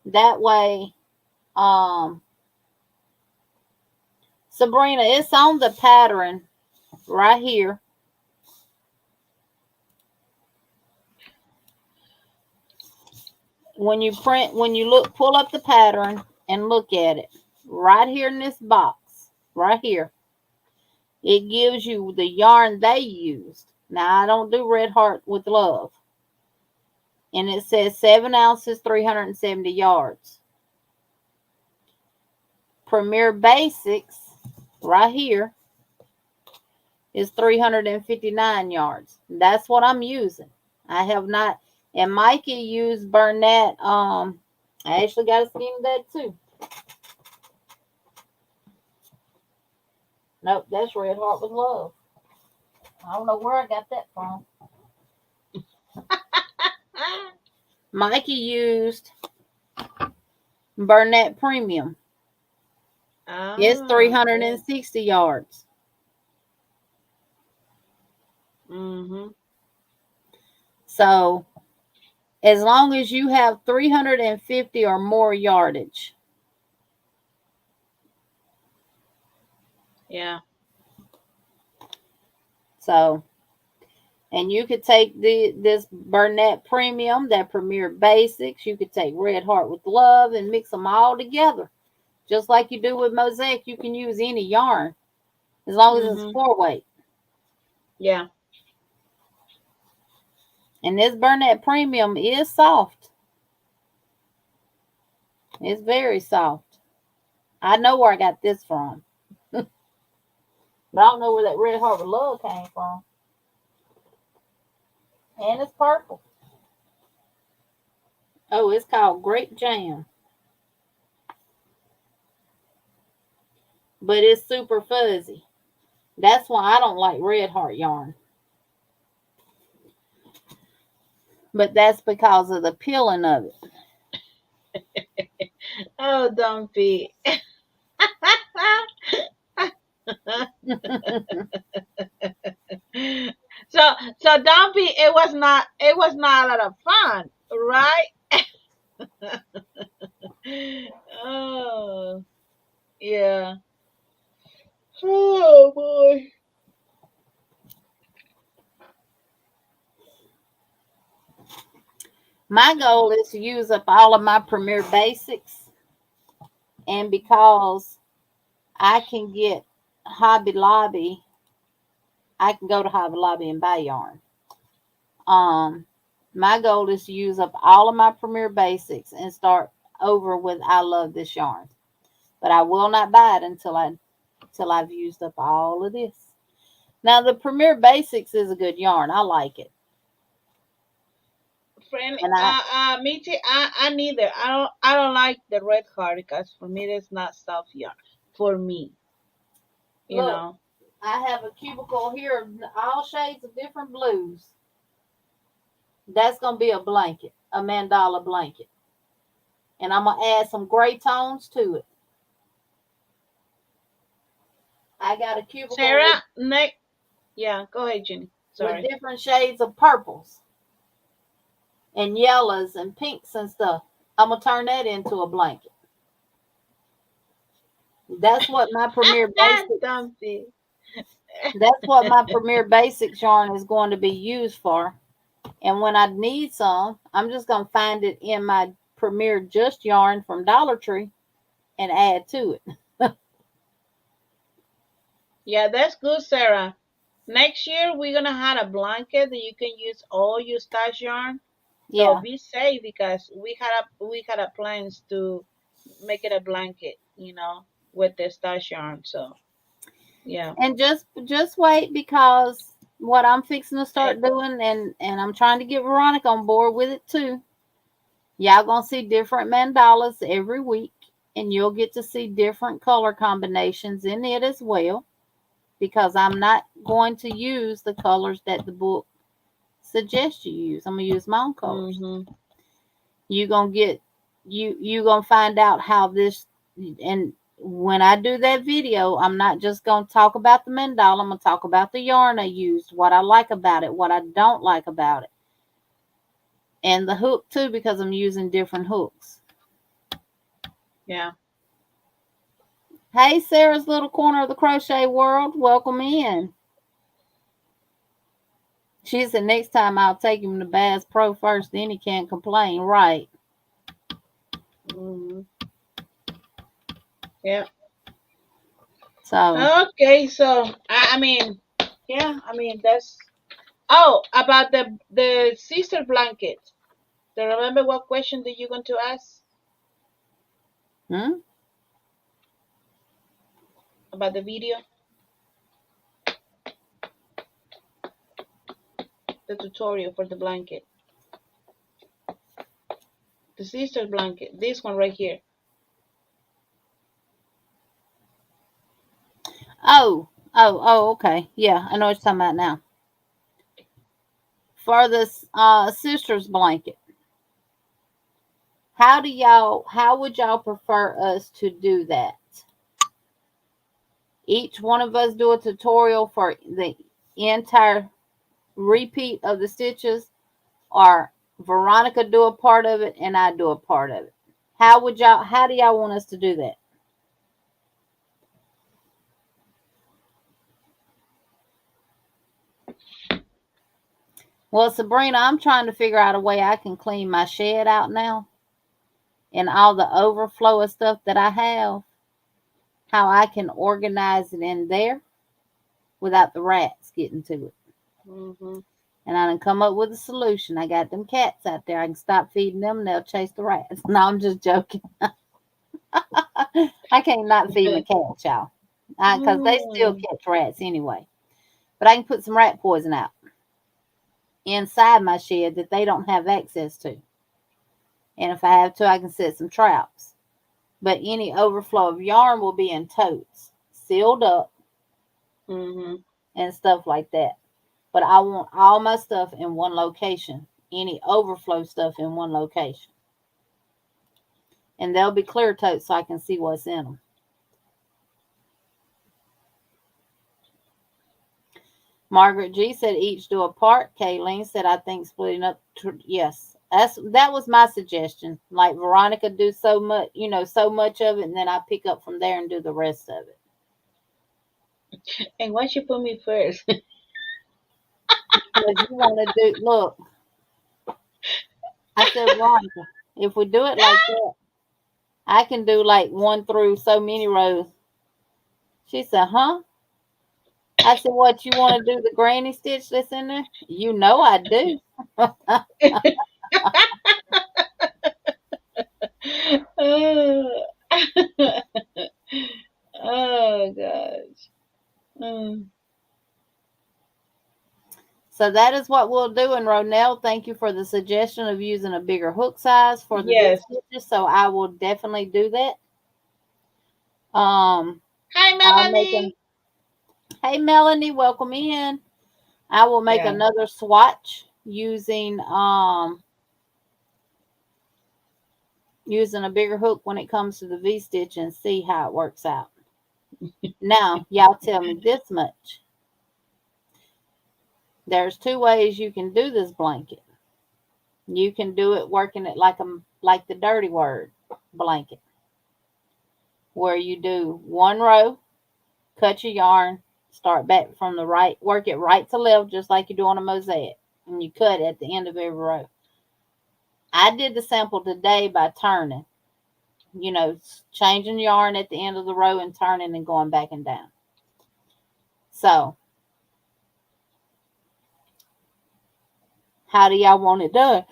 That way, Sabrina, it's on the pattern right here. When you pull up the pattern and look at it, right here in this box, right here, it gives you the yarn they used. Now, I don't do Red Heart with Love. And it says 7 ounces, 370 yards. Premier Basics, right here, is 359 yards. That's what I'm using. I have not, and Mikey used Burnett. I actually got a skein of that too. Nope, that's Red Heart with Love. I don't know where I got that from. Mikey used Burnett Premium. It's 360 yards. So, as long as you have 350 or more yardage. Yeah. So, and you could take this Burnett Premium, that Premier Basics. You could take Red Heart with Love and mix them all together. Just like you do with Mosaic, you can use any yarn as long as it's 4-weight. Yeah. And this Burnett Premium is soft. It's very soft. I know where I got this from. But I don't know where that Red Heart with Love came from. And it's purple. Oh, it's called Grape Jam. But it's super fuzzy. That's why I don't like Red Heart yarn. But that's because of the peeling of it. Oh, Dumpy. so Dumpy, it was not a lot of fun, right? Oh, yeah. Oh boy. My goal is to use up all of my Premier Basics. And because I can get Hobby Lobby, I can go to Hobby Lobby and buy yarn. My goal is to use up all of my Premier Basics and start over with I Love This Yarn. But I will not buy it until I've used up all of this. Now the Premier Basics is a good yarn. I like it. Friend, me too. I neither. I don't like the Red Heart because for me it's not soft yarn. For me, you know. I have a cubicle here of all shades of different blues. That's gonna be a blanket, a mandala blanket, and I'm gonna add some gray tones to it. I got a cubicle. Sarah, next. Yeah, go ahead, Jenny. Sorry. With different shades of purples and yellows and pinks and stuff. I'm gonna turn that into a blanket. That's what my Premier Basics. Dumpy. That's what my Premier Basics yarn is going to be used for. And when I need some, I'm just going to find it in my Premier Just yarn from Dollar Tree and add to it. Yeah, that's good, Sarah. Next year we're gonna have a blanket that you can use all your stash yarn. So Yeah. be safe because we had a plans to make it a blanket, with the stash yarn. So yeah. And just wait, because what I'm fixing to Eh, start doing, and I'm trying to get Veronica on board with it too. Y'all gonna see different mandalas every week, and you'll get to see different color combinations in it as well, because I'm not going to use the colors that the book suggests you use. I'm gonna use my own colors. Mhm. You gonna get you gonna find out how this. And when I do that video, I'm not just gonna talk about the mandala. I'm gonna talk about the yarn I used, what I like about it, what I don't like about it, and the hook too, because I'm using different hooks. Yeah. Hey, Sarah's little corner of the crochet world, welcome in. She said next time I'll take him to Bass Pro first, then he can't complain. Right. Mhm. Yeah. So, Okay. So I mean, yeah. I mean that's. Oh, about the sister blanket. Do you remember what question that you going to ask hmm? about the video, the tutorial for the blanket, the sister blanket, this one right here. Okay. Yeah, I know what you're talking about now. For this sister's blanket, how would y'all prefer us to do that? Each one of us do a tutorial for the entire repeat of the stitches, or Veronica do a part of it and I do a part of it? How do y'all want us to do that? Well, Sabrina, I'm trying to figure out a way I can clean my shed out now, and all the overflow of stuff that I have, how I can organize it in there without the rats getting to it. Hmm. And I done come up with a solution. I got them cats out there. I can stop feeding them and they'll chase the rats. No, I'm just joking. I can't not feed my cats, y'all. Because they still Mm. catch rats anyway. But I can put some rat poison out inside my shed that they don't have access to. And if I have to, I can set some traps. But any overflow of yarn will be in totes, sealed up, Hmm. and stuff like that. But I want all my stuff in one location. Any overflow stuff in one location. And they'll be clear totes so I can see what's in them. Margaret G said each do a part. Kayleen said I think splitting up. Yes, that was my suggestion. Like Veronica do so much, so much of it, and then I pick up from there and do the rest of it. And why she put me first? Because you want to do. Look, I said Veronica, if we do it like that, I can do like one through so many rows. She said, huh? I said, what, you want to do the granny stitch that's in there? You know I do. Oh, oh gosh. Mm. So that is what we'll do. And Ronell, thank you for the suggestion of using a bigger hook size for the V Yes. stitches. So I will definitely do that. Um, Hi, I'll make them. Melanie. Hey, Melanie, welcome in. I will make Yeah. another swatch using a bigger hook when it comes to the V stitch and see how it works out. Now, y'all tell me this much. There's two ways you can do this blanket. You can do it working it like the dirty word blanket. where you do one row, cut your yarn, start back from the right, work it right to left, just like you do on a mosaic, and you cut at the end of every row. I did the sample today by turning, changing yarn at the end of the row and turning and going back and down. So, how do y'all want it done?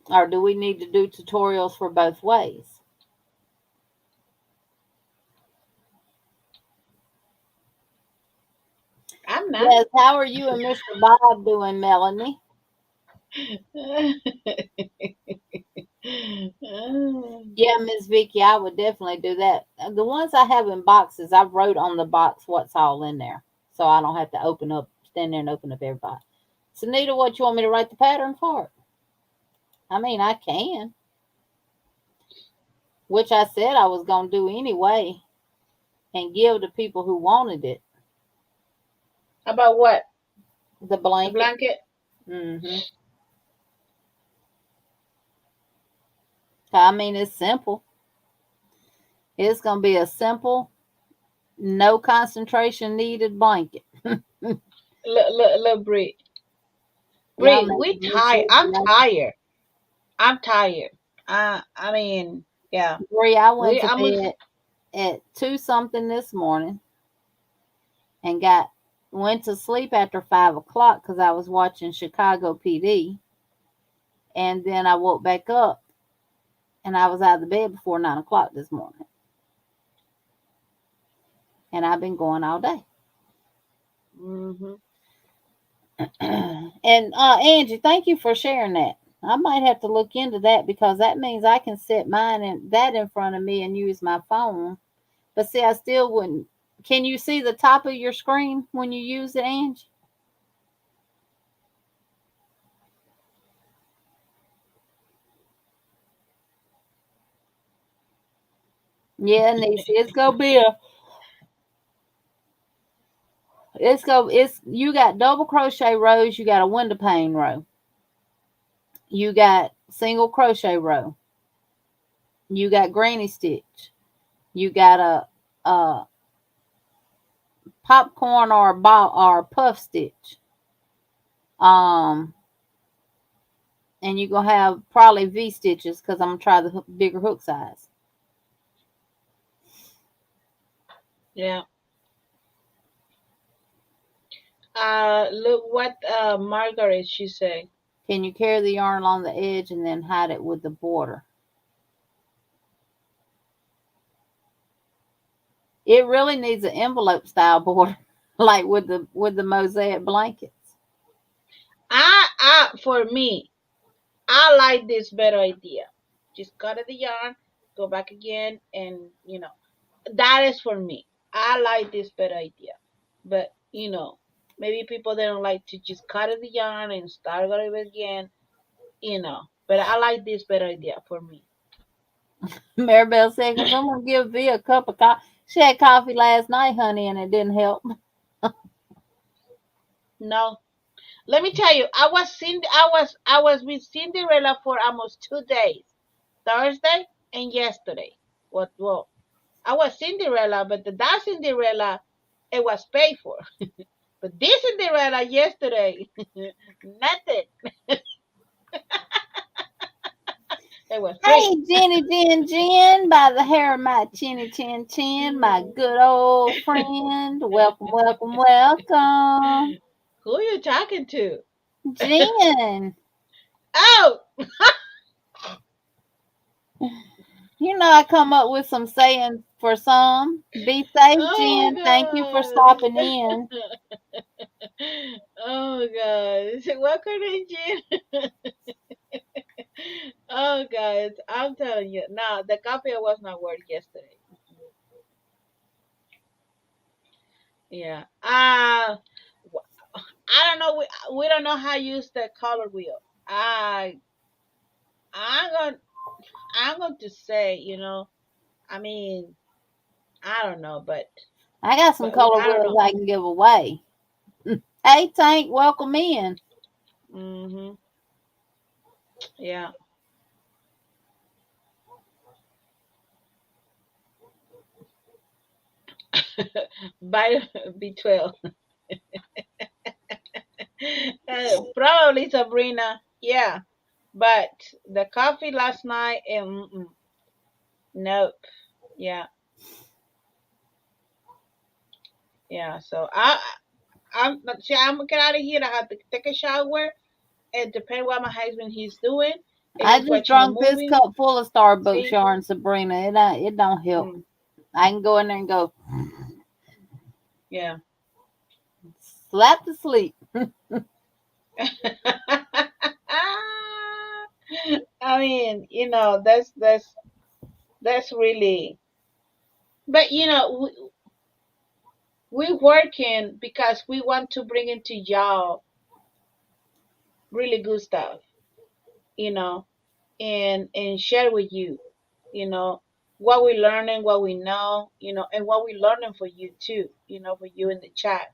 Or do we need to do tutorials for both ways? I'm not. Yes, how are you and Mr. Bob doing, Melanie? Yeah, Miss Vicky, I would definitely do that. The ones I have in boxes, I've wrote on the box what's all in there, so I don't have to stand there and open up every box. So, Nita, what you want me to write the pattern for? I mean, I can, which I said I was gonna do anyway, and give to people who wanted it. About what? The The blanket. blanket? I mean, it's simple. It's gonna be a simple, no concentration needed blanket. Look, Brie. Y'all Brie, we making me tired. sleepy. I'm tired. I'm tired. I mean, yeah. Bree, I went We to I'm bed at 2 something this morning and went to sleep after 5 o'clock because I was watching Chicago PD, and then I woke back up and I was out of the bed before 9 o'clock this morning, and I've been going all day. hmm And Angie, thank you for sharing that. I might have to look into that because that means I can set mine in front of me and use my phone. But see, I still wouldn't. Can you see the top of your screen when you use it, Angie? Yeah, Nisi, it's you got double crochet rows, you got a window pane row, you got single crochet row, you got granny stitch, you got a popcorn or a ball or a puff stitch, um, and you're gonna have probably V stitches because I'm gonna try the bigger hook size. Yeah. Look what Margaret she said. Can you carry the yarn along the edge and then hide it with the border? It really needs an envelope style border, like with the mosaic blankets. For me, I like this better idea. Just cut the yarn, go back again, and that is for me. I like this better idea. But maybe people they don't like to just cut the yarn and start over again. But I like this better idea for me. Maribel said, "Can someone give V a cup of coffee? She had coffee last night, honey, and it didn't help." No, let me tell you, I was with Cinderella for almost 2 days, Thursday and yesterday. Well, I was Cinderella, but that Cinderella it was paid for. But this Cinderella yesterday, nothing. It was free. Hey, Jenny Jen, by the hair of my chinny chin, my good old friend. Welcome, welcome, welcome. Who are you talking to? Jen, Oh, I come up with some sayings for some. Be safe, oh Jen. Thank you for stopping God. in. Oh God. Welcome engine. Oh guys, I'm telling you. Now the coffee was not worth yesterday. Yeah. I don't know. We don't know how to use the color wheel. I I'm going I'm going to say, I mean, I don't know, I got some color I don't wheels know. I can give away. Hey, Tank, welcome in. Mhm. Yeah. Vitamin B12. Probably Sabrina. Yeah, but the coffee last night, nope. Yeah, yeah. So I'm gonna get out of here. I have to take a shower. It depends what my husband he's doing. If I he's just watching a drunk this movie, cup full of Starbucks see. yarn, Sabrina. It don't help. Mm, I can go in there and go yeah. slap to sleep. I mean, that's really. But we working because we want to bring into y'all really good stuff, you know, and share with you, you know, what we learning, what we know, and what we learning for you too, for you in the chat,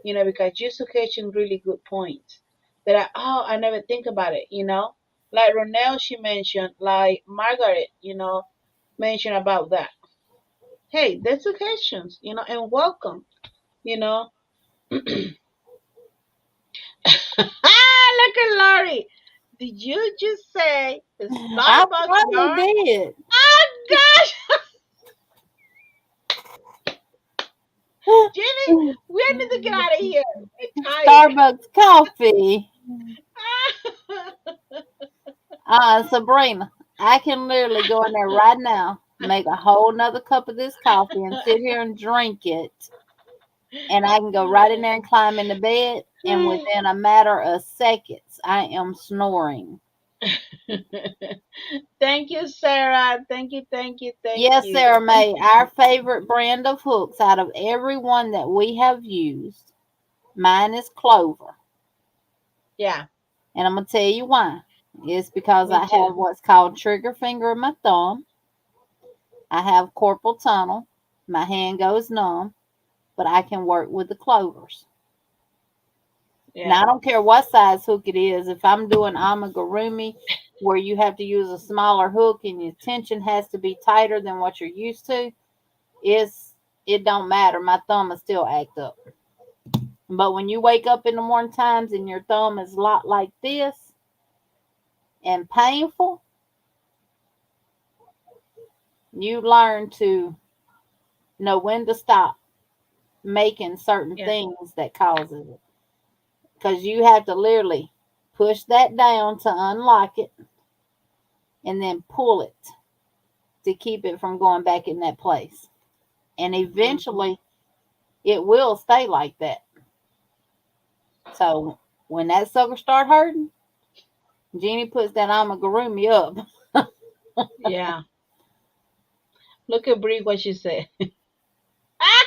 because you suggestion really good points that I never think about it, like Ronelle she mentioned, like Margaret, mentioned about that. Hey, that's suggestions, and welcome, you know. Look at Laurie. Did you just say I Starbucks probably yarn? did. Oh gosh, Jenny, we need to get out of here. I'm Starbucks coffee. tired. Sabrina, I can literally go in there right now, make a whole nother cup of this coffee and sit here and drink it. And I can go right in there and climb in the bed. And within a matter of seconds, I am snoring. Thank you, Sarah. Thank you, thank you, thank Yes, you. Sarah May, our favorite brand of hooks out of every one that we have used, mine is Clover. Yeah, And I'm going to tell you why. It's because me I too. have what's called trigger finger in my thumb. I have corporal tunnel. My hand goes numb, but I can work with the clovers. Now, Yeah. I don't care what size hook it is. If I'm doing amigurumi, where you have to use a smaller hook and your tension has to be tighter than what you're used to, it don't matter. My thumb will still act up. But when you wake up in the morning times and your thumb is locked like this and painful, you learn to know when to stop making certain Yeah. things that causes it. Because you have to literally push that down to unlock it and then pull it to keep it from going back in that place. And Hmm. eventually it will stay like that. So when that sucker start hurting, Jeannie puts that amigurumi up. Yeah. Look at Brie what she said. Ah!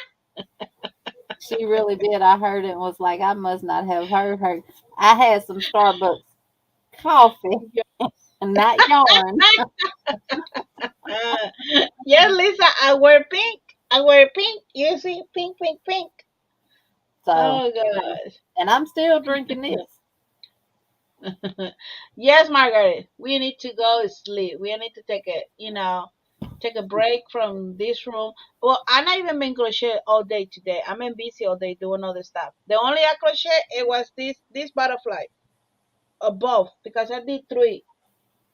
She really did. I heard it and was like, I must not have heard her. I had some Starbucks coffee and not yarn. Uh, yes, Lisa, I wear pink. I wear pink. You see, pink, pink, pink. So, Oh gosh. and I'm still drinking this. Yes, Margaret, we need to go sleep. We need to take a break from this room. Well, I'm not even been crochet all day today. I'm in busy all day doing other stuff. The only I crochet it was this butterfly above because I did three,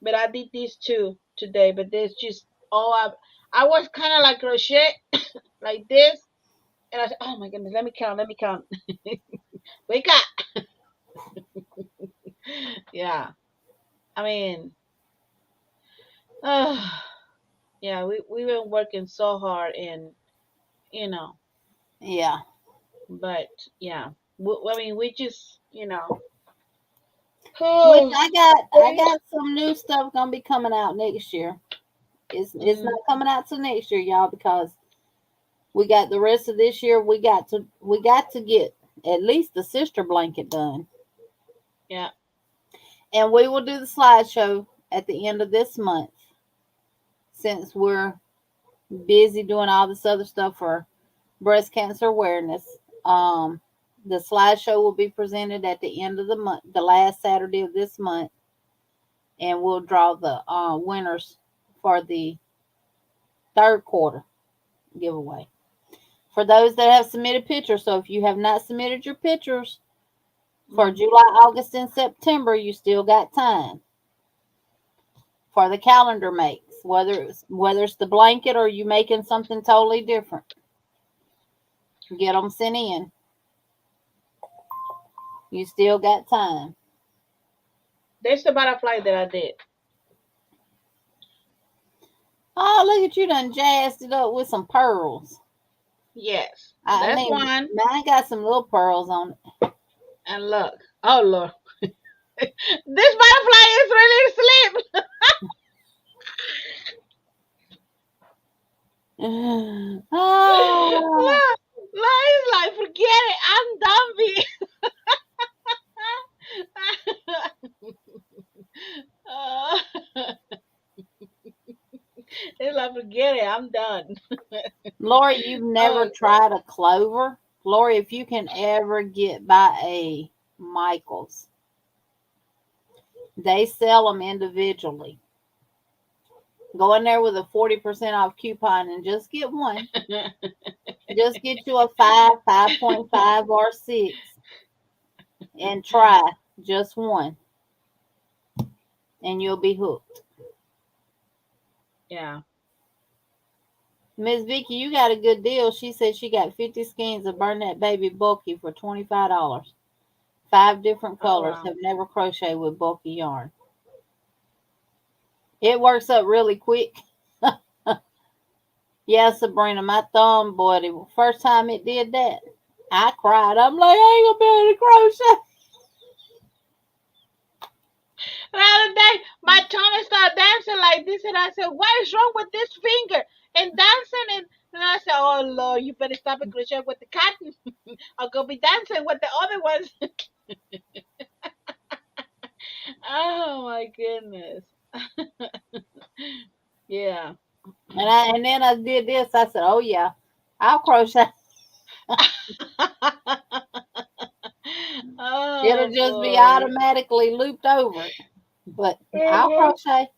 but I did these two today. But there's just I was kind of like crochet like this, and I said, oh my goodness, let me count, let me count. Wake up. Yeah, I mean, yeah, we've been working so hard, and you know, Yeah. but yeah, I mean, we just Which oh, I got some new stuff gonna be coming out next year. It's mm, not coming out till next year, y'all, because we got the rest of this year. We got to get at least the sister blanket done, yeah, and we will do the slideshow at the end of this month since we're busy doing all this other stuff for breast cancer awareness. The slideshow will be presented at the end of the month, the last Saturday of this month, and we'll draw the winners for the third quarter giveaway. for those that have submitted pictures. So if you have not submitted your pictures for Mm. July, August, and September, you still got time for the calendar makes. Whether it's the blanket or you making something totally different, get them sent in. You still got time. There's the butterfly that I did. Oh, look at you done jazzed it up with some pearls. Yes, I that's mean, one. mine got some little pearls on it. And look, oh Lord, this butterfly is really asleep. Oh, Look, it's like forget it. I'm done being. Uh, it's like forget it. I'm done. Lori, you've never Oh God. tried a clover? Lori, if you can ever get by a Michael's, they sell them individually. Go in there with a 40% off coupon and just get one. Just get you a 5, 5.5, or 6 and try just one, and you'll be hooked. Yeah. Miss Vicky, you got a good deal. She said she got 50 skeins of Burn That Baby Bulky for $25. 5 different Oh colors. wow. Have never crocheted with bulky yarn. It works up really quick. Yeah, Sabrina, my thumb, boy, the first time it did that, I cried. I'm like, I ain't gonna be able to crochet. The other day, my tummy started dancing like this, and I said, "What is wrong with this finger?" And dancing, and I said, "Oh Lord, you better stop it crochet with the cotton. I'll go be dancing with the other ones." Oh my goodness. Yeah. And then I did this. I said, oh yeah, I'll crochet. It'll Oh just be boy. automatically looped over. But I'll Uh-huh. crochet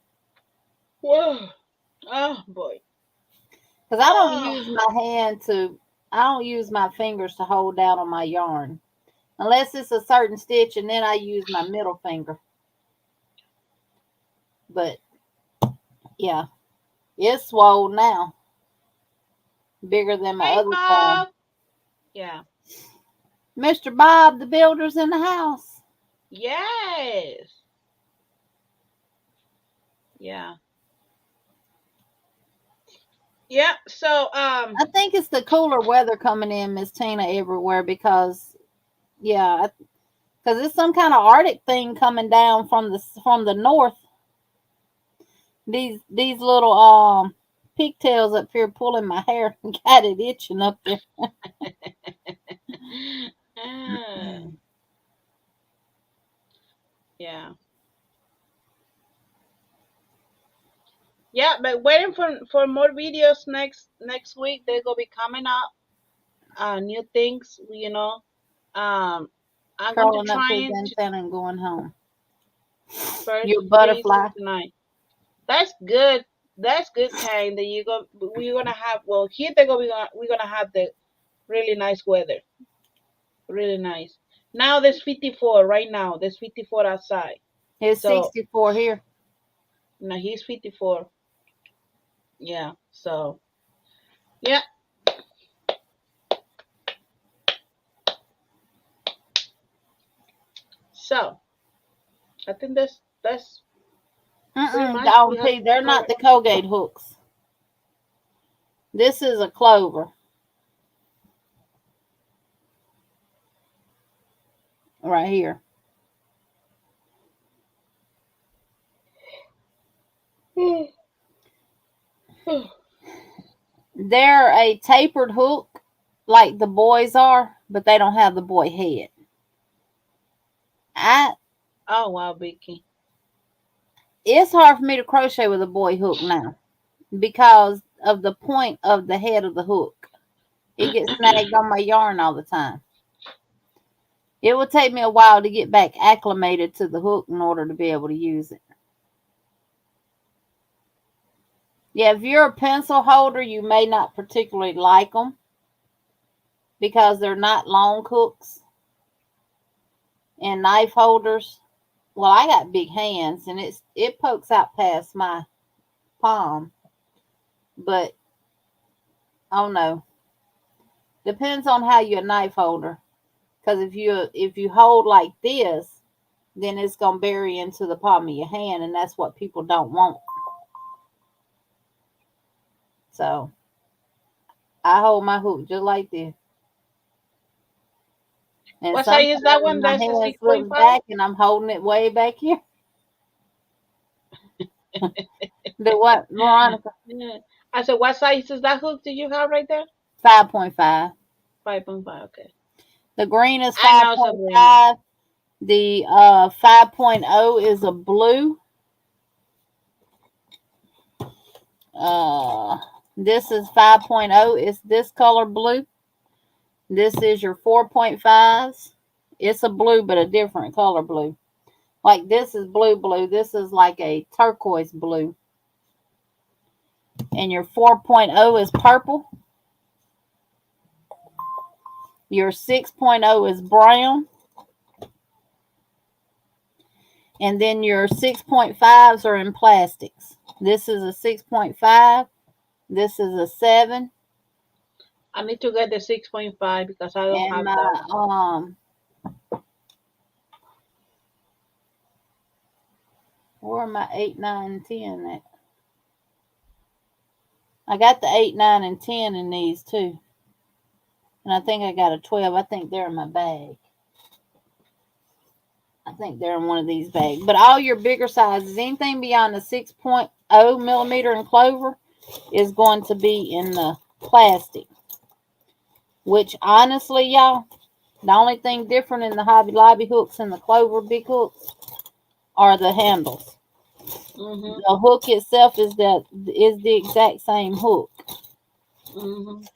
Whoa. Oh boy. because Oh. I don't use my fingers to hold down on my yarn unless it's a certain stitch, and then I use my middle finger. But yeah, it's swole now, bigger than my Hey other thumb. Bob. Yeah. Mr. Bob, the builder's in the house. Yes. Yeah. Yeah. So I think it's the cooler weather coming in, Miss Tina, everywhere because yeah, because it's some kind of Arctic thing coming down from the north. These little pigtails up here pulling my hair and got it itching up there. ah, yeah. Yeah, but waiting for more videos next week. They're gonna be coming up. New things, I'm going to Curling up try his and antenna and going home. first Your release butterfly. tonight. That's good. That's good, kind. That you go. We're gonna have. Well, here we're gonna have the really nice weather. Really nice. Now there's 54 right now. There's 54 outside. It's So 64 here. now he's 54. Yeah. So yeah. So I think that's pretty much we Don't have see, they're not covered. the Colgate hooks. This is a clover right here. They're a tapered hook like the boys are, but they don't have the boy head. I Oh wow, Vicky. It's hard for me to crochet with a boy hook now because of the point of the head of the hook. It gets snagged on my yarn all the time. It will take me a while to get back acclimated to the hook in order to be able to use it. Yeah, if you're a pencil holder, you may not particularly like them. because they're not long hooks and knife holders. Well, I got big hands and it pokes out past my palm, but oh no, depends on how you're a knife holder. Because if you hold like this, then it's gonna bury into the palm of your hand, and that's what people don't want. So I hold my hook just like this, and What size is that sometimes one? my That's a hand six point slips five. back, and I'm holding it way back here. The what, Veronica? Yeah. I said, what size is that hook that you have right there? 5.5. 5.5. Okay. The green is I know, 5.5. Sabrina. The 5.0 is a blue. Uh, this is 5.0. It's this color blue. This is your 4.5s. It's a blue, but a different color blue. Like this is blue. This is like a turquoise blue. And your 4.0 is purple. Your 6.0 is brown. And then your 6.5s are in plastics. This is a 6.5. This is a 7. I need to get the 6.5 because I don't And have that my one. where are my 8, 9, and 10 at? I got the 8, 9, and 10 in these too. And I think I got a 12. I think they're in my bag. I think they're in one of these bags. But all your bigger sizes, anything beyond the 6.0 millimeter in clover, is going to be in the plastic. Which honestly, y'all, the only thing different in the Hobby Lobby hooks and the clover big hooks are the handles. Mhm. The hook itself is the exact same hook. Mhm.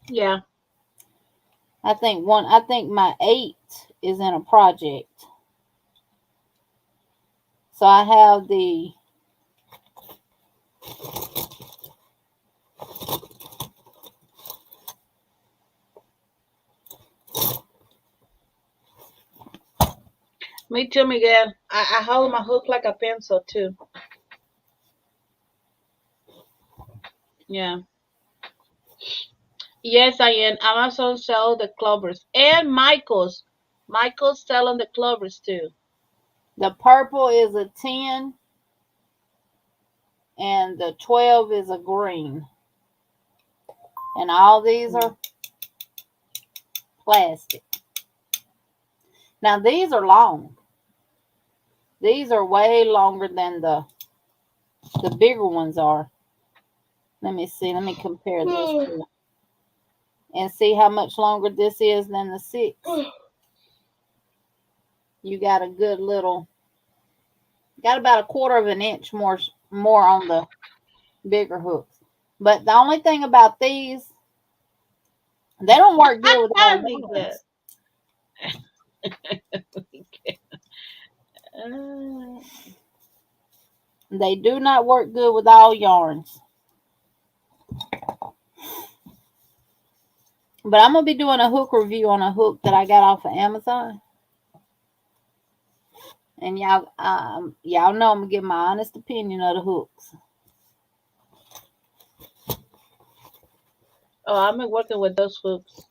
Yeah. I think my 8 is in a project. So I have the Me too, Miguel. I hold my hook like a pencil too. Yeah. Yes, I am. Amazon sell the clovers and Michael's. Michael's selling the clovers too. purple is a 10 and the 12 is a green. And all these Mm. are plastic. Now these are long. These are way longer than the bigger ones are. Let me see. Let me compare this to and see how much longer this is than the 6. You got a good little, got about a quarter of an inch more on the bigger hooks. But the only thing about these, they don't work good with all Miguel. yarns. Uh, They do not work good with all yarns. But I'm gonna be doing a hook review on a hook that I got off of Amazon. And y'all know I'm gonna give my honest opinion of the hooks. oh, I'm working with those hooks.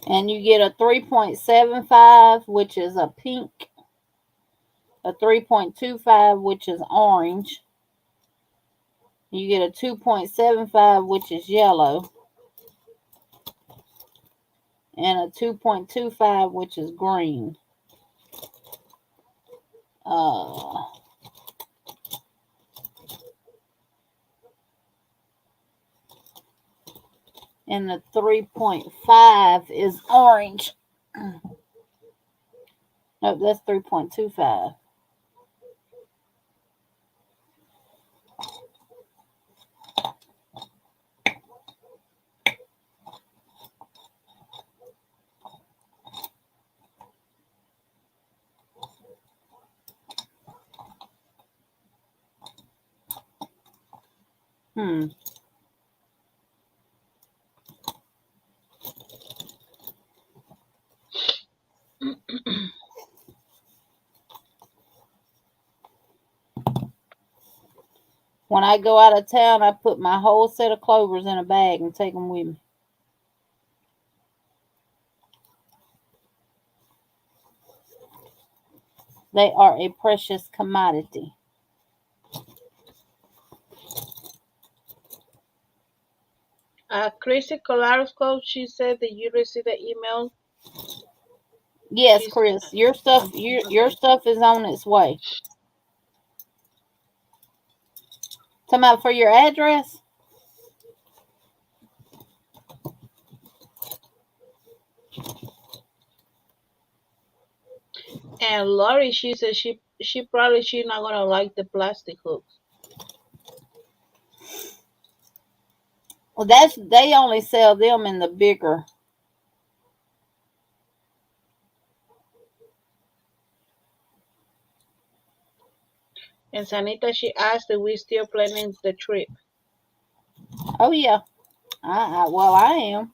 And you get a 3.75, which is a pink, a 3.25, which is orange. You get a 2.75, which is yellow, and a 2.25, which is green. Uh, and the 3.5 is orange. Nope, that's 3.25. Hmm. When I go out of town, I put my whole set of clovers in a bag and take them with me. They are a precious commodity. Chrissy Kolarsko, she said that you received the email. Yes, She's Chris, your stuff, your okay. stuff is on its way. Talking about for your address? And Lori, she said she probably she's not gonna like the plastic hooks. Well, they only sell them in the bigger. And Sanita, she asked if we still planning the trip. Oh yeah, I am.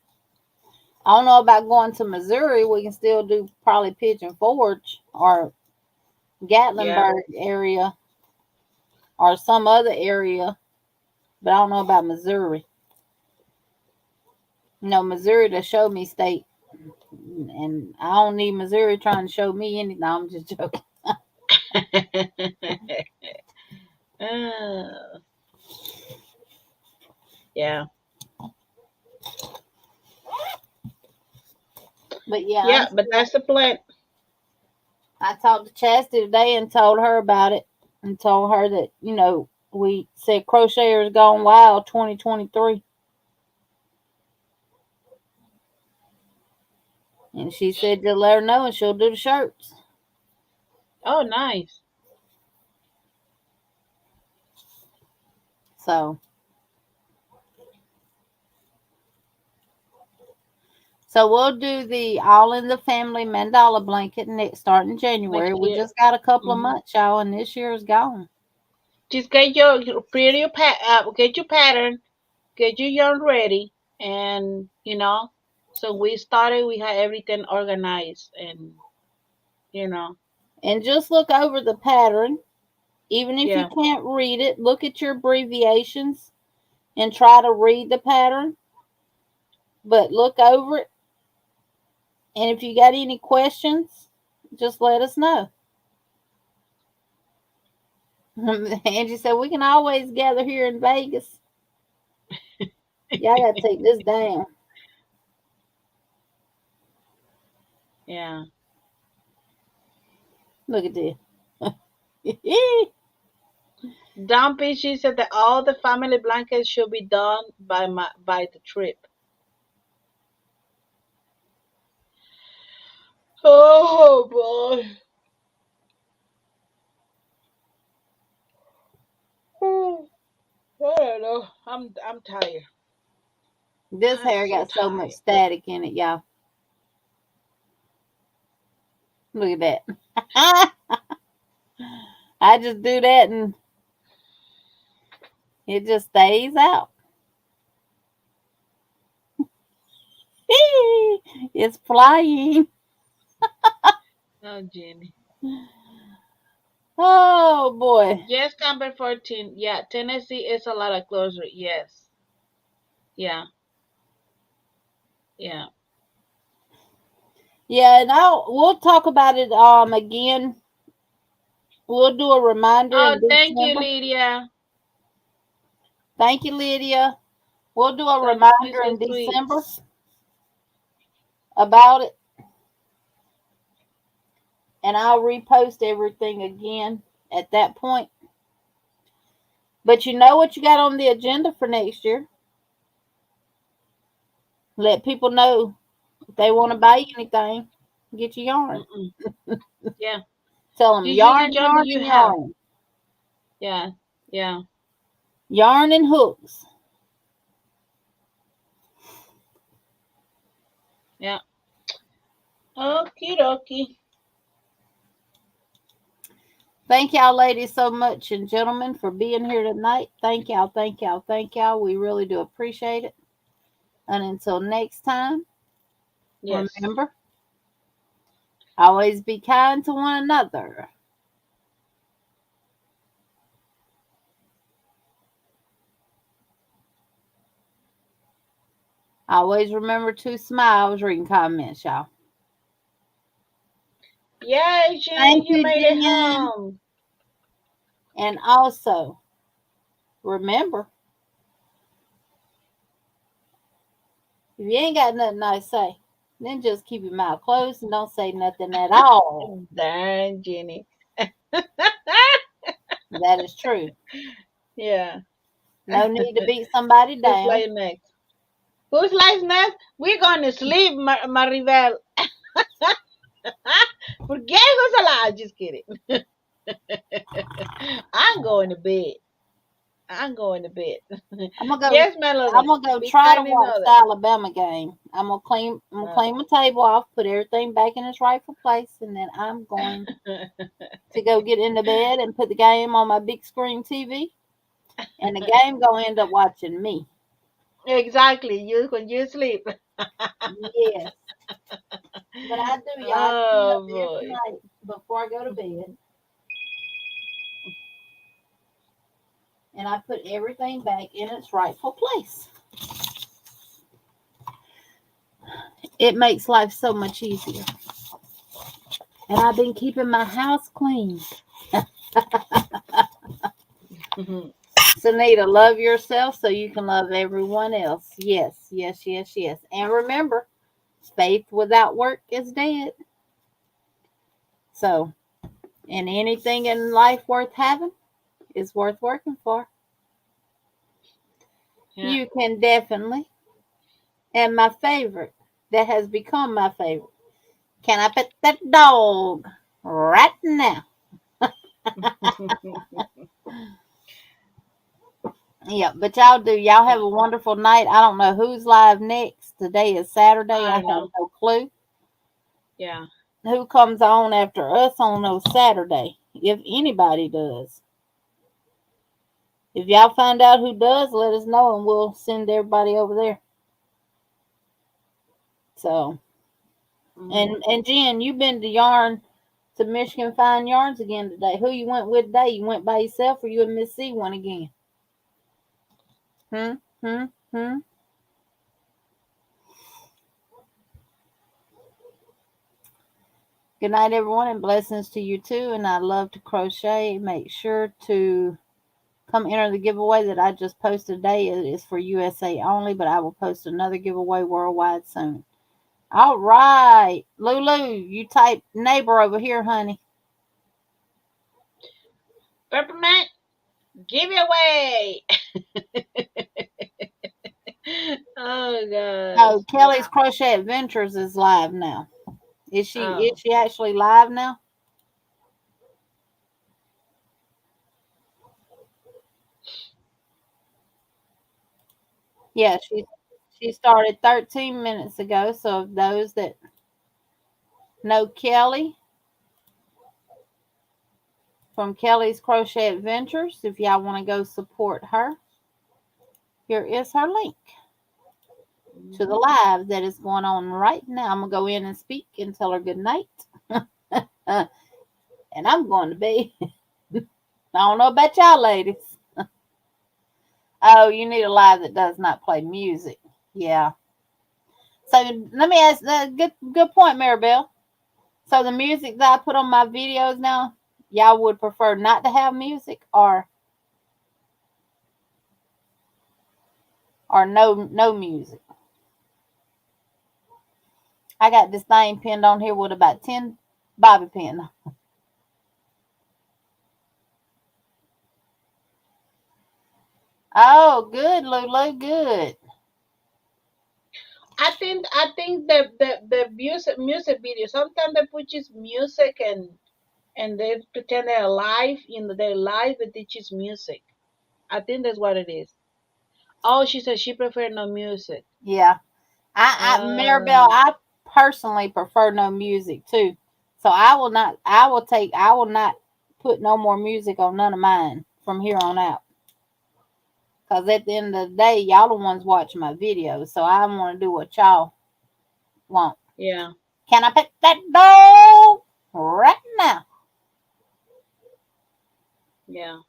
I don't know about going to Missouri. We can still do probably Pigeon Forge or Yeah. Gatlinburg area or some other area, but I don't know about Missouri. No, Missouri to show me state, and I don't need Missouri trying to show me anything. No, I'm just joking. uh, yeah. But yeah, Yeah, but that's the plan. I talked to Chastity today and told her about it, and told her that we said Crocheters Gone Wild 2023, and she said to let her know and she'll do the shirts. Oh, nice. So we'll do the All in the Family Mandala blanket next starting January. Next We year. just got a couple of Hmm. months, y'all, and this year is gone. Just get your pretty get your pattern, get your yarn ready, and so we started. We had everything organized, and you know, And just look over the pattern. Even if you yeah. can't read it, look at your abbreviations and try to read the pattern. But look over it. And if you got any questions, just let us know. Angie said, we can always gather here in Vegas. Yeah, I got to take this down. Yeah. Look at this. Dumpy, she said that all the family blankets should be done by the trip. Oh boy. Oh, I don't know. I'm tired. This I'm hair so got so much tired. static in it, y'all. Look at that. I just do that and it just stays out. It's flying. Oh, Jenny. Oh boy. Yes, number 14. Yeah, Tennessee is a lot of closer. Yes. Yeah. Yeah. Yeah, and we'll talk about it again. We'll do a reminder Oh, in thank you, December. Lydia. Thank you, Lydia. We'll do a Thank you, reminder so in sweet. December about it, and I'll repost everything again at that point. But you know what you got on the agenda for next year? Let people know if they want to buy you anything, get your yarn. Mm-mm. Yeah. Tell them Just use the yarn, yarn that yarn, you and have. yarn. Yeah. Yeah. Yarn and hooks. Yeah. Okie dokie. Thank y'all, ladies, so much, and gentlemen, for being here tonight. Thank y'all, thank y'all, thank y'all. We really do appreciate it. And until next time, Yes. remember, always be kind to one another. Always remember to smile. I was reading comments, y'all. Yay, Jenny, Thank you you, made it Jen. home. And also, remember, if you ain't got nothing nice to say, then just keep your mouth closed and don't say nothing at all. Darn, Jenny. That is true. Yeah. No need to beat somebody Who's down. like next? Who's like next? We're going to sleep, Maribel. Forget who's alive. Just kidding. I'm going to bed. I'm going to bed. I'm gonna go. Yes, I'm Melody. gonna go Be try to kind and watch know the that. Alabama game. I'm gonna clean. I'm gonna clean my table off, put everything back in its rightful place, and then I'm going to go get into bed and put the game on my big screen TV. And the game gonna end up watching me. Exactly. You when you sleep. Yes, but I do, y'all. I clean up Oh every boy. night before I go to bed, and I put everything back in its rightful place. It makes life so much easier. And I've been keeping my house clean. Sunita, love yourself so you can love everyone else. Yes, yes, yes, yes. And remember, faith without work is dead. So, and anything in life worth having is worth working for. Yeah. You can definitely. And my favorite, that has become my favorite. Can I pet that dog right now? Yeah, but y'all do. Y'all have Yeah. a wonderful night. I don't know who's live next. Today is Saturday. I I have know. no clue Yeah. who comes on after us on those Saturday, if anybody does. If y'all find out who does, let us know and we'll send everybody over there. So, Hmm. and Jen, you've been to Michigan Fine Yarns again today. Who you went with today? You went by yourself or you and Miss C went again? Hmm, hmm, hmm. Good night, everyone, and blessings to you too. And I love to crochet. Make sure to come enter the giveaway that I just posted today. It is for USA only, but I will post another giveaway worldwide soon. All right, Lulu, you type neighbor over here, honey. Peppermint, give it away. Oh Oh, gosh. Kelly's Crochet Adventures is live now. Is she? Oh. Is she actually live now? Yeah, she started 13 minutes ago. So if those that know Kelly from Kelly's Crochet Adventures, if y'all want to go support her, here is her link to the Mhm. live that is going on right now. I'm gonna go in and speak and tell her good night. And I'm going to bed. I don't know about y'all ladies. Oh, you need a live that does not play music. Yeah. So let me ask. Good point, Maribel. So the music that I put on my videos now, y'all would prefer not to have music or no music. I got this thing pinned on here with about 10 bobby pins. Oh, good, Lulu, good. I think the music video. Sometimes they put just music and they pretend they're live. They're live, but they just music. I think that's what it is. Oh, she said she preferred no music. Yeah. I Maribel, Uh, I personally prefer no music too. So I will not put no more music on none of mine from here on out. Because at the end of the day, y'all the ones watching my videos. So I want to do what y'all want. Yeah. Can I pet that dog right now? Yeah.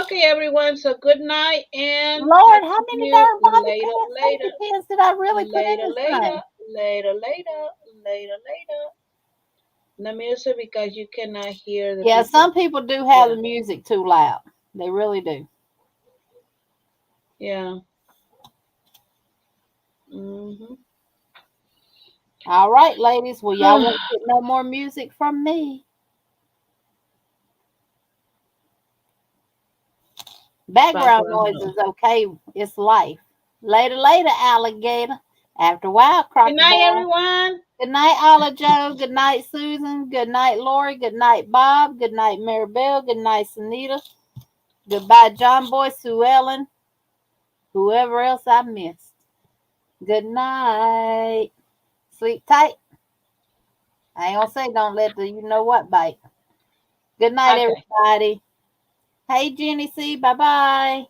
Okay, everyone. So good night and Lord, talk how to many you darn bobby later, pins, later, safety pins did I really put in later, this later, thing? later, later, later, later. The music because you cannot hear the Yeah, people. some people do have Yeah. the music too loud. They really do. Yeah. Mhm. All right, ladies. Well, y'all won't get no more music from me. Background noise is okay. It's life. Later, later, alligator. After a while, Good night, crocodile. everyone. Good night, Ola Joe. Good night, Susan. Good night, Lori. Good night, Bob. Good night, Maribel. Good night, Sunita. Goodbye, John Boy, Sue Ellen. Whoever else I missed. Good night. Sleep tight. I ain't gonna say don't let the you know what bite. Good night, Okay. everybody. Hey, Jenny C. Bye bye.